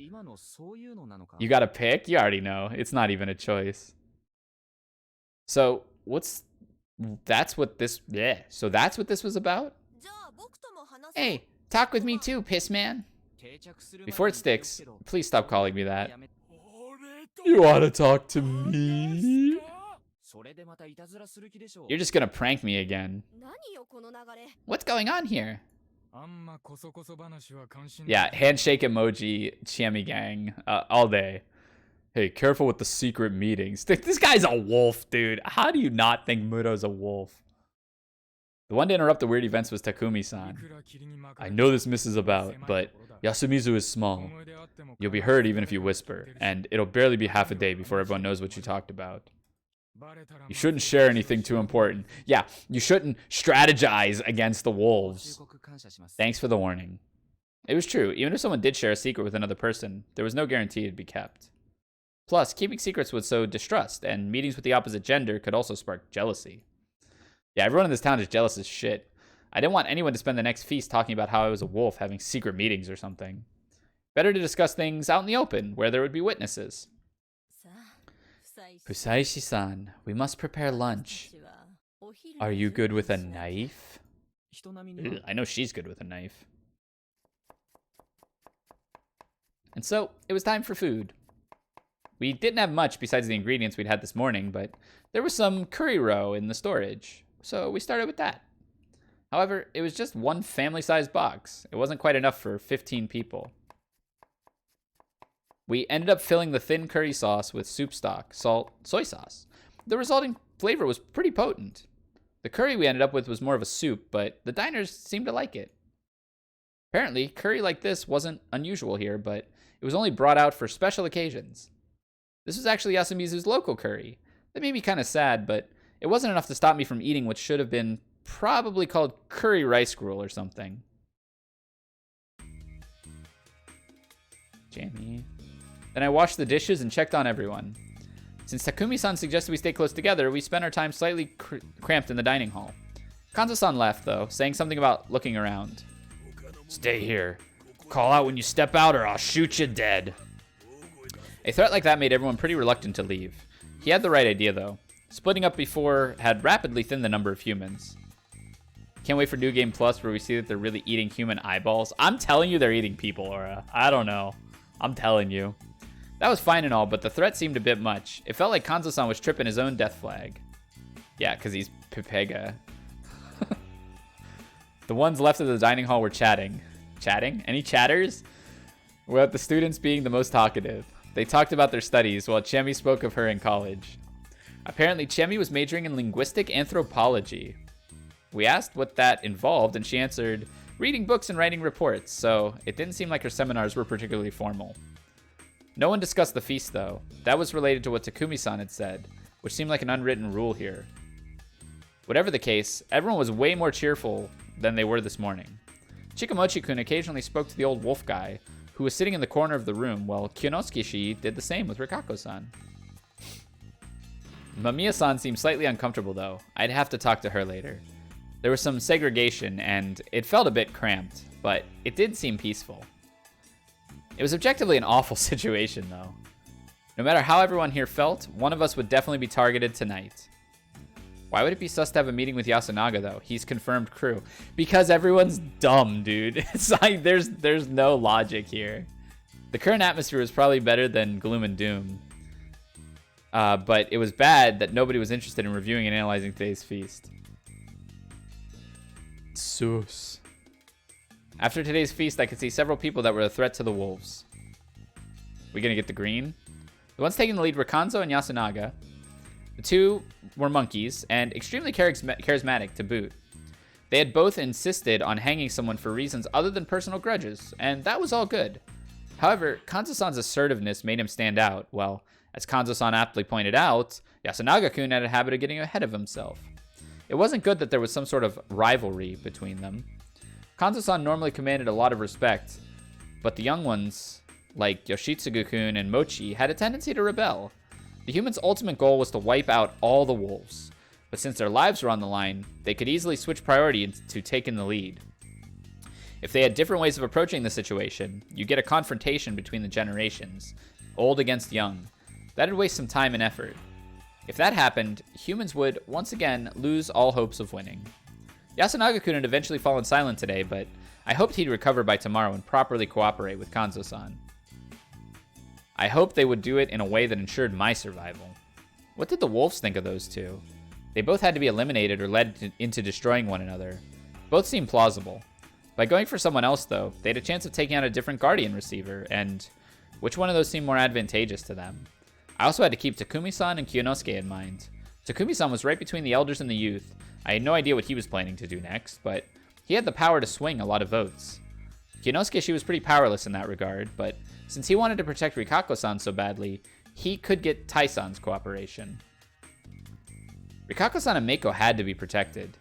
You got a pick? You already know. It's not even a choice. So, that's what this was about? Hey, talk with me too, piss man. Before it sticks, please stop calling me that. You want to talk to me? You're just gonna prank me again. What's going on here? Yeah, handshake emoji, Chiami gang, all day. Hey, careful with the secret meetings. This guy's a wolf, dude. How do you not think Muro's a wolf? The one to interrupt the weird events was Takumi-san. I know this misses about, but Yasumizu is small. You'll be heard even if you whisper, and it'll barely be half a day before everyone knows what you talked about. You shouldn't share anything too important. Yeah, you shouldn't strategize against the wolves. Thanks for the warning. It was true. Even if someone did share a secret with another person, there was no guarantee it'd be kept. Plus, keeping secrets would sow distrust, and meetings with the opposite gender could also spark jealousy. Yeah, everyone in this town is jealous as shit. I didn't want anyone to spend the next feast talking about how I was a wolf having secret meetings or something. Better to discuss things out in the open, where there would be witnesses. Fusaishi-san, we must prepare lunch. Are you good with a knife? Ugh, I know she's good with a knife. And so, it was time for food. We didn't have much besides the ingredients we'd had this morning, but there was some curry roe in the storage, so we started with that. However, it was just one family-sized box. It wasn't quite enough for 15 people. We ended up filling the thin curry sauce with soup stock, salt, soy sauce. The resulting flavor was pretty potent. The curry we ended up with was more of a soup, but the diners seemed to like it. Apparently, curry like this wasn't unusual here, but it was only brought out for special occasions. This was actually Yasumizu's local curry. That made me kind of sad, but it wasn't enough to stop me from eating what should have been probably called curry rice gruel or something. Jammy. Then I washed the dishes and checked on everyone. Since Takumi-san suggested we stay close together, we spent our time slightly cramped in the dining hall. Kanzo-san left, though, saying something about looking around. Stay here. Call out when you step out or I'll shoot you dead. A threat like that made everyone pretty reluctant to leave. He had the right idea, though. Splitting up before had rapidly thinned the number of humans. Can't wait for New Game Plus where we see that they're really eating human eyeballs. I'm telling you they're eating people, Aura. I don't know. I'm telling you. That was fine and all, but the threat seemed a bit much. It felt like Kanzo-san was tripping his own death flag. Yeah, because he's Pepega. The ones left of the dining hall were chatting. Chatting? Any chatters? With the students being the most talkative. They talked about their studies while Chemi spoke of her in college. Apparently, Chemi was majoring in linguistic anthropology. We asked what that involved, and she answered, reading books and writing reports, so it didn't seem like her seminars were particularly formal. No one discussed the feast, though. That was related to what Takumi-san had said, which seemed like an unwritten rule here. Whatever the case, everyone was way more cheerful than they were this morning. Chikamochi-kun occasionally spoke to the old wolf guy, who was sitting in the corner of the room, while Kyonosuke-shi did the same with Rikako-san. Mamiya-san seemed slightly uncomfortable, though. I'd have to talk to her later. There was some segregation, and it felt a bit cramped, but it did seem peaceful. It was objectively an awful situation, though. No matter how everyone here felt, one of us would definitely be targeted tonight. Why would it be sus to have a meeting with Yasunaga, though? He's confirmed crew. Because everyone's dumb, dude. It's like there's no logic here. The current atmosphere was probably better than Gloom and Doom. But it was bad that nobody was interested in reviewing and analyzing today's feast. Sus. After today's feast, I could see several people that were a threat to the wolves. We gonna get the green? The ones taking the lead were Kanzo and Yasunaga. The two were monkeys, and extremely charismatic to boot. They had both insisted on hanging someone for reasons other than personal grudges, and that was all good. However, Kanzo-san's assertiveness made him stand out. Well, as Kanzo-san aptly pointed out, Yasunaga-kun had a habit of getting ahead of himself. It wasn't good that there was some sort of rivalry between them. Kanzo-san normally commanded a lot of respect, but the young ones, like Yoshitsugu-kun and Mochi, had a tendency to rebel. The humans' ultimate goal was to wipe out all the wolves, but since their lives were on the line, they could easily switch priority to taking the lead. If they had different ways of approaching the situation, you get a confrontation between the generations, old against young. That'd waste some time and effort. If that happened, humans would, once again, lose all hopes of winning. Yasunaga-kun had eventually fallen silent today, but I hoped he'd recover by tomorrow and properly cooperate with Kanzo-san. I hoped they would do it in a way that ensured my survival. What did the wolves think of those two? They both had to be eliminated or led into destroying one another. Both seemed plausible. By going for someone else, though, they had a chance of taking out a different Guardian receiver, and which one of those seemed more advantageous to them? I also had to keep Takumi-san and Kyonosuke in mind. Takumi-san was right between the elders and the youth. I had no idea what he was planning to do next, but he had the power to swing a lot of votes. Kyonosuke, she was pretty powerless in that regard, but since he wanted to protect Rikako-san so badly, he could get Tai-san's cooperation. Rikako-san and Meiko had to be protected.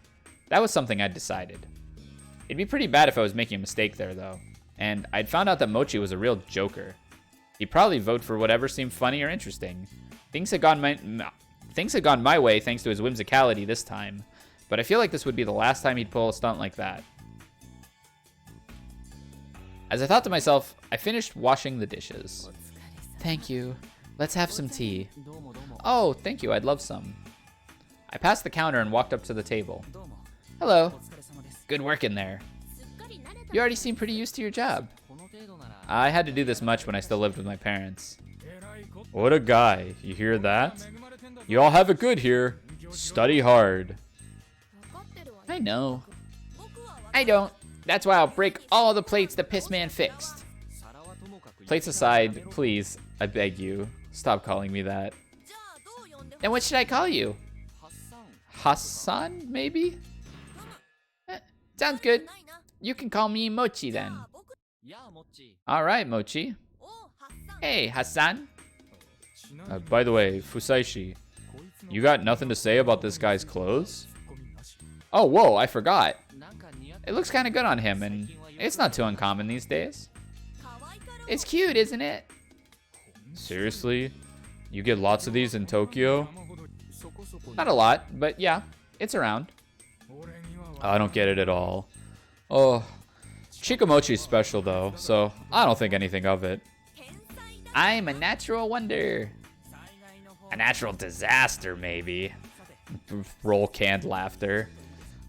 That was something I'd decided. It'd be pretty bad if I was making a mistake there, though. And I'd found out that Mochi was a real joker. He'd probably vote for whatever seemed funny or interesting. Things had gone my way thanks to his whimsicality this time, but I feel like this would be the last time he'd pull a stunt like that. As I thought to myself, I finished washing the dishes. Thank you. Let's have some tea. Oh, thank you. I'd love some. I passed the counter and walked up to the table. Hello. Good work in there. You already seem pretty used to your job. I had to do this much when I still lived with my parents. What a guy. You hear that? You all have it good here. Study hard. I know. I don't. That's why I'll break all the plates the Pissman fixed. Plates aside, please, I beg you, stop calling me that. Then what should I call you? Hassan, maybe? Sounds good. You can call me Mochi then. Alright, Mochi. Hey, Hassan. By the way, Fusaishi, you got nothing to say about this guy's clothes? Oh, whoa, I forgot. It looks kind of good on him, and it's not too uncommon these days. It's cute, isn't it? Seriously? You get lots of these in Tokyo? Not a lot, but yeah, it's around. I don't get it at all. Oh, Chikamochi's special though, so I don't think anything of it. I'm a natural wonder. A natural disaster, maybe. Roll canned laughter.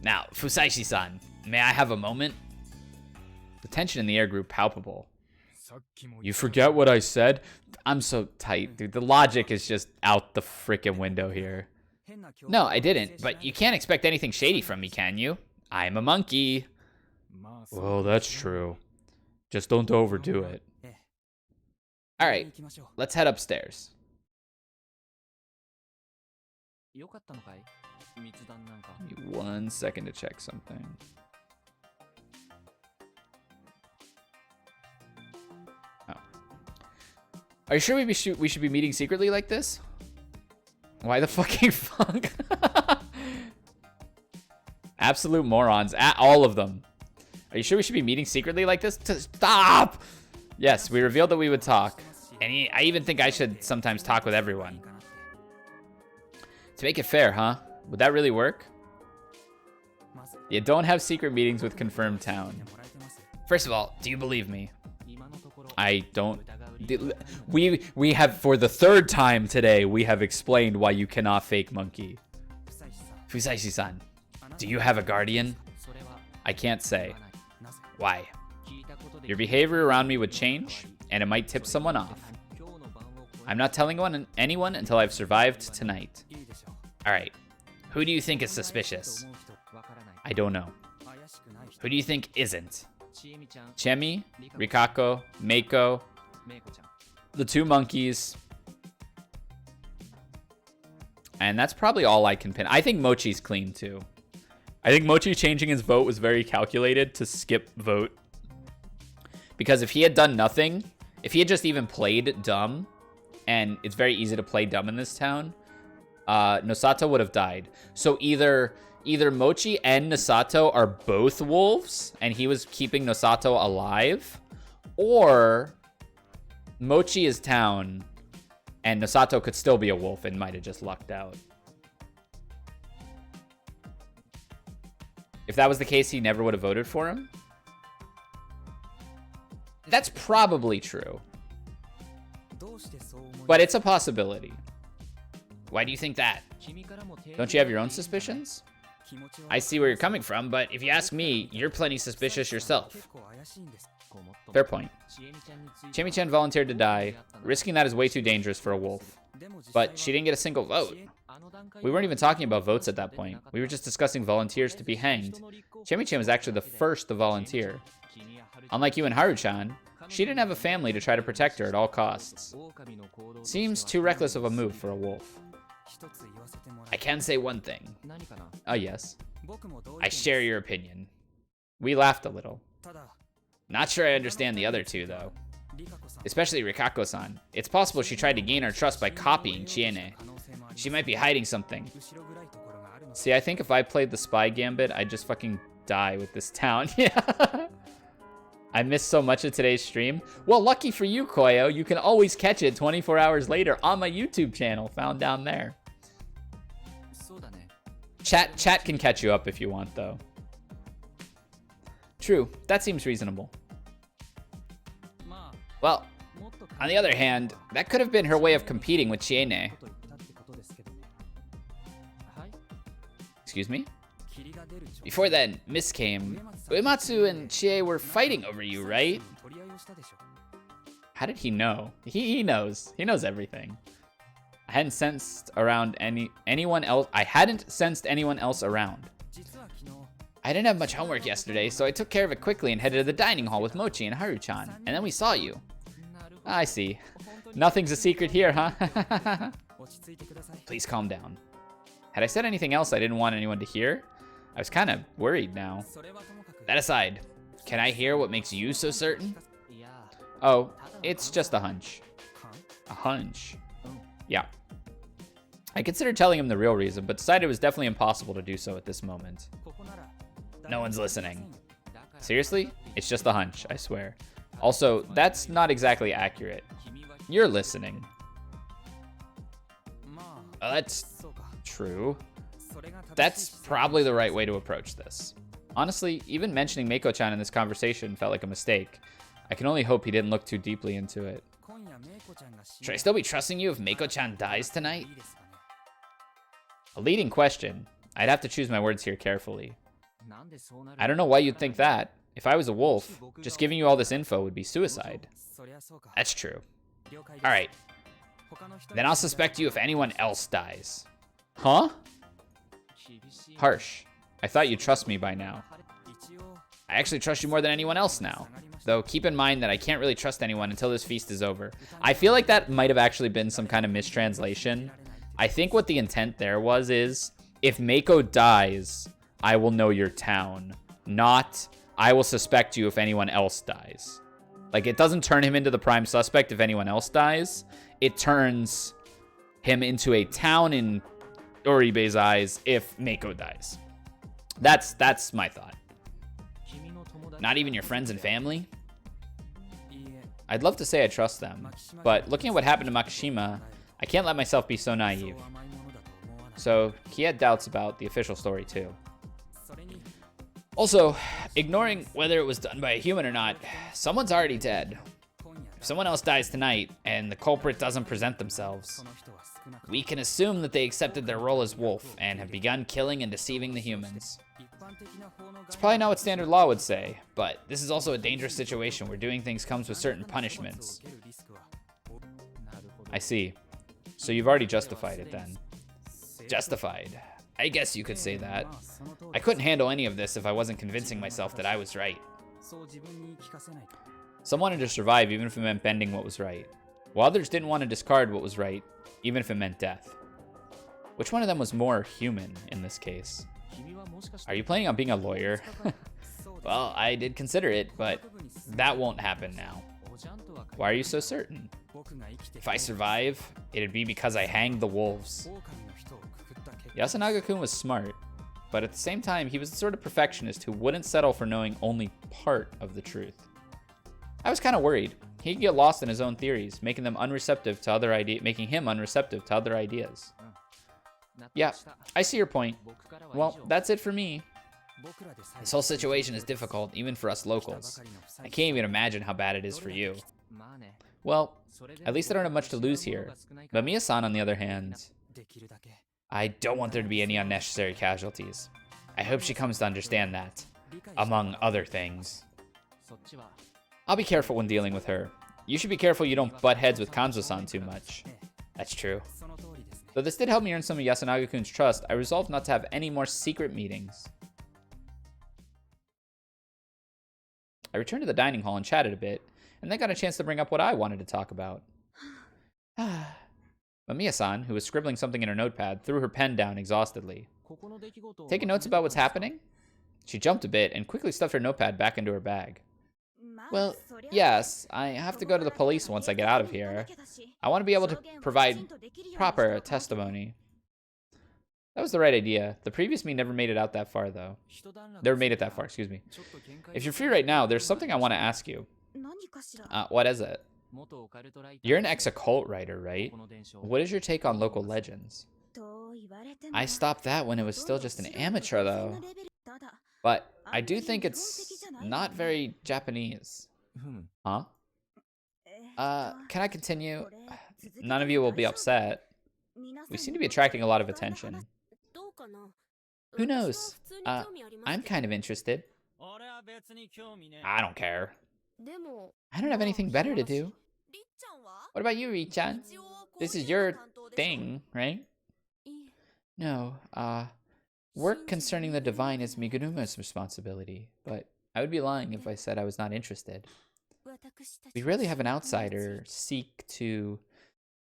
Now, Fusaishi-san, may I have a moment? The tension in the air grew palpable. You forget what I said? I'm so tight, dude. The logic is just out the frickin' window here. No, I didn't, but you can't expect anything shady from me, can you? I'm a monkey. Well, that's true. Just don't overdo it. Alright, let's head upstairs. Give me 1 second to check something. Oh. Are you sure we should be meeting secretly like this? Why the fucking fuck? Absolute morons. All of them. Are you sure we should be meeting secretly like this? Stop! Yes, we revealed that we would talk. And I even think I should sometimes talk with everyone. To make it fair, huh? Would that really work? You don't have secret meetings with confirmed town. First of all, do you believe me? I don't. We have, for the 3rd time today, we have explained why you cannot fake monkey. Fusaishi-san, do you have a guardian? I can't say. Why? Your behavior around me would change, and it might tip someone off. I'm not telling anyone until I've survived tonight. Alright, who do you think is suspicious? I don't know. Who do you think isn't? Chemi, Rikako, Meiko, the 2 monkeys. And that's probably all I can pin. I think Mochi's clean too. I think Mochi changing his vote was very calculated to skip vote. Because if he had done nothing, If he had just even played dumb, and it's very easy to play dumb in this town, Nosato would have died. So either Mochi and Nosato are both wolves, and he was keeping Nosato alive, or Mochi is town, and Nosato could still be a wolf and might have just lucked out. If that was the case, he never would have voted for him. That's probably true. But it's a possibility. Why do you think that? Don't you have your own suspicions? I see where you're coming from, but if you ask me, you're plenty suspicious yourself. Fair point. Chiemi-chan volunteered to die. Risking that is way too dangerous for a wolf. But she didn't get a single vote. We weren't even talking about votes at that point. We were just discussing volunteers to be hanged. Chiemi-chan was actually the first to volunteer. Unlike you and Haru-chan, she didn't have a family to try to protect her at all costs. Seems too reckless of a move for a wolf. I can say one thing. Oh, yes. I share your opinion. We laughed a little. Not sure I understand the other two, though. Especially Rikako-san. It's possible she tried to gain our trust by copying Chiene. She might be hiding something. See, I think if I played the spy gambit, I'd just fucking die with this town. Yeah. I missed so much of today's stream. Well, lucky for you, Koyo, you can always catch it 24 hours later on my YouTube channel, found down there. Chat can catch you up if you want, though. True, that seems reasonable. Well, on the other hand, that could have been her way of competing with Chiene. Excuse me? Before then, Miss came. Uematsu and Chie were fighting over you, right? How did he know? He knows. He knows everything. I hadn't sensed around anyone else. I hadn't sensed anyone else around. I didn't have much homework yesterday, so I took care of it quickly and headed to the dining hall with Mochi and Haru-chan, and then we saw you. I see. Nothing's a secret here, huh? Please calm down. Had I said anything else I didn't want anyone to hear? I was kind of worried now. That aside, can I hear what makes you so certain? Oh, it's just a hunch. A hunch? Yeah. I considered telling him the real reason, but decided it was definitely impossible to do so at this moment. No one's listening. Seriously? It's just a hunch, I swear. Also, that's not exactly accurate. You're listening. Oh, that's true. That's probably the right way to approach this. Honestly, even mentioning Meiko-chan in this conversation felt like a mistake. I can only hope he didn't look too deeply into it. Should I still be trusting you if Meiko-chan dies tonight? A leading question. I'd have to choose my words here carefully. I don't know why you'd think that. If I was a wolf, just giving you all this info would be suicide. That's true. Alright. Then I'll suspect you if anyone else dies. Huh? Harsh. I thought you'd trust me by now. I actually trust you more than anyone else now. Though keep in mind that I can't really trust anyone until this feast is over. I feel like that might have actually been some kind of mistranslation. I think what the intent there is, if Meiko dies, I will know your town. Not, I will suspect you if anyone else dies. Like, it doesn't turn him into the prime suspect if anyone else dies. It turns him into a town in Oribe's eyes if Meiko dies. That's my thought. Not even your friends and family? I'd love to say I trust them, but looking at what happened to Makishima, I can't let myself be so naive. So, he had doubts about the official story too. Also, ignoring whether it was done by a human or not, someone's already dead. If someone else dies tonight, and the culprit doesn't present themselves, we can assume that they accepted their role as wolf and have begun killing and deceiving the humans. It's probably not what standard law would say, but this is also a dangerous situation where doing things comes with certain punishments. I see. So you've already justified it then. Justified. I guess you could say that. I couldn't handle any of this if I wasn't convincing myself that I was right. Some wanted to survive even if it meant bending what was right, while others didn't want to discard what was right, even if it meant death. Which one of them was more human in this case? Are you planning on being a lawyer? Well, I did consider it, but that won't happen now. Why are you so certain? If I survive, it'd be because I hanged the wolves. Yasunaga-kun was smart, but at the same time, he was the sort of perfectionist who wouldn't settle for knowing only part of the truth. I was kind of worried. He could get lost in his own theories, making him unreceptive to other ideas. Yeah, I see your point. Well, that's it for me. This whole situation is difficult, even for us locals. I can't even imagine how bad it is for you. Well, at least I don't have much to lose here. But Mia-san, on the other hand, I don't want there to be any unnecessary casualties. I hope she comes to understand that, among other things. I'll be careful when dealing with her. You should be careful you don't butt heads with Kanzo-san too much. That's true. Though this did help me earn some of Yasunaga-kun's trust, I resolved not to have any more secret meetings. I returned to the dining hall and chatted a bit, and then got a chance to bring up what I wanted to talk about. But Mia-san, who was scribbling something in her notepad, threw her pen down exhaustedly. Taking notes about what's happening? She jumped a bit and quickly stuffed her notepad back into her bag. Well, yes, I have to go to the police once I get out of here. I want to be able to provide proper testimony. That was the right idea. The previous me never made it out that far, though. Never made it that far, excuse me. If you're free right now, there's something I want to ask you. What is it? You're an ex-occult writer, right? What is your take on local legends? I stopped that when it was still just an amateur, though. But I do think it's not very Japanese. Huh? Can I continue? None of you will be upset. We seem to be attracting a lot of attention. Who knows? I'm kind of interested. I don't care. I don't have anything better to do. What about you, Ri-chan? This is your thing, right? No, work concerning the divine is Miguruma's responsibility, but I would be lying if I said I was not interested. We rarely have an outsider seek to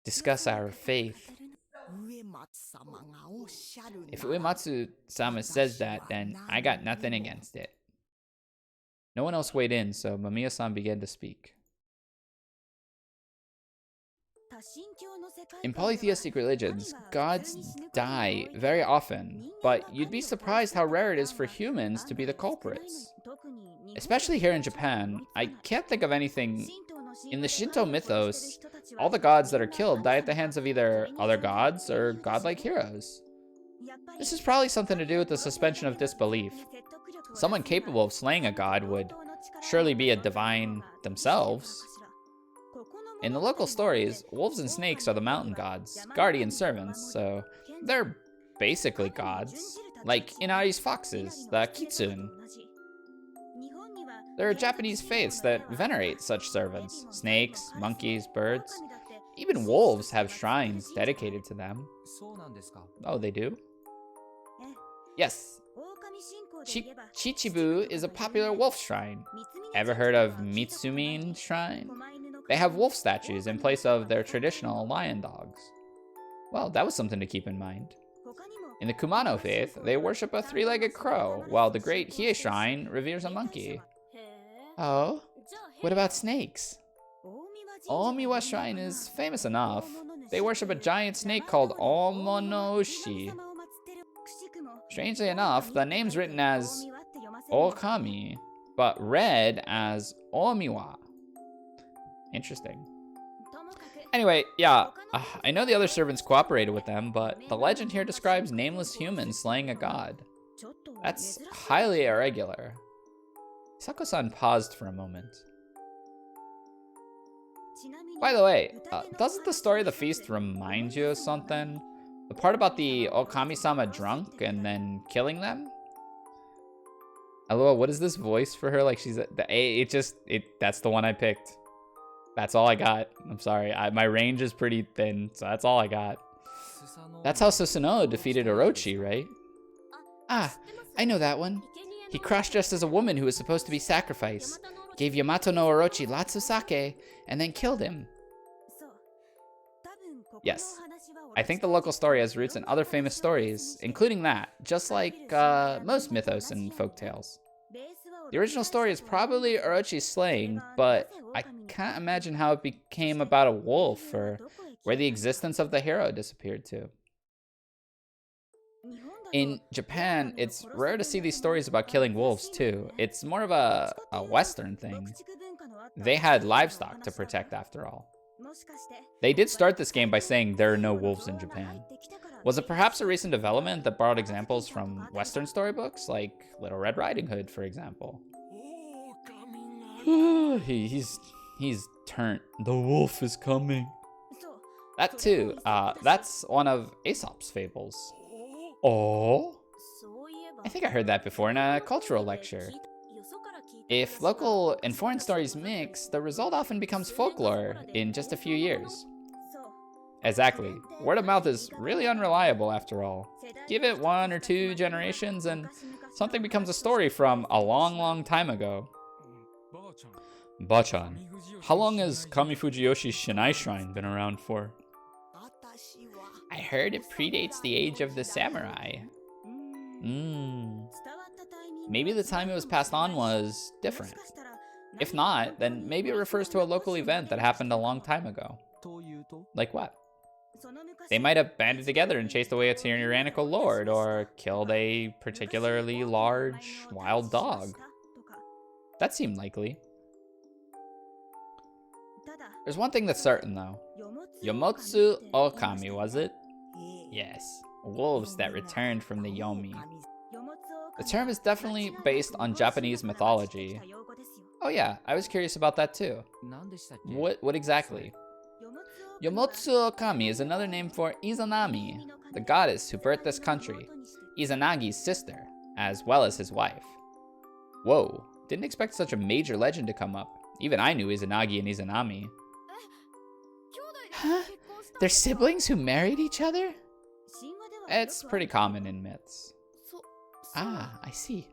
discuss our faith. If Uematsu-sama says that, then I got nothing against it. No one else weighed in, so Mamiya-san began to speak. In polytheistic religions, gods die very often, but you'd be surprised how rare it is for humans to be the culprits. Especially here in Japan, I can't think of anything. In the Shinto mythos, all the gods that are killed die at the hands of either other gods or godlike heroes. This is probably something to do with the suspension of disbelief. Someone capable of slaying a god would surely be a divine themselves. In the local stories, wolves and snakes are the mountain gods, guardian servants, so they're basically gods. Like Inari's foxes, the kitsune. There are Japanese faiths that venerate such servants. Snakes, monkeys, birds. Even wolves have shrines dedicated to them. Oh, they do? Yes. Chichibu is a popular wolf shrine. Ever heard of Mitsumin Shrine? They have wolf statues in place of their traditional lion dogs. Well, that was something to keep in mind. In the Kumano faith, they worship a three-legged crow, while the Great Hiei Shrine reveres a monkey. Oh, what about snakes? Omiwa Shrine is famous enough. They worship a giant snake called Omonoushi. Strangely enough, the name's written as Okami, but read as Omiwa. Interesting. Anyway, yeah, I know the other servants cooperated with them, but the legend here describes nameless humans slaying a god. That's highly irregular. Sako-san paused for a moment. By the way, doesn't the story of the feast remind you of something? The part about the Okami-sama drunk and then killing them? LOL, what is this voice for her? Like she's that's the one I picked. That's all I got. I'm sorry. My range is pretty thin, so that's all I got. That's how Susanoo defeated Orochi, right? Ah, I know that one. He cross-dressed as a woman who was supposed to be sacrificed, gave Yamato no Orochi lots of sake, and then killed him. Yes. I think the local story has roots in other famous stories, including that, just like most mythos and folktales. The original story is probably Orochi's slaying, but I can't imagine how it became about a wolf or where the existence of the hero disappeared to. In Japan, it's rare to see these stories about killing wolves too. It's more of a Western thing. They had livestock to protect after all. They did start this game by saying there are no wolves in Japan. Was it perhaps a recent development that borrowed examples from Western storybooks, like Little Red Riding Hood, for example? he's turned. The wolf is coming. That too. That's one of Aesop's fables. Oh? I think I heard that before in a cultural lecture. If local and foreign stories mix, the result often becomes folklore in just a few years. Exactly. Word of mouth is really unreliable after all. Give it 1 or 2 generations and something becomes a story from a long, long time ago. Bachan, how long has Kamifujiyoshi's Shinai Shrine been around for? I heard it predates the age of the samurai. Maybe the time it was passed on was different. If not, then maybe it refers to a local event that happened a long time ago. Like what? They might have banded together and chased away a tyrannical lord, or killed a particularly large wild dog. That seemed likely. There's one thing that's certain though. Yomotsu Okami, was it? Yes, wolves that returned from the Yomi. The term is definitely based on Japanese mythology. Oh yeah, I was curious about that too. What exactly? Yomotsu Okami is another name for Izanami, the goddess who birthed this country, Izanagi's sister, as well as his wife. Whoa, didn't expect such a major legend to come up. Even I knew Izanagi and Izanami. Huh? They're siblings who married each other? It's pretty common in myths. Ah, I see.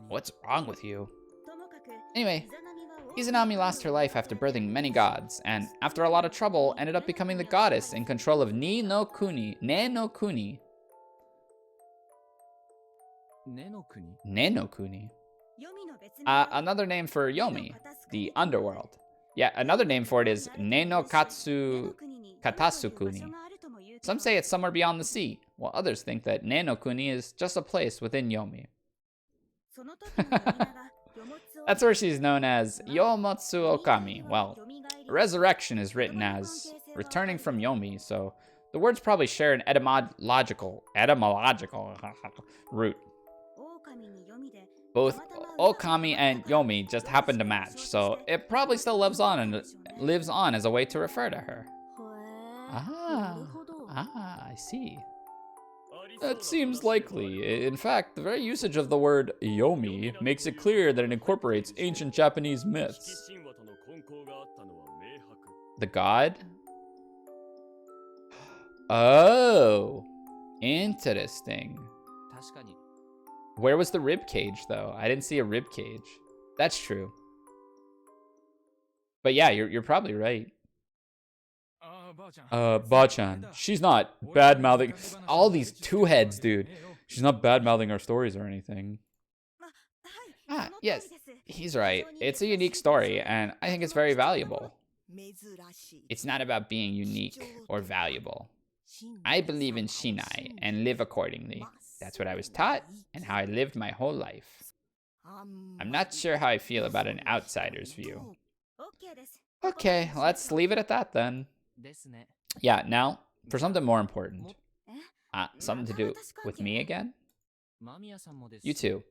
What's wrong with you? Anyway, Izanami lost her life after birthing many gods, and after a lot of trouble, ended up becoming the goddess in control of Ne no Kuni. Ne no Kuni. Another name for Yomi, the underworld. Yeah, another name for it is Ne no Katasukuni. Some say it's somewhere beyond the sea, while others think that Ne no Kuni is just a place within Yomi. That's where she's known as Yomotsu Okami. Well, resurrection is written as returning from Yomi, so the words probably share an etymological root. Both Okami and Yomi just happen to match, so it probably still lives on as a way to refer to her. I see. That seems likely. In fact, the very usage of the word Yomi makes it clear that it incorporates ancient Japanese myths. The god? Oh, interesting. Where was the rib cage, though? I didn't see a rib cage. That's true. But yeah, you're probably right. Bachan. She's not bad-mouthing. All these two heads, dude. She's not bad-mouthing our stories or anything. Yes, he's right. It's a unique story, and I think it's very valuable. It's not about being unique or valuable. I believe in Shinai and live accordingly. That's what I was taught and how I lived my whole life. I'm not sure how I feel about an outsider's view. Okay, let's leave it at that then. Yeah, now, for something more important. Something to do with me again? You too.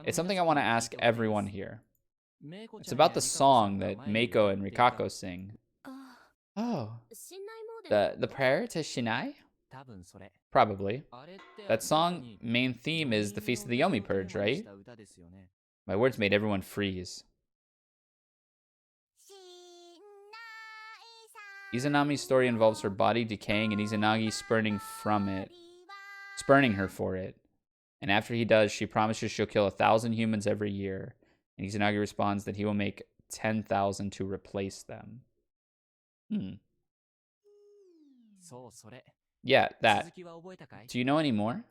It's something I want to ask everyone here. It's about the song that Meiko and Rikako sing. Oh. The prayer to Shinai? Probably. That song main theme is the Feast of the Yomi Purge, right? My words made everyone freeze. Izanami's story involves her body decaying and Izanagi spurning her for it. And after he does, she promises she'll kill 1,000 humans every year. And Izanagi responds that he will make 10,000 to replace them. Yeah, that. Do you know any more?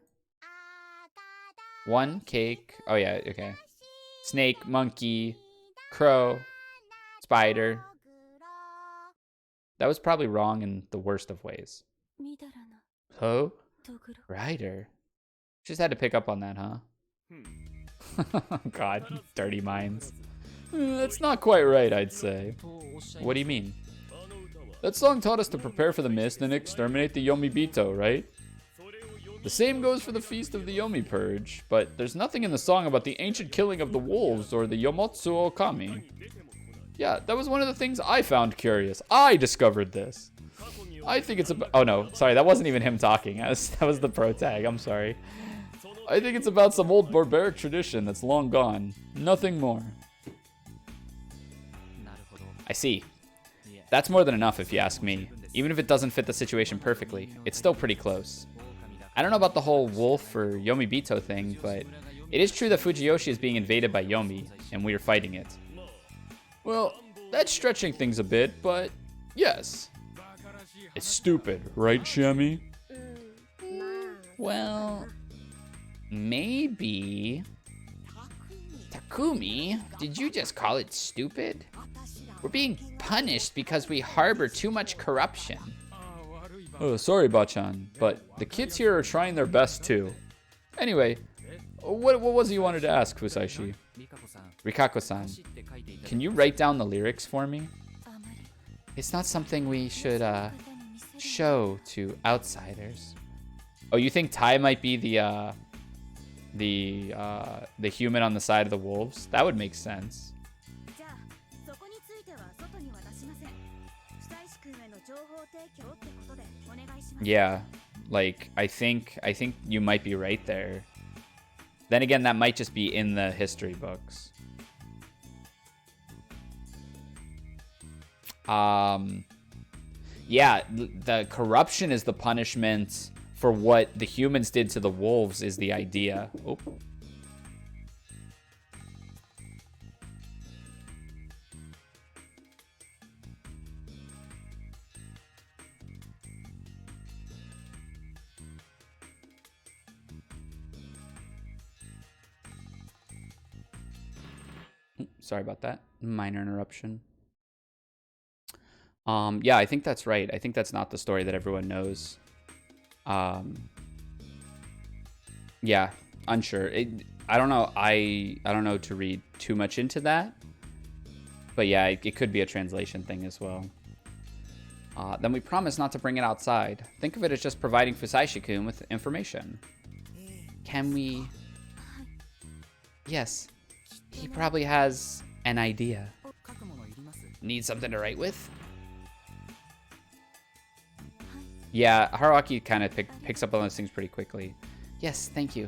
One cake. Oh yeah, okay. snake, monkey, crow, spider. That was probably wrong in the worst of ways. Oh, rider. Just had to pick up on that, huh? God, dirty minds. That's not quite right, I'd say. What do you mean? That song taught us to prepare for the mist and exterminate the Yomibito, right? The same goes for the Feast of the Yomi Purge, but there's nothing in the song about the ancient killing of the wolves or the Yomotsu Okami. Yeah, that was one of the things I found curious. I discovered this. I think it's about... Oh, no. Sorry, that wasn't even him talking. That was the pro tag. I'm sorry. I think it's about some old barbaric tradition that's long gone. Nothing more. I see. That's more than enough if you ask me. Even if it doesn't fit the situation perfectly, it's still pretty close. I don't know about the whole wolf or Yomibito thing, but it is true that Fujiyoshi is being invaded by Yomi, and we are fighting it. Well, that's stretching things a bit, but yes. It's stupid, right, Shami? Well, maybe. Takumi, did you just call it stupid? We're being punished because we harbor too much corruption. Oh, sorry, Bachan, but the kids here are trying their best too. Anyway, what was it you wanted to ask, Fusaishi? Rikako-san, can you write down the lyrics for me? It's not something we should show to outsiders. Oh, you think Tai might be the human on the side of the wolves? That would make sense. Yeah, like I think you might be right there. Then again, that might just be in the history books. Yeah, the corruption is the punishment for what the humans did to the wolves is the idea. Oh. Sorry about that. Minor interruption. Yeah, I think that's right. I think that's not the story that everyone knows. Yeah, unsure. I don't know. I don't know to read too much into that. But yeah, it could be a translation thing as well. Then we promise not to bring it outside. Think of it as just providing Fusaishi-kun with information. Can we... Yes. He probably has an idea. Need something to write with? Yeah, Haruaki kind of picks up on those things pretty quickly. Yes, thank you.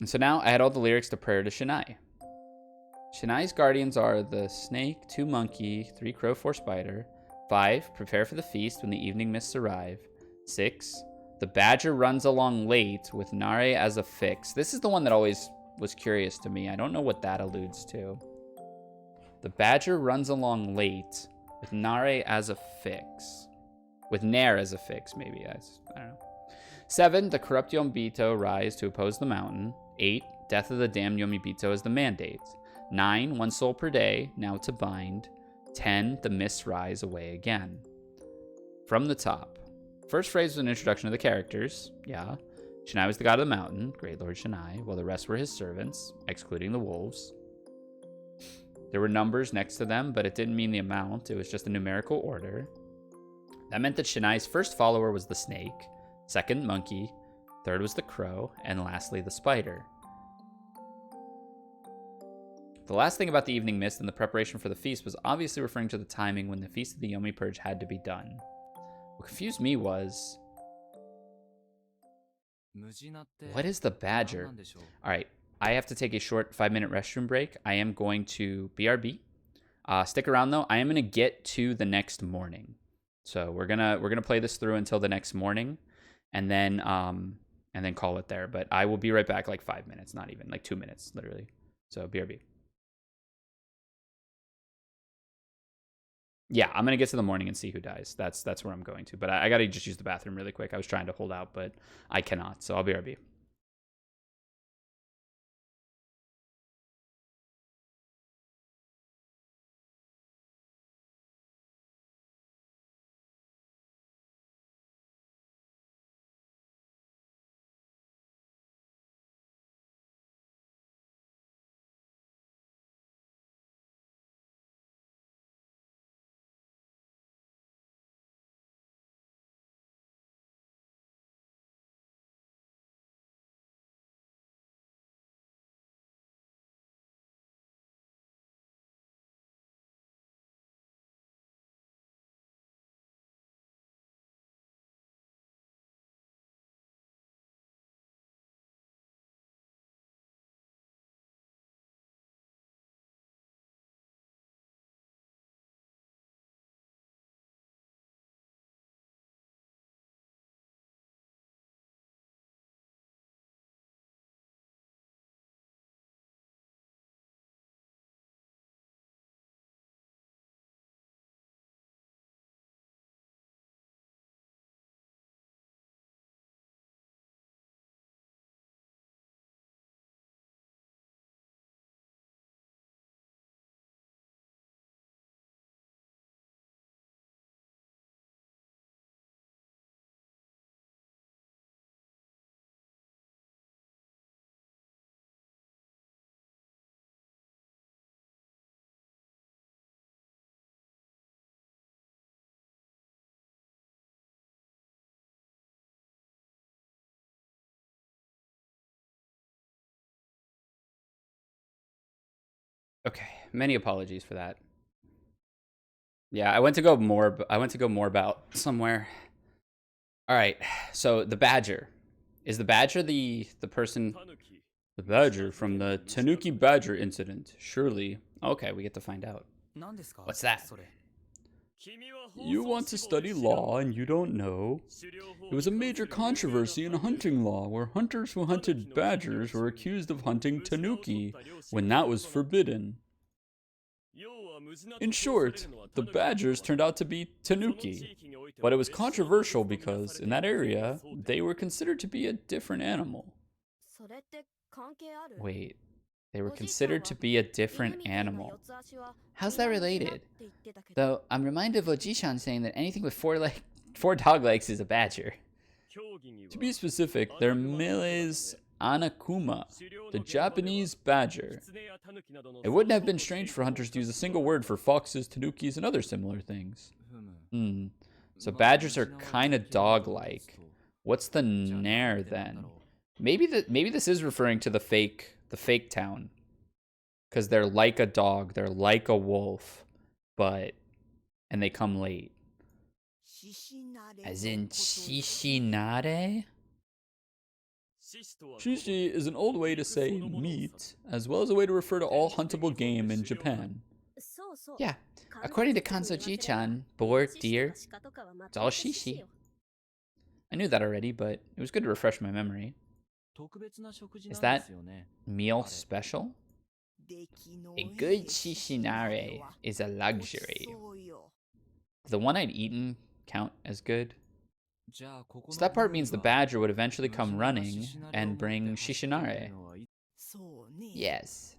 And so now I had all the lyrics to Prayer to Shinai. Shinai's guardians are the snake, 2 monkey, 3 crow, 4 spider. 5, prepare for the feast when the evening mists arrive. 6, the badger runs along late with Nare as a fix. This is the one that always was curious to me. I don't know what that alludes to. The badger runs along late with Nare as a fix. With Nair as a fix, maybe. I don't know. 7, the corrupt Yomibito rise to oppose the mountain. 8, death of the damned Yomibito is the mandate. 9, 1 soul per day, now to bind. 10, the mists rise away again. From the top. First phrase was an introduction to the characters. Yeah. Shinai was the god of the mountain, Great Lord Shinai, while the rest were his servants, excluding the wolves. There were numbers next to them, but it didn't mean the amount. It was just a numerical order. That meant that Shinai's first follower was the snake, second, monkey, third was the crow, and lastly, the spider. The last thing about the evening mist and the preparation for the feast was obviously referring to the timing when the Feast of the Yomi Purge had to be done. What confused me was... What is the badger? Alright, I have to take a short 5-minute restroom break. I am going to BRB. Stick around though. I am gonna get to the next morning. So we're gonna play this through until the next morning and then call it there. But I will be right back, like 5 minutes, not even, like 2 minutes, literally. So BRB. Yeah, I'm gonna get to the morning and see who dies. That's where I'm going to. But I gotta just use the bathroom really quick. I was trying to hold out, but I cannot. So I'll BRB. Okay, many apologies for that. Yeah, I went to go more about somewhere. All right, so the badger. Is the badger the person? The badger from the Tanuki badger incident. Surely. Okay, we get to find out. What's that? You want to study law and you don't know? It was a major controversy in hunting law where hunters who hunted badgers were accused of hunting tanuki when that was forbidden. In short, the badgers turned out to be tanuki, but it was controversial because, in that area, they were considered to be a different animal. Wait, they were considered to be a different animal. How's that related? Though, I'm reminded of Ojishan saying that anything with four dog legs is a badger. To be specific, their male is Anakuma, the Japanese badger. It wouldn't have been strange for hunters to use a single word for foxes, tanukis, and other similar things. So badgers are kind of dog-like. What's the nair then? Maybe this is referring to the fake town, because they're like a dog, they're like a wolf, and they come late. As in shishinare? Shishi is an old way to say meat, as well as a way to refer to all huntable game in Japan. Yeah, according to Kanzo-ji-chan, boar, deer, it's all shishi. I knew that already, but it was good to refresh my memory. Is that meal special? A good shishinare is a luxury. Does the one I'd eaten count as good? So that part means the badger would eventually come running and bring shishinare. Yes.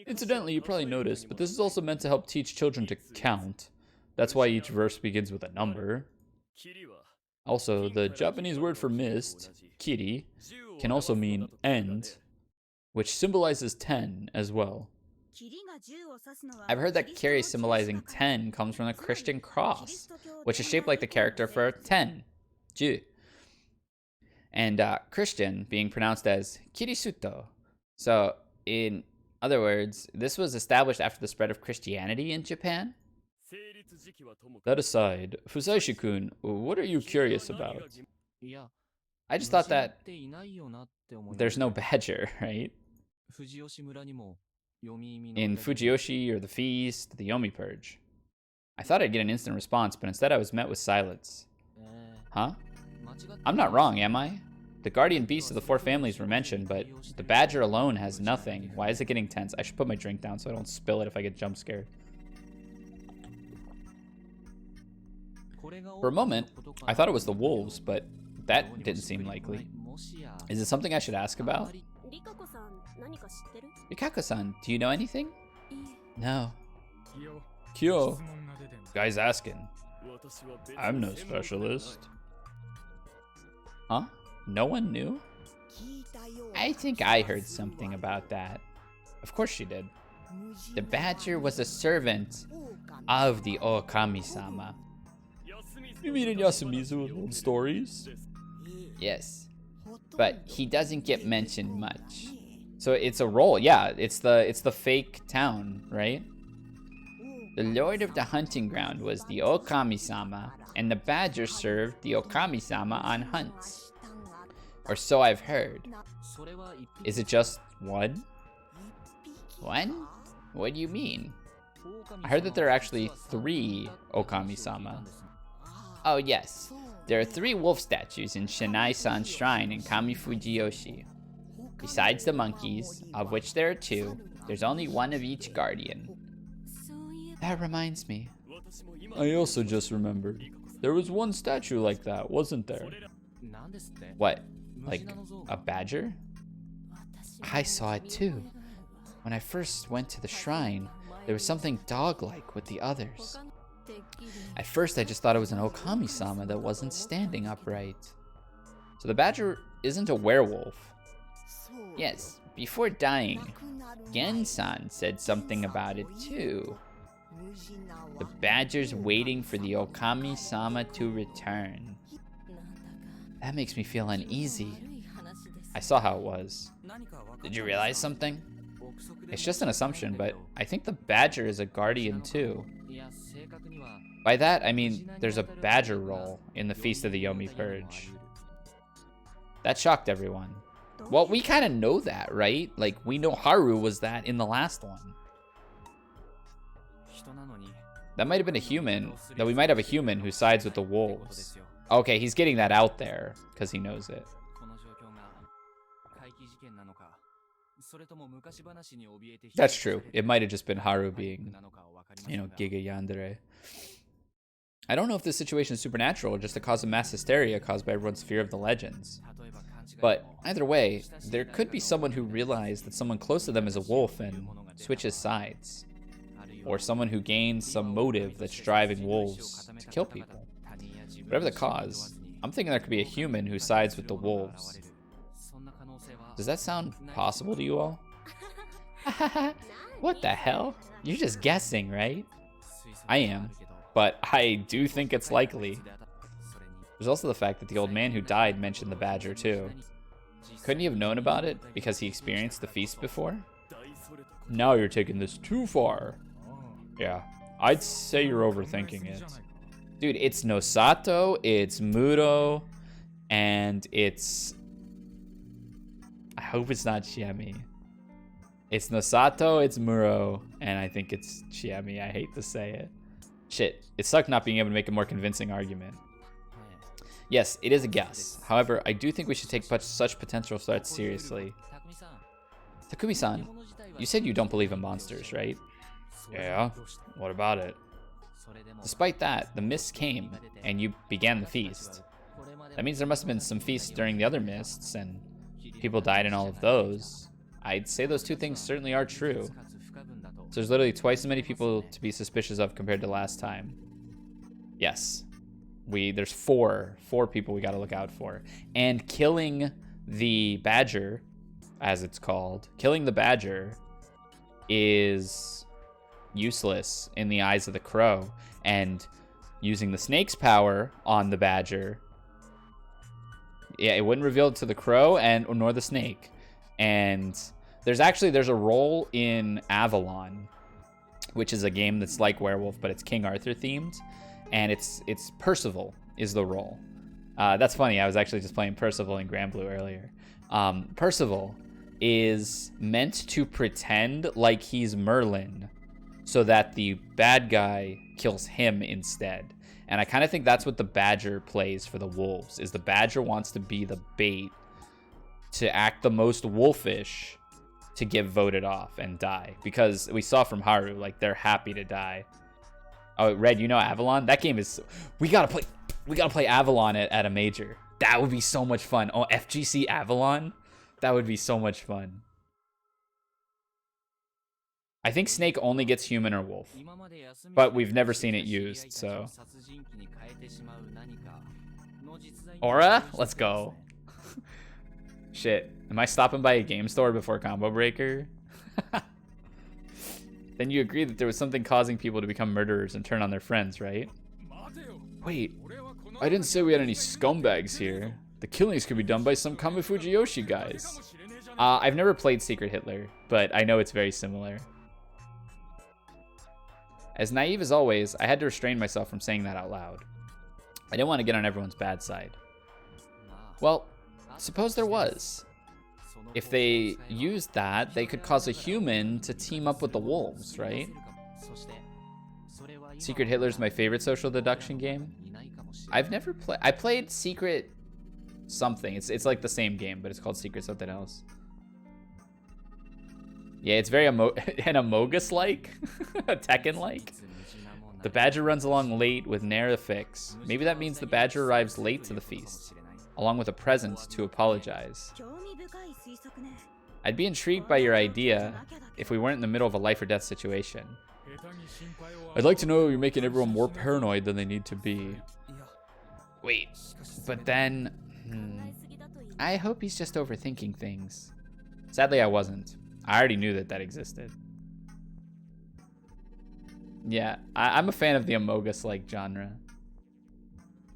Incidentally, you probably noticed, but this is also meant to help teach children to count. That's why each verse begins with a number. Also, the Japanese word for mist, kiri, can also mean end, which symbolizes 10 as well. I've heard that kiri symbolizing 10 comes from the Christian cross, which is shaped like the character for 10, Ju. And Christian being pronounced as kirisuto. So, in other words, this was established after the spread of Christianity in Japan. That aside, Fusaishi-kun, what are you curious about? I just thought that there's no badger, right? In Fujiyoshi or the Feast, the Yomi Purge. I thought I'd get an instant response, but instead I was met with silence. Huh? I'm not wrong, am I? The guardian beasts of the four families were mentioned, but the badger alone has nothing. Why is it getting tense? I should put my drink down so I don't spill it if I get jump scared. For a moment, I thought it was the wolves, but that didn't seem likely. Is it something I should ask about? Rikako-san, do you know anything? No. Kyo. Guy's asking. I'm no specialist. Huh? No one knew? I think I heard something about that. Of course she did. The badger was a servant of the Okami-sama. You mean in Yasumizu old stories? Yes. But he doesn't get mentioned much. So it's a role, yeah. It's the fake town, right? The lord of the hunting ground was the Okami-sama, and the badger served the Okami-sama on hunts. Or so I've heard. Is it just one? One? What do you mean? I heard that there are actually 3 Okami-sama. Oh yes, there are 3 wolf statues in Shinai-san Shrine in Kamifujiyoshi. Besides the monkeys, of which there are 2, there's only one of each guardian. That reminds me. I also just remembered. There was one statue like that, wasn't there? What? Like a badger? I saw it too. When I first went to the shrine, there was something dog-like with the others. At first, I just thought it was an Okami-sama that wasn't standing upright. So the badger isn't a werewolf. Yes, before dying, Gen-san said something about it too. The badger's waiting for the Okami-sama to return. That makes me feel uneasy. I saw how it was. Did you realize something? It's just an assumption, but I think the badger is a guardian too. By that, I mean there's a badger role in the Feast of the Yomi Purge. That shocked everyone. Well, we kind of know that, right? Like, we know Haru was that in the last one. That might have been a human, though we might have a human who sides with the wolves. Okay, he's getting that out there because he knows it. That's true. It might have just been Haru being, you know, Giga Yandere. I don't know if this situation is supernatural or just a cause of mass hysteria caused by everyone's fear of the legends. But either way, there could be someone who realized that someone close to them is a wolf and switches sides. Or someone who gains some motive that's driving wolves to kill people. Whatever the cause, I'm thinking there could be a human who sides with the wolves. Does that sound possible to you all? What the hell? You're just guessing, right? I am, but I do think it's likely. There's also the fact that the old man who died mentioned the badger too. Couldn't he have known about it because he experienced the feast before? Now you're taking this too far. Yeah, I'd say you're overthinking it. Dude, it's Nosato, it's Muro, and it's... I hope it's not Chiemi. It's Nosato, it's Muro, and I think it's Chiemi. I hate to say it. Shit, it sucked not being able to make a more convincing argument. Yes, it is a guess. However, I do think we should take such potential threats seriously. Takumi-san, you said you don't believe in monsters, right? Yeah, what about it? Despite that, the mists came, and you began the feast. That means there must have been some feasts during the other mists, and people died in all of those. I'd say those two things certainly are true. So there's literally twice as many people to be suspicious of compared to last time. Yes. There's four people we gotta look out for. And killing the badger, as it's called, killing the badger is useless in the eyes of the crow. And using the snake's power on the badger, yeah, it wouldn't reveal it to the crow nor the snake. And there's a role in Avalon, which is a game that's like Werewolf, but it's King Arthur themed. And it's Percival is the role. That's funny. I was actually just playing Percival in Bluu earlier. Percival is meant to pretend like he's Merlin so that the bad guy kills him instead. And I kind of think that's what the badger plays for the wolves, is the badger wants to be the bait to act the most wolfish to get voted off and die. Because we saw from Haru, like, they're happy to die. Oh, Red, you know Avalon? That game is... We gotta play Avalon at a major. That would be so much fun. Oh, FGC Avalon? That would be so much fun. I think Snake only gets human or wolf. But we've never seen it used, so... Aura? Let's go. Shit. Am I stopping by a game store before Combo Breaker? Then you agree that there was something causing people to become murderers and turn on their friends, right? Wait, I didn't say we had any scumbags here. The killings could be done by some Kamifuji Yoshi guys. I've never played Secret Hitler, but I know it's very similar. As naive as always, I had to restrain myself from saying that out loud. I didn't want to get on everyone's bad side. Well, suppose there was. If they used that, they could cause a human to team up with the wolves, right? Secret Hitler's my favorite social deduction game. I've never played... I played Secret something. It's like the same game, but it's called Secret something else. Yeah, it's very an Amogus-like. Tekken-like. The badger runs along late with ne'er a fix. Maybe that means the badger arrives late to the feast, along with a present to apologize. I'd be intrigued by your idea if we weren't in the middle of a life or death situation. I'd like to know you're making everyone more paranoid than they need to be. Wait, but then... I hope he's just overthinking things. Sadly, I wasn't. I already knew that existed. Yeah, I'm a fan of the Amogus-like genre.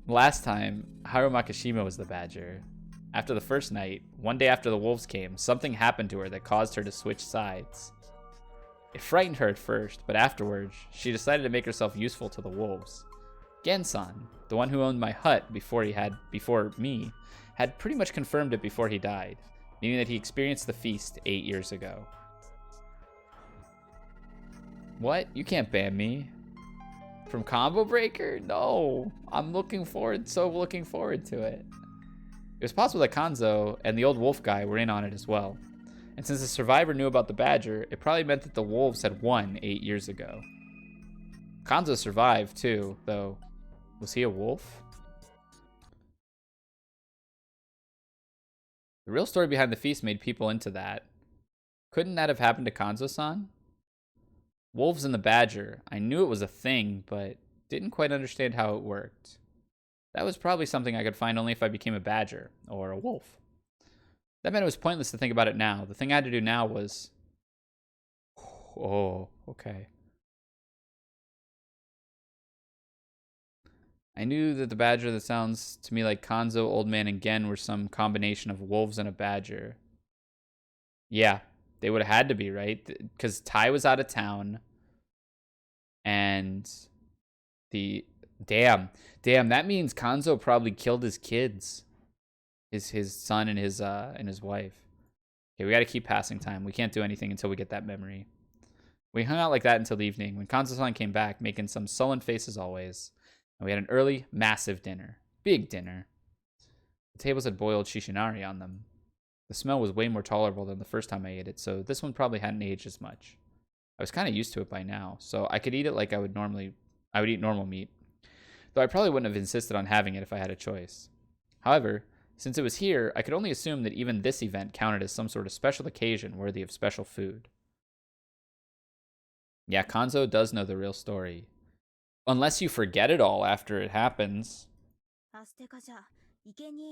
Last time, Haru Makishima was the badger. After the first night, one day after the wolves came, something happened to her that caused her to switch sides. It frightened her at first, but afterwards, she decided to make herself useful to the wolves. Gensan, the one who owned my hut before me, had pretty much confirmed it before he died, meaning that he experienced the feast 8 years ago. What? You can't ban me. From Combo Breaker? No. I'm looking forward to it. It was possible that Kanzo and the old wolf guy were in on it as well. And since the survivor knew about the badger, it probably meant that the wolves had won 8 years ago. Kanzo survived too, though. Was he a wolf? The real story behind the feast made people into that. Couldn't that have happened to Kanzo-san? Wolves and the badger. I knew it was a thing, but didn't quite understand how it worked. That was probably something I could find only if I became a badger or a wolf. That meant it was pointless to think about it now. The thing I had to do now was... Oh, okay. I knew that the badger that sounds to me like Kanzo, Old Man, and Gen were some combination of wolves and a badger. Yeah, they would have had to be, right? Because Tai was out of town. And the... Damn, that means Kanzo probably killed his kids. His son and his wife. Okay, we gotta keep passing time. We can't do anything until we get that memory. We hung out like that until evening, when Kanzo-san came back, making some sullen faces always. And we had an early, massive dinner. Big dinner. The tables had boiled shishinari on them. The smell was way more tolerable than the first time I ate it, so this one probably hadn't aged as much. I was kind of used to it by now, so I could eat it like I would eat normal meat. Though I probably wouldn't have insisted on having it if I had a choice. However, since it was here, I could only assume that even this event counted as some sort of special occasion worthy of special food. Yeah, Kanzo does know the real story. Unless you forget it all after it happens.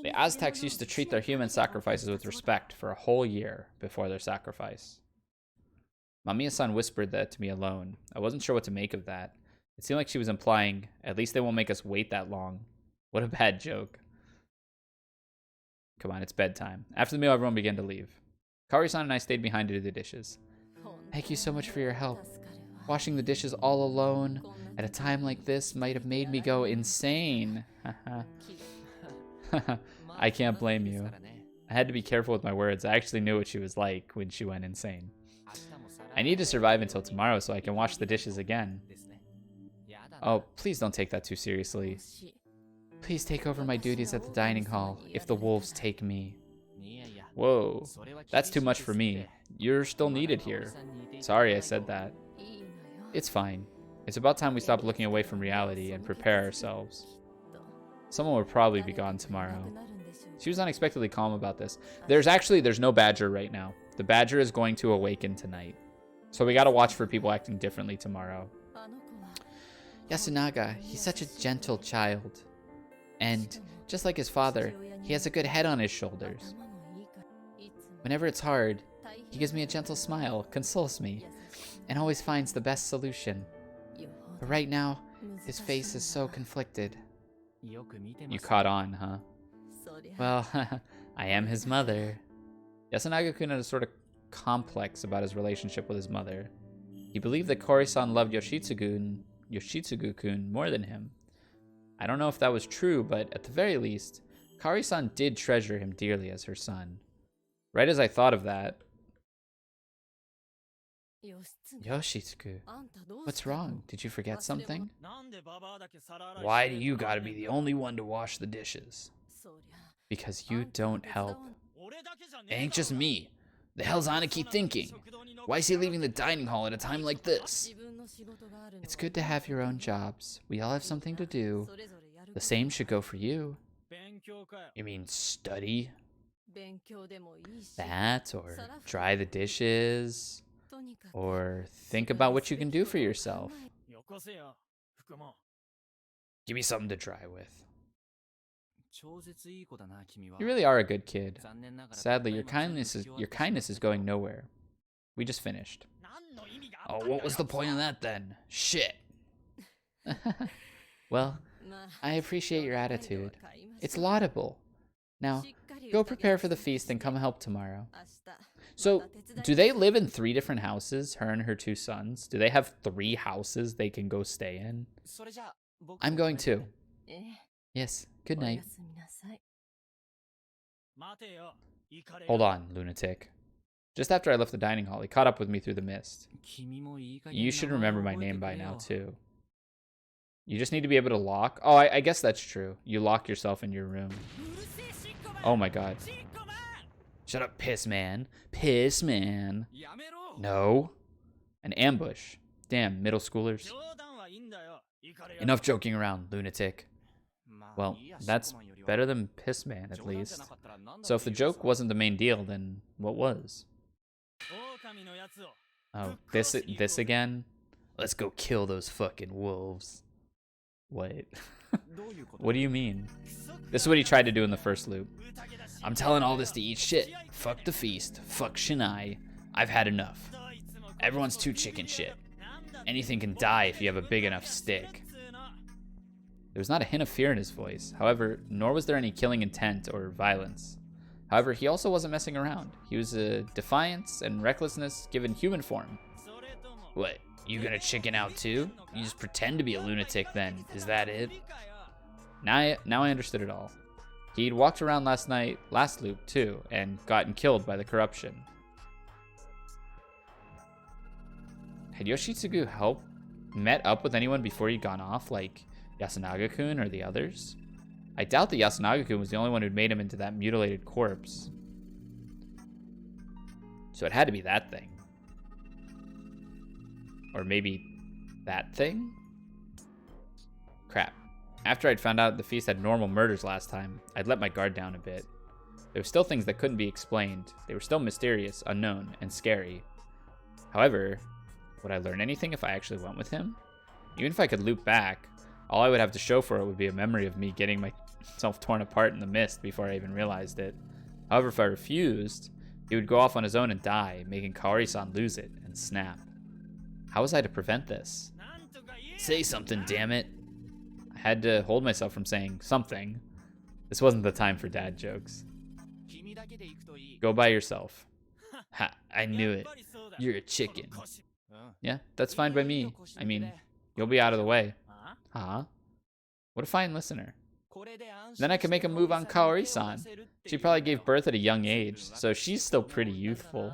The Aztecs used to treat their human sacrifices with respect for a whole year before their sacrifice. Mamiya-san whispered that to me alone. I wasn't sure what to make of that. It seemed like she was implying, at least they won't make us wait that long. What a bad joke. Come on, it's bedtime. After the meal, everyone began to leave. Kaori-san and I stayed behind to do the dishes. Thank you so much for your help. Washing the dishes all alone at a time like this might have made me go insane. I can't blame you. I had to be careful with my words. I actually knew what she was like when she went insane. I need to survive until tomorrow so I can wash the dishes again. Oh, please don't take that too seriously. Please take over my duties at the dining hall if the wolves take me. Whoa, that's too much for me. You're still needed here. Sorry I said that. It's fine. It's about time we stop looking away from reality and prepare ourselves. Someone will probably be gone tomorrow. She was unexpectedly calm about this. There's no badger right now. The badger is going to awaken tonight. So we gotta watch for people acting differently tomorrow. Yasunaga, he's such a gentle child. And just like his father, he has a good head on his shoulders. Whenever it's hard, he gives me a gentle smile, consoles me, and always finds the best solution. But right now, his face is so conflicted. You caught on, huh? Well, I am his mother. Yasunaga-kun had a sort of complex about his relationship with his mother. He believed that Kori-san loved Yoshitsugu-kun more than him. I don't know if that was true, but at the very least, Kari-san did treasure him dearly as her son. Right as I thought of that... Yoshitsugu, what's wrong? Did you forget something? Why do you gotta be the only one to wash the dishes? Because you don't help. It ain't just me. The hell's Aniki thinking? Why is he leaving the dining hall at a time like this? It's good to have your own jobs. We all have something to do. The same should go for you. You mean study? That, or dry the dishes, or think about what you can do for yourself. Give me something to try with. You really are a good kid. Sadly, your kindness is going nowhere. We just finished. Oh, what was the point of that then? Shit. Well, I appreciate your attitude. It's laudable. Now, Go prepare for the feast and come help tomorrow. So, do they live in 3 different houses, her and her 2 sons? Do they have 3 houses they can go stay in? I'm going too. Yes, good night. Hold on, lunatic. Just after I left the dining hall, he caught up with me through the mist. You should remember my name by now, too. You just need to be able to lock. Oh, I guess that's true. You lock yourself in your room. Oh my god. Shut up, piss man. Piss man. No. An ambush. Damn, middle schoolers. Enough joking around, lunatic. Well, that's better than piss man, at least. So if the joke wasn't the main deal, then what was? Oh, this again? Let's go kill those fucking wolves. What? What do you mean? This is what he tried to do in the first loop. I'm telling all this to eat shit. Fuck the feast. Fuck Shinai. I've had enough. Everyone's too chicken shit. Anything can die if you have a big enough stick. There was not a hint of fear in his voice. However, nor was there any killing intent or violence. However, he also wasn't messing around. He was a defiance and recklessness given human form. What? You gonna chicken out too? You just pretend to be a lunatic then. Is that it? Now I understood it all. He'd walked around last loop too, and gotten killed by the corruption. Had Yoshitsugu met up with anyone before he'd gone off, like Yasunaga-kun or the others? I doubt that Yasunaga-kun was the only one who'd made him into that mutilated corpse. So it had to be that thing. Or maybe that thing? Crap. After I'd found out the feast had normal murders last time, I'd let my guard down a bit. There were still things that couldn't be explained. They were still mysterious, unknown, and scary. However, would I learn anything if I actually went with him? Even if I could loop back, all I would have to show for it would be a memory of me getting myself torn apart in the mist before I even realized it. However, if I refused, he would go off on his own and die, making Kaori-san lose it and snap. How was I to prevent this? Say something, damn it. I had to hold myself from saying something. This wasn't the time for dad jokes. Go by yourself. Ha, I knew it. You're a chicken. Yeah, that's fine by me. I mean, you'll be out of the way. Huh? What a fine listener. Then I can make a move on Kaori-san. She probably gave birth at a young age, so she's still pretty youthful.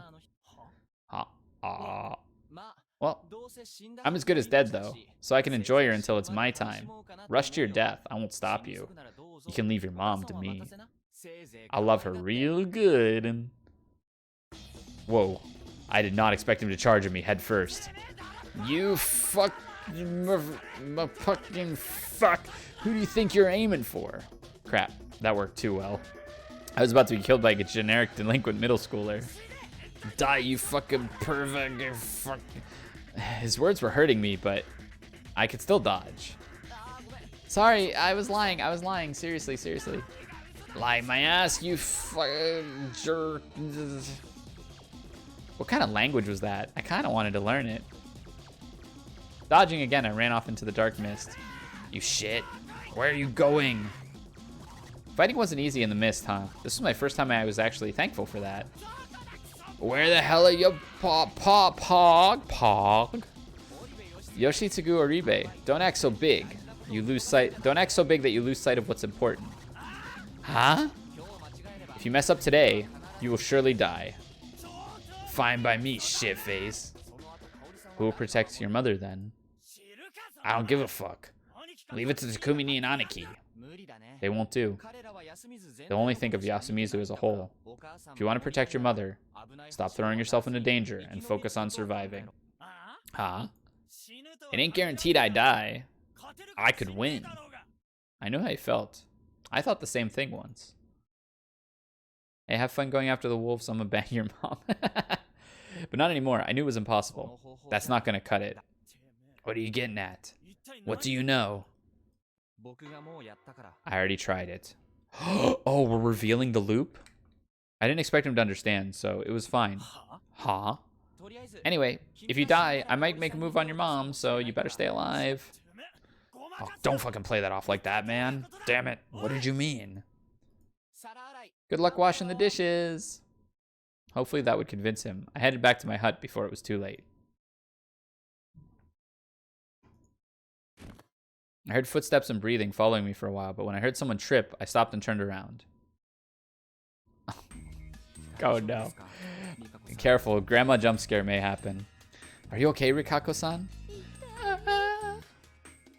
Well, I'm as good as dead, though, so I can enjoy her until it's my time. Rush to your death. I won't stop you. You can leave your mom to me. I'll love her real good. Whoa. I did not expect him to charge at me head first. You fucking fuck. Who do you think you're aiming for? Crap, that worked too well. I was about to be killed by a generic delinquent middle schooler. Die, you fucking pervert. You fuck. His words were hurting me, but I could still dodge. Sorry, I was lying. Seriously. Lie my ass, you fucking jerk. What kind of language was that? I kind of wanted to learn it. Dodging again, I ran off into the dark mist. You shit. Where are you going? Fighting wasn't easy in the mist, huh? This was my first time I was actually thankful for that. Where the hell are you, Pog? Yoshitsugu Oribe, don't act so big. Don't act so big that you lose sight of what's important. Huh? If you mess up today, you will surely die. Fine by me, shitface. Who will protect your mother then? I don't give a fuck. Leave it to Takumi and Aniki. They won't do. They'll only think of Yasumizu as a whole. If you want to protect your mother, stop throwing yourself into danger and focus on surviving. Huh? It ain't guaranteed I die. I could win. I know how you felt. I thought the same thing once. Hey, have fun going after the wolves. I'm gonna bang your mom. But not anymore. I knew it was impossible. That's not gonna cut it. What are you getting at? What do you know? I already tried it. Oh, we're revealing the loop? I didn't expect him to understand, so it was fine. Huh? Anyway, if you die, I might make a move on your mom, so you better stay alive. Oh, don't fucking play that off like that, man. Damn it. What did you mean? Good luck washing the dishes. Hopefully that would convince him. I headed back to my hut before it was too late. I heard footsteps and breathing following me for a while, but when I heard someone trip, I stopped and turned around. Oh no. Careful, grandma jump scare may happen. Are you okay, Rikako-san?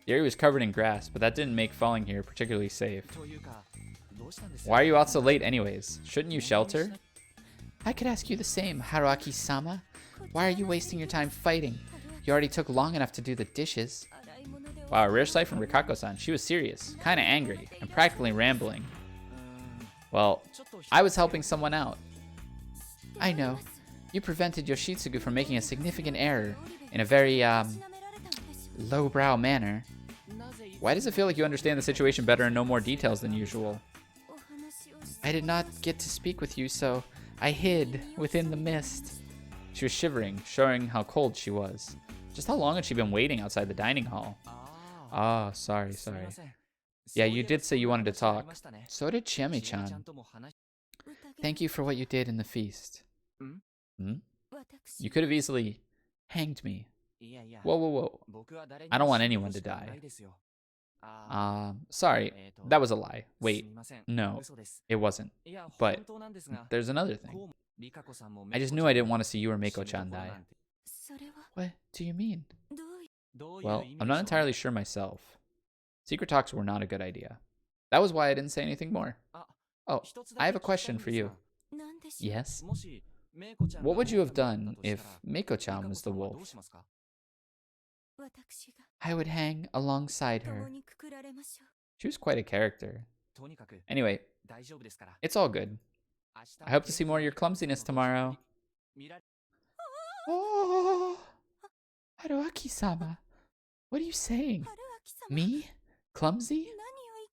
The area was covered in grass, but that didn't make falling here particularly safe. Why are you out so late anyways? Shouldn't you shelter? I could ask you the same, Haruaki-sama. Why are you wasting your time fighting? You already took long enough to do the dishes. Wow, a rare sight from Rikako-san. She was serious, kinda angry, and practically rambling. Well, I was helping someone out. I know. You prevented Yoshitsugu from making a significant error in a very, lowbrow manner. Why does it feel like you understand the situation better and know more details than usual? I did not get to speak with you, so I hid within the mist. She was shivering, showing how cold she was. Just how long had she been waiting outside the dining hall? Ah, sorry. Yeah, you did say you wanted to talk. So did Chiemi-chan. Thank you for what you did in the feast. Hmm? You could have easily hanged me. Whoa. I don't want anyone to die. Sorry, that was a lie. Wait, no, it wasn't. But there's another thing. I just knew I didn't want to see you or Mako-chan die. What do you mean? Well, I'm not entirely sure myself. Secret talks were not a good idea. That was why I didn't say anything more. Oh, I have a question for you. Yes? What would you have done if Mako-chan was the wolf? I would hang alongside her. She was quite a character. Anyway, it's all good. I hope to see more of your clumsiness tomorrow. Oh, Haruaki-sama. What are you saying? Me? Clumsy?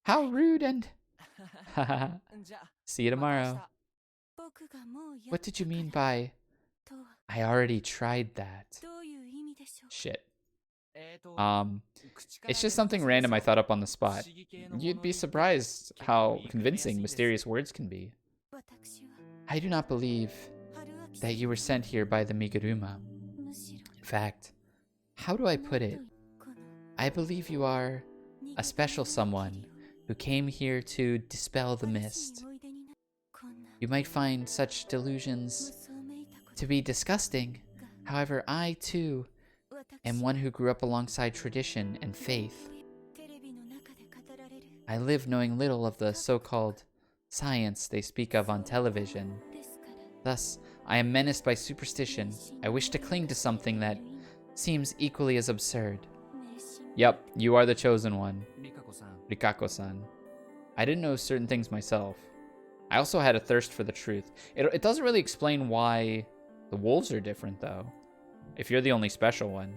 How rude and... Haha. See you tomorrow. What did you mean by... I already tried that. Shit. It's just something random I thought up on the spot. You'd be surprised how convincing mysterious words can be. I do not believe that you were sent here by the Miguruma. In fact, how do I put it? I believe you are a special someone who came here to dispel the mist. You might find such delusions to be disgusting. However, I too am one who grew up alongside tradition and faith. I live knowing little of the so-called science they speak of on television. Thus, I am menaced by superstition. I wish to cling to something that seems equally as absurd. Yep, you are the chosen one, Rikako-san. I didn't know certain things myself. I also had a thirst for the truth. It doesn't really explain why the wolves are different, though. If you're the only special one.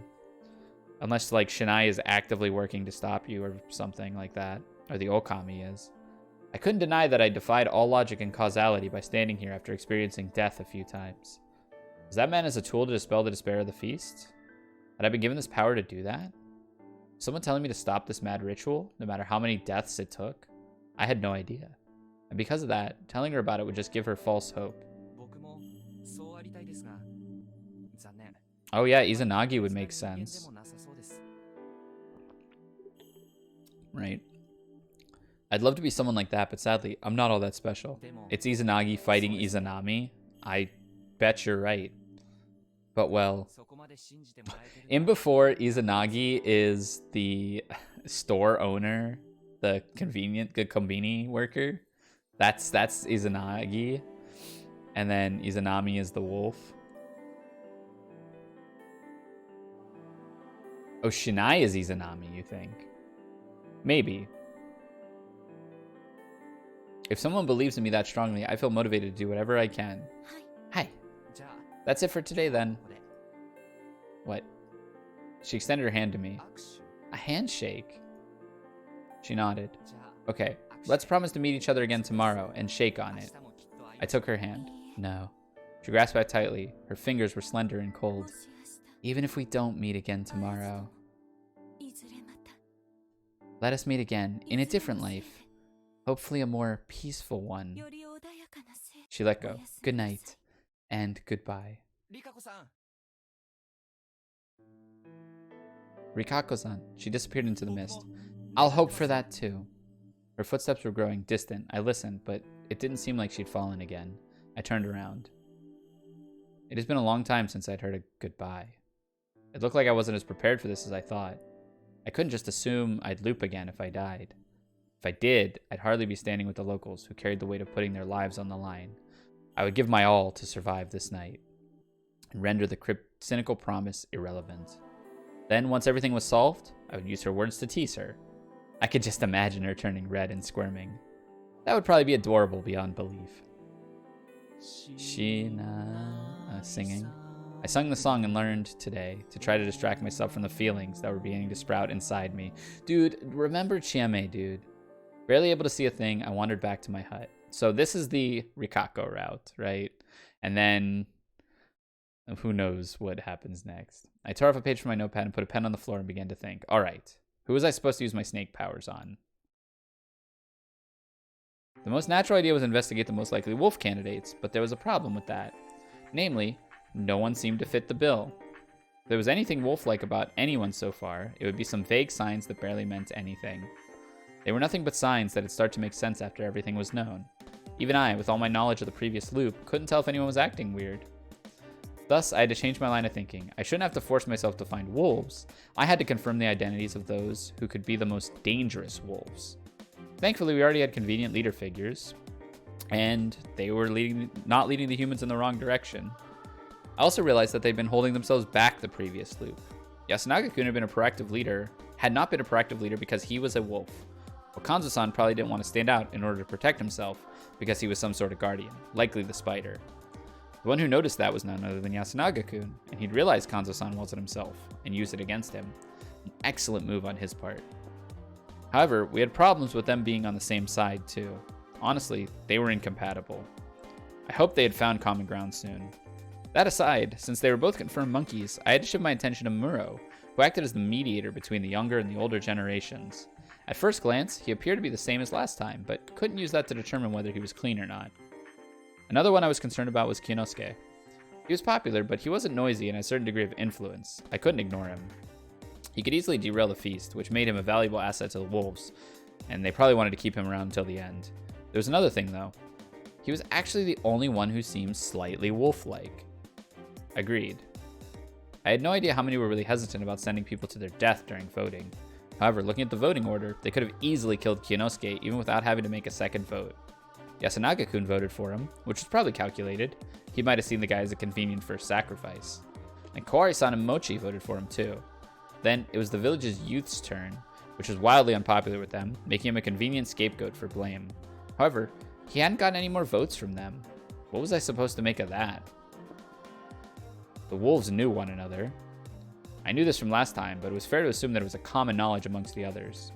Unless, like, Shinai is actively working to stop you or something like that. Or the Okami is. I couldn't deny that I defied all logic and causality by standing here after experiencing death a few times. Was that meant as a tool to dispel the despair of the feast? Had I been given this power to do that? Was someone telling me to stop this mad ritual, no matter how many deaths it took? I had no idea. And because of that, telling her about it would just give her false hope. Oh yeah, Izanagi would make sense. Right. I'd love to be someone like that, but sadly, I'm not all that special. It's Izanagi fighting Izanami. I bet you're right. But well, in before, Izanagi is the store owner, the conveni worker. That's Izanagi. And then Izanami is the wolf. Oh, Shinai is Izanami, you think? Maybe. If someone believes in me that strongly, I feel motivated to do whatever I can. Hi. That's it for today, then. What? She extended her hand to me. A handshake? She nodded. Okay, let's promise to meet each other again tomorrow and shake on it. I took her hand. No. She grasped it tightly. Her fingers were slender and cold. Even if we don't meet again tomorrow, let us meet again in a different life. Hopefully a more peaceful one. She let go. Good night. And goodbye. Rikako-san. She disappeared into the mist. I'll hope for that too. Her footsteps were growing distant. I listened, but it didn't seem like she'd fallen again. I turned around. It has been a long time since I'd heard a goodbye. It looked like I wasn't as prepared for this as I thought. I couldn't just assume I'd loop again if I died. If I did, I'd hardly be standing with the locals who carried the weight of putting their lives on the line. I would give my all to survive this night and render the cynical promise irrelevant. Then, once everything was solved, I would use her words to tease her. I could just imagine her turning red and squirming. That would probably be adorable beyond belief. Sheena, singing. I sung the song and learned today to try to distract myself from the feelings that were beginning to sprout inside me. Dude, remember Chiame, dude. Barely able to see a thing, I wandered back to my hut. So this is the Rikako route, right? And then who knows what happens next. I tore off a page from my notepad and put a pen on the floor and began to think. All right, who was I supposed to use my snake powers on? The most natural idea was to investigate the most likely wolf candidates, but there was a problem with that. Namely, no one seemed to fit the bill. If there was anything wolf-like about anyone so far, it would be some vague signs that barely meant anything. They were nothing but signs that had started to make sense after everything was known. Even I, with all my knowledge of the previous loop, couldn't tell if anyone was acting weird. Thus, I had to change my line of thinking. I shouldn't have to force myself to find wolves. I had to confirm the identities of those who could be the most dangerous wolves. Thankfully, we already had convenient leader figures, and they were not leading the humans in the wrong direction. I also realized that they'd been holding themselves back the previous loop. Yasunaga-kun had not been a proactive leader because he was a wolf. Well, Kanzo-san probably didn't want to stand out in order to protect himself because he was some sort of guardian, likely the spider. The one who noticed that was none other than Yasunaga-kun, and he'd realized Kanzo-san wasn't himself and used it against him. An excellent move on his part. However, we had problems with them being on the same side too. Honestly, they were incompatible. I hoped they had found common ground soon. That aside, since they were both confirmed monkeys, I had to shift my attention to Muro, who acted as the mediator between the younger and the older generations. At first glance, he appeared to be the same as last time, but couldn't use that to determine whether he was clean or not. Another one I was concerned about was Kinosuke. He was popular, but he wasn't noisy and had a certain degree of influence. I couldn't ignore him. He could easily derail the feast, which made him a valuable asset to the wolves, and they probably wanted to keep him around until the end. There was another thing, though. He was actually the only one who seemed slightly wolf-like. Agreed. I had no idea how many were really hesitant about sending people to their death during voting. However, looking at the voting order, they could have easily killed Kinosuke even without having to make a second vote. Yasunaga-kun voted for him, which was probably calculated. He might have seen the guy as a convenient first sacrifice. And Kaori-san and Mochi voted for him too. Then, it was the village's youth's turn, which was wildly unpopular with them, making him a convenient scapegoat for blame. However, he hadn't gotten any more votes from them. What was I supposed to make of that? The wolves knew one another. I knew this from last time, but it was fair to assume that it was a common knowledge amongst the others.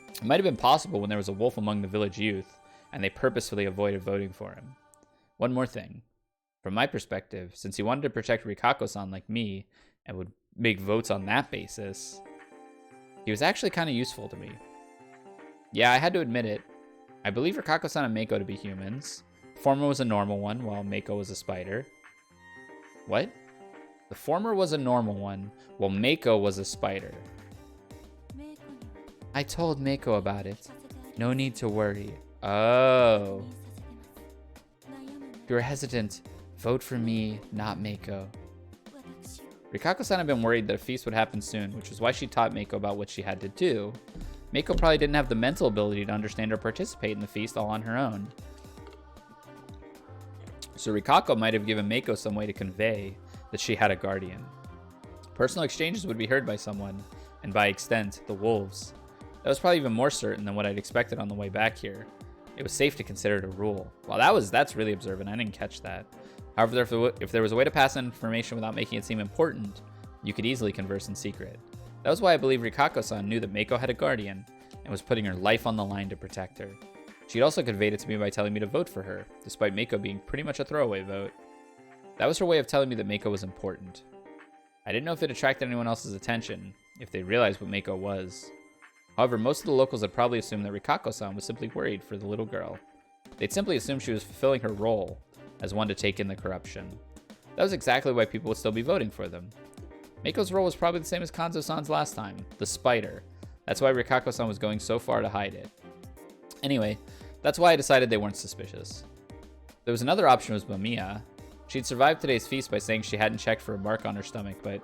It might have been possible when there was a wolf among the village youth, and they purposefully avoided voting for him. One more thing. From my perspective, since he wanted to protect Rikako-san like me, and would make votes on that basis, he was actually kind of useful to me. Yeah, I had to admit it. I believe Rikako-san and Meiko to be humans. The former was a normal one, while Meiko was a spider. What? The former was a normal one, while Meiko was a spider. I told Meiko about it. No need to worry. Oh. If you were hesitant, vote for me, not Meiko. Rikako-san had been worried that a feast would happen soon, which was why she taught Meiko about what she had to do. Meiko probably didn't have the mental ability to understand or participate in the feast all on her own. So Rikako might have given Meiko some way to convey that she had a guardian. Personal exchanges would be heard by someone, and by extent, the wolves. That was probably even more certain than what I'd expected on the way back here. It was safe to consider it a rule. Well, that's really observant. I didn't catch that. However, if there was a way to pass on information without making it seem important, you could easily converse in secret. That was why I believe Rikako-san knew that Meiko had a guardian, and was putting her life on the line to protect her. She'd also conveyed it to me by telling me to vote for her, despite Meiko being pretty much a throwaway vote. That was her way of telling me that Meiko was important. I didn't know if it attracted anyone else's attention, if they realized what Meiko was. However, most of the locals had probably assumed that Rikako-san was simply worried for the little girl. They'd simply assume she was fulfilling her role as one to take in the corruption. That was exactly why people would still be voting for them. Meiko's role was probably the same as Kanzo-san's last time, the spider. That's why Rikako-san was going so far to hide it. Anyway, that's why I decided they weren't suspicious. There was another option was Mamiya. She'd survived today's feast by saying she hadn't checked for a mark on her stomach, but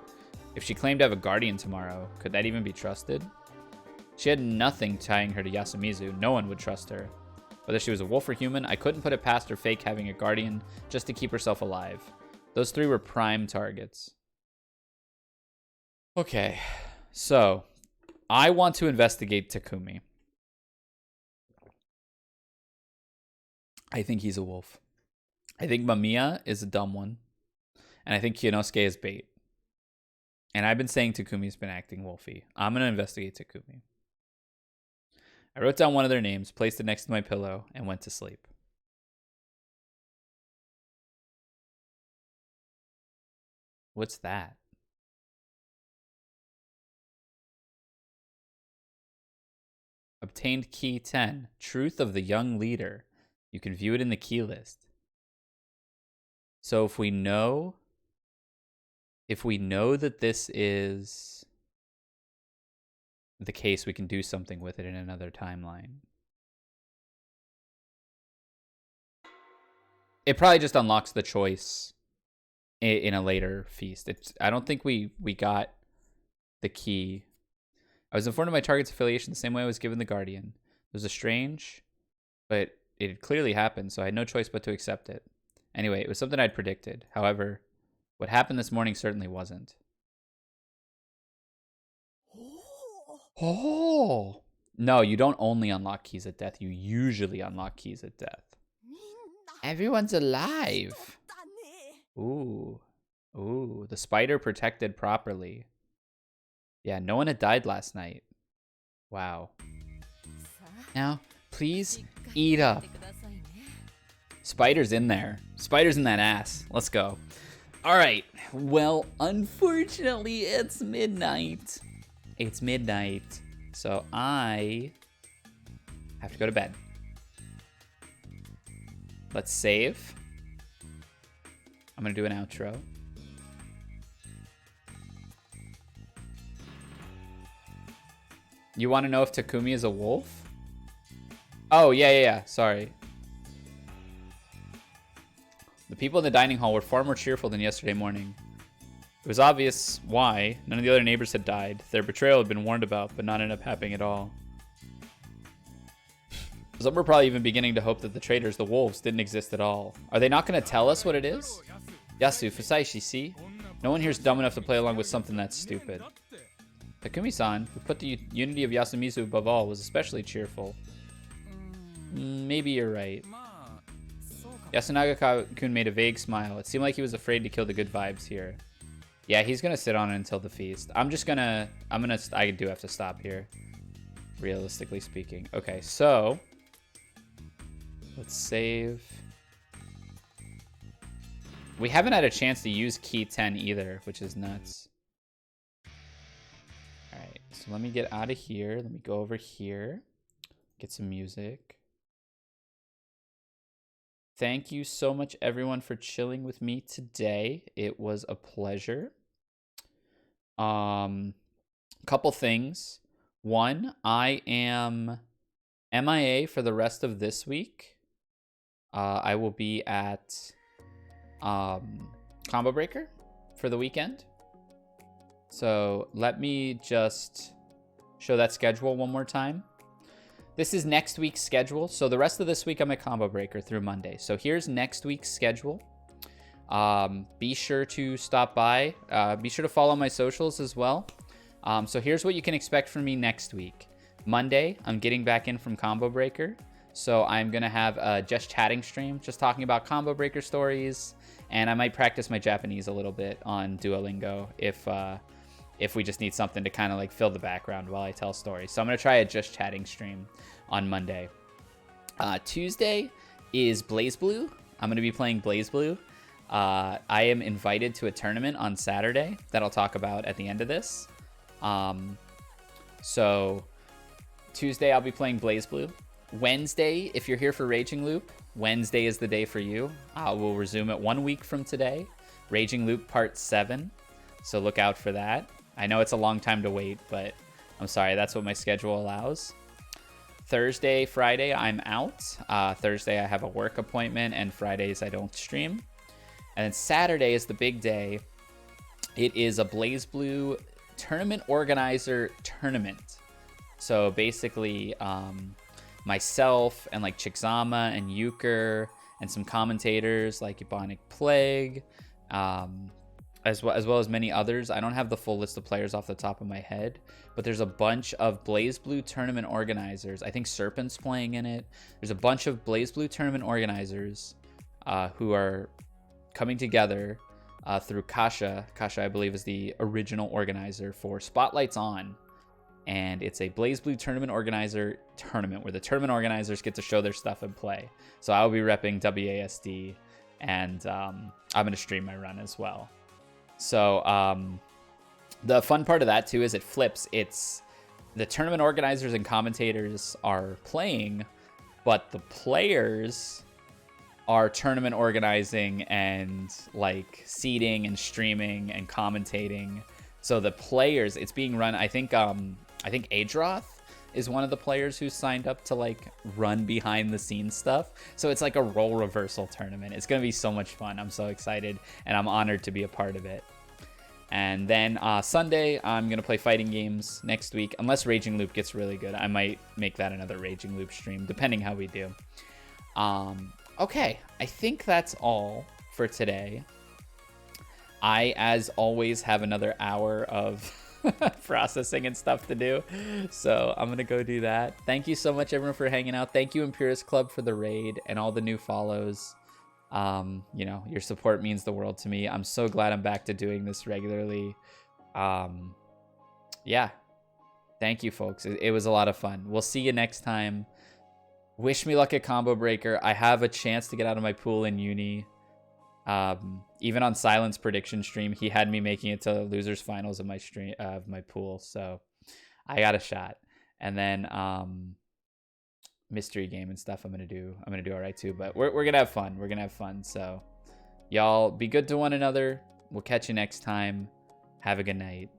if she claimed to have a guardian tomorrow, could that even be trusted? She had nothing tying her to Yasumizu. No one would trust her. Whether she was a wolf or human, I couldn't put it past her fake having a guardian just to keep herself alive. Those three were prime targets. Okay, so I want to investigate Takumi. I think he's a wolf. I think Mamiya is a dumb one. And I think Kyonosuke is bait. And I've been saying Takumi's been acting wolfy. I'm going to investigate Takumi. I wrote down one of their names, placed it next to my pillow, and went to sleep. What's that? Obtained key 10. Truth of the young leader. You can view it in the key list. So if we know that this is the case, we can do something with it in another timeline. It probably just unlocks the choice in a later feast. I don't think we got the key. I was informed of my target's affiliation the same way I was given the Guardian. It was a strange, but it had clearly happened, so I had no choice but to accept it. Anyway, it was something I'd predicted. However, what happened this morning certainly wasn't. Oh! No, you don't only unlock keys at death. You usually unlock keys at death. Everyone's alive. Ooh. Ooh, the spider protected properly. Yeah, no one had died last night. Wow. Now, please eat up. Spider's in there. Spider's in that ass. Let's go. All right. Well, unfortunately, it's midnight. It's midnight. So I have to go to bed. Let's save. I'm going to do an outro. You want to know if Takumi is a wolf? Oh, yeah. Sorry. The people in the dining hall were far more cheerful than yesterday morning. It was obvious why. None of the other neighbors had died. Their betrayal had been warned about, but not ended up happening at all. Some were probably even beginning to hope that the traitors, the wolves, didn't exist at all. Are they not going to tell us what it is? Yasu, Fusaishi, see? No one here's dumb enough to play along with something that's stupid. Takumi-san, who put the unity of Yasumizu above all, was especially cheerful. Maybe you're right. Yasunaga-kun made a vague smile. It seemed like he was afraid to kill the good vibes here. Yeah, he's gonna sit on it until the feast. I do have to stop here, realistically speaking. Okay, so let's save. We haven't had a chance to use key 10 either, which is nuts. All right, so let me get out of here. Let me go over here, get some music. Thank you so much, everyone, for chilling with me today. It was a pleasure. Couple things. One, I am MIA for the rest of this week. I will be at Combo Breaker for the weekend. So let me just show that schedule one more time. This is next week's schedule. So the rest of this week, I'm at Combo Breaker through Monday. So here's next week's schedule. Be sure to stop by. Be sure to follow my socials as well. So here's what you can expect from me next week. Monday, I'm getting back in from Combo Breaker. So I'm going to have a just chatting stream, just talking about Combo Breaker stories. And I might practice my Japanese a little bit on Duolingo if we just need something to kind of like fill the background while I tell stories. So I'm going to try a just chatting stream on Monday. Tuesday is Bluu. I'm going to be playing Bluu. I am invited to a tournament on Saturday that I'll talk about at the end of this. So Tuesday I'll be playing Bluu. Wednesday, if you're here for Raging Loop, Wednesday is the day for you. We'll resume it 1 week from today. Raging Loop Part 7. So look out for that. I know it's a long time to wait, but I'm sorry, that's what my schedule allows. Thursday, Friday, I'm out. Thursday, I have a work appointment, and Fridays, I don't stream. And then Saturday is the big day. It is a BlazBlue tournament organizer tournament. So basically, myself and like Chixama and Euchre and some commentators like Ebonic Plague, as well as many others. I don't have the full list of players off the top of my head, but there's a bunch of BlazBlue tournament organizers. I think Serpent's playing in it. There's a bunch of BlazBlue tournament organizers who are coming together through Kasha. Kasha, I believe, is the original organizer for Spotlights On. And it's a BlazBlue tournament organizer tournament where the tournament organizers get to show their stuff and play. So I'll be repping WASD, and I'm going to stream my run as well. So the fun part of that, too, is it flips. It's the tournament organizers and commentators are playing, but the players are tournament organizing and like seeding and streaming and commentating. So the players, it's being run, I think Adroth is one of the players who signed up to like run behind the scenes stuff. So it's like a role reversal tournament. It's going to be so much fun. I'm so excited, and I'm honored to be a part of it. And then Sunday, I'm going to play fighting games next week. Unless Raging Loop gets really good, I might make that another Raging Loop stream, depending how we do. Okay, I think that's all for today. I, as always, have another hour of processing and stuff to do, so I'm gonna go do that. Thank you so much, everyone, for hanging out. Thank you, Imperius Club, for the raid and all the new follows. You know, your support means the world to me. I'm so glad I'm back to doing this regularly. Yeah, thank you, folks. It was a lot of fun. We'll see you next time. Wish me luck at Combo Breaker. I have a chance to get out of my pool in uni. Even on Silent's prediction stream, he had me making it to losers finals of my stream of my pool, so I got a shot. And then mystery game and stuff, I'm gonna do all right too. But we're gonna have fun. We're gonna have fun. So y'all be good to one another. We'll catch you next time. Have a good night.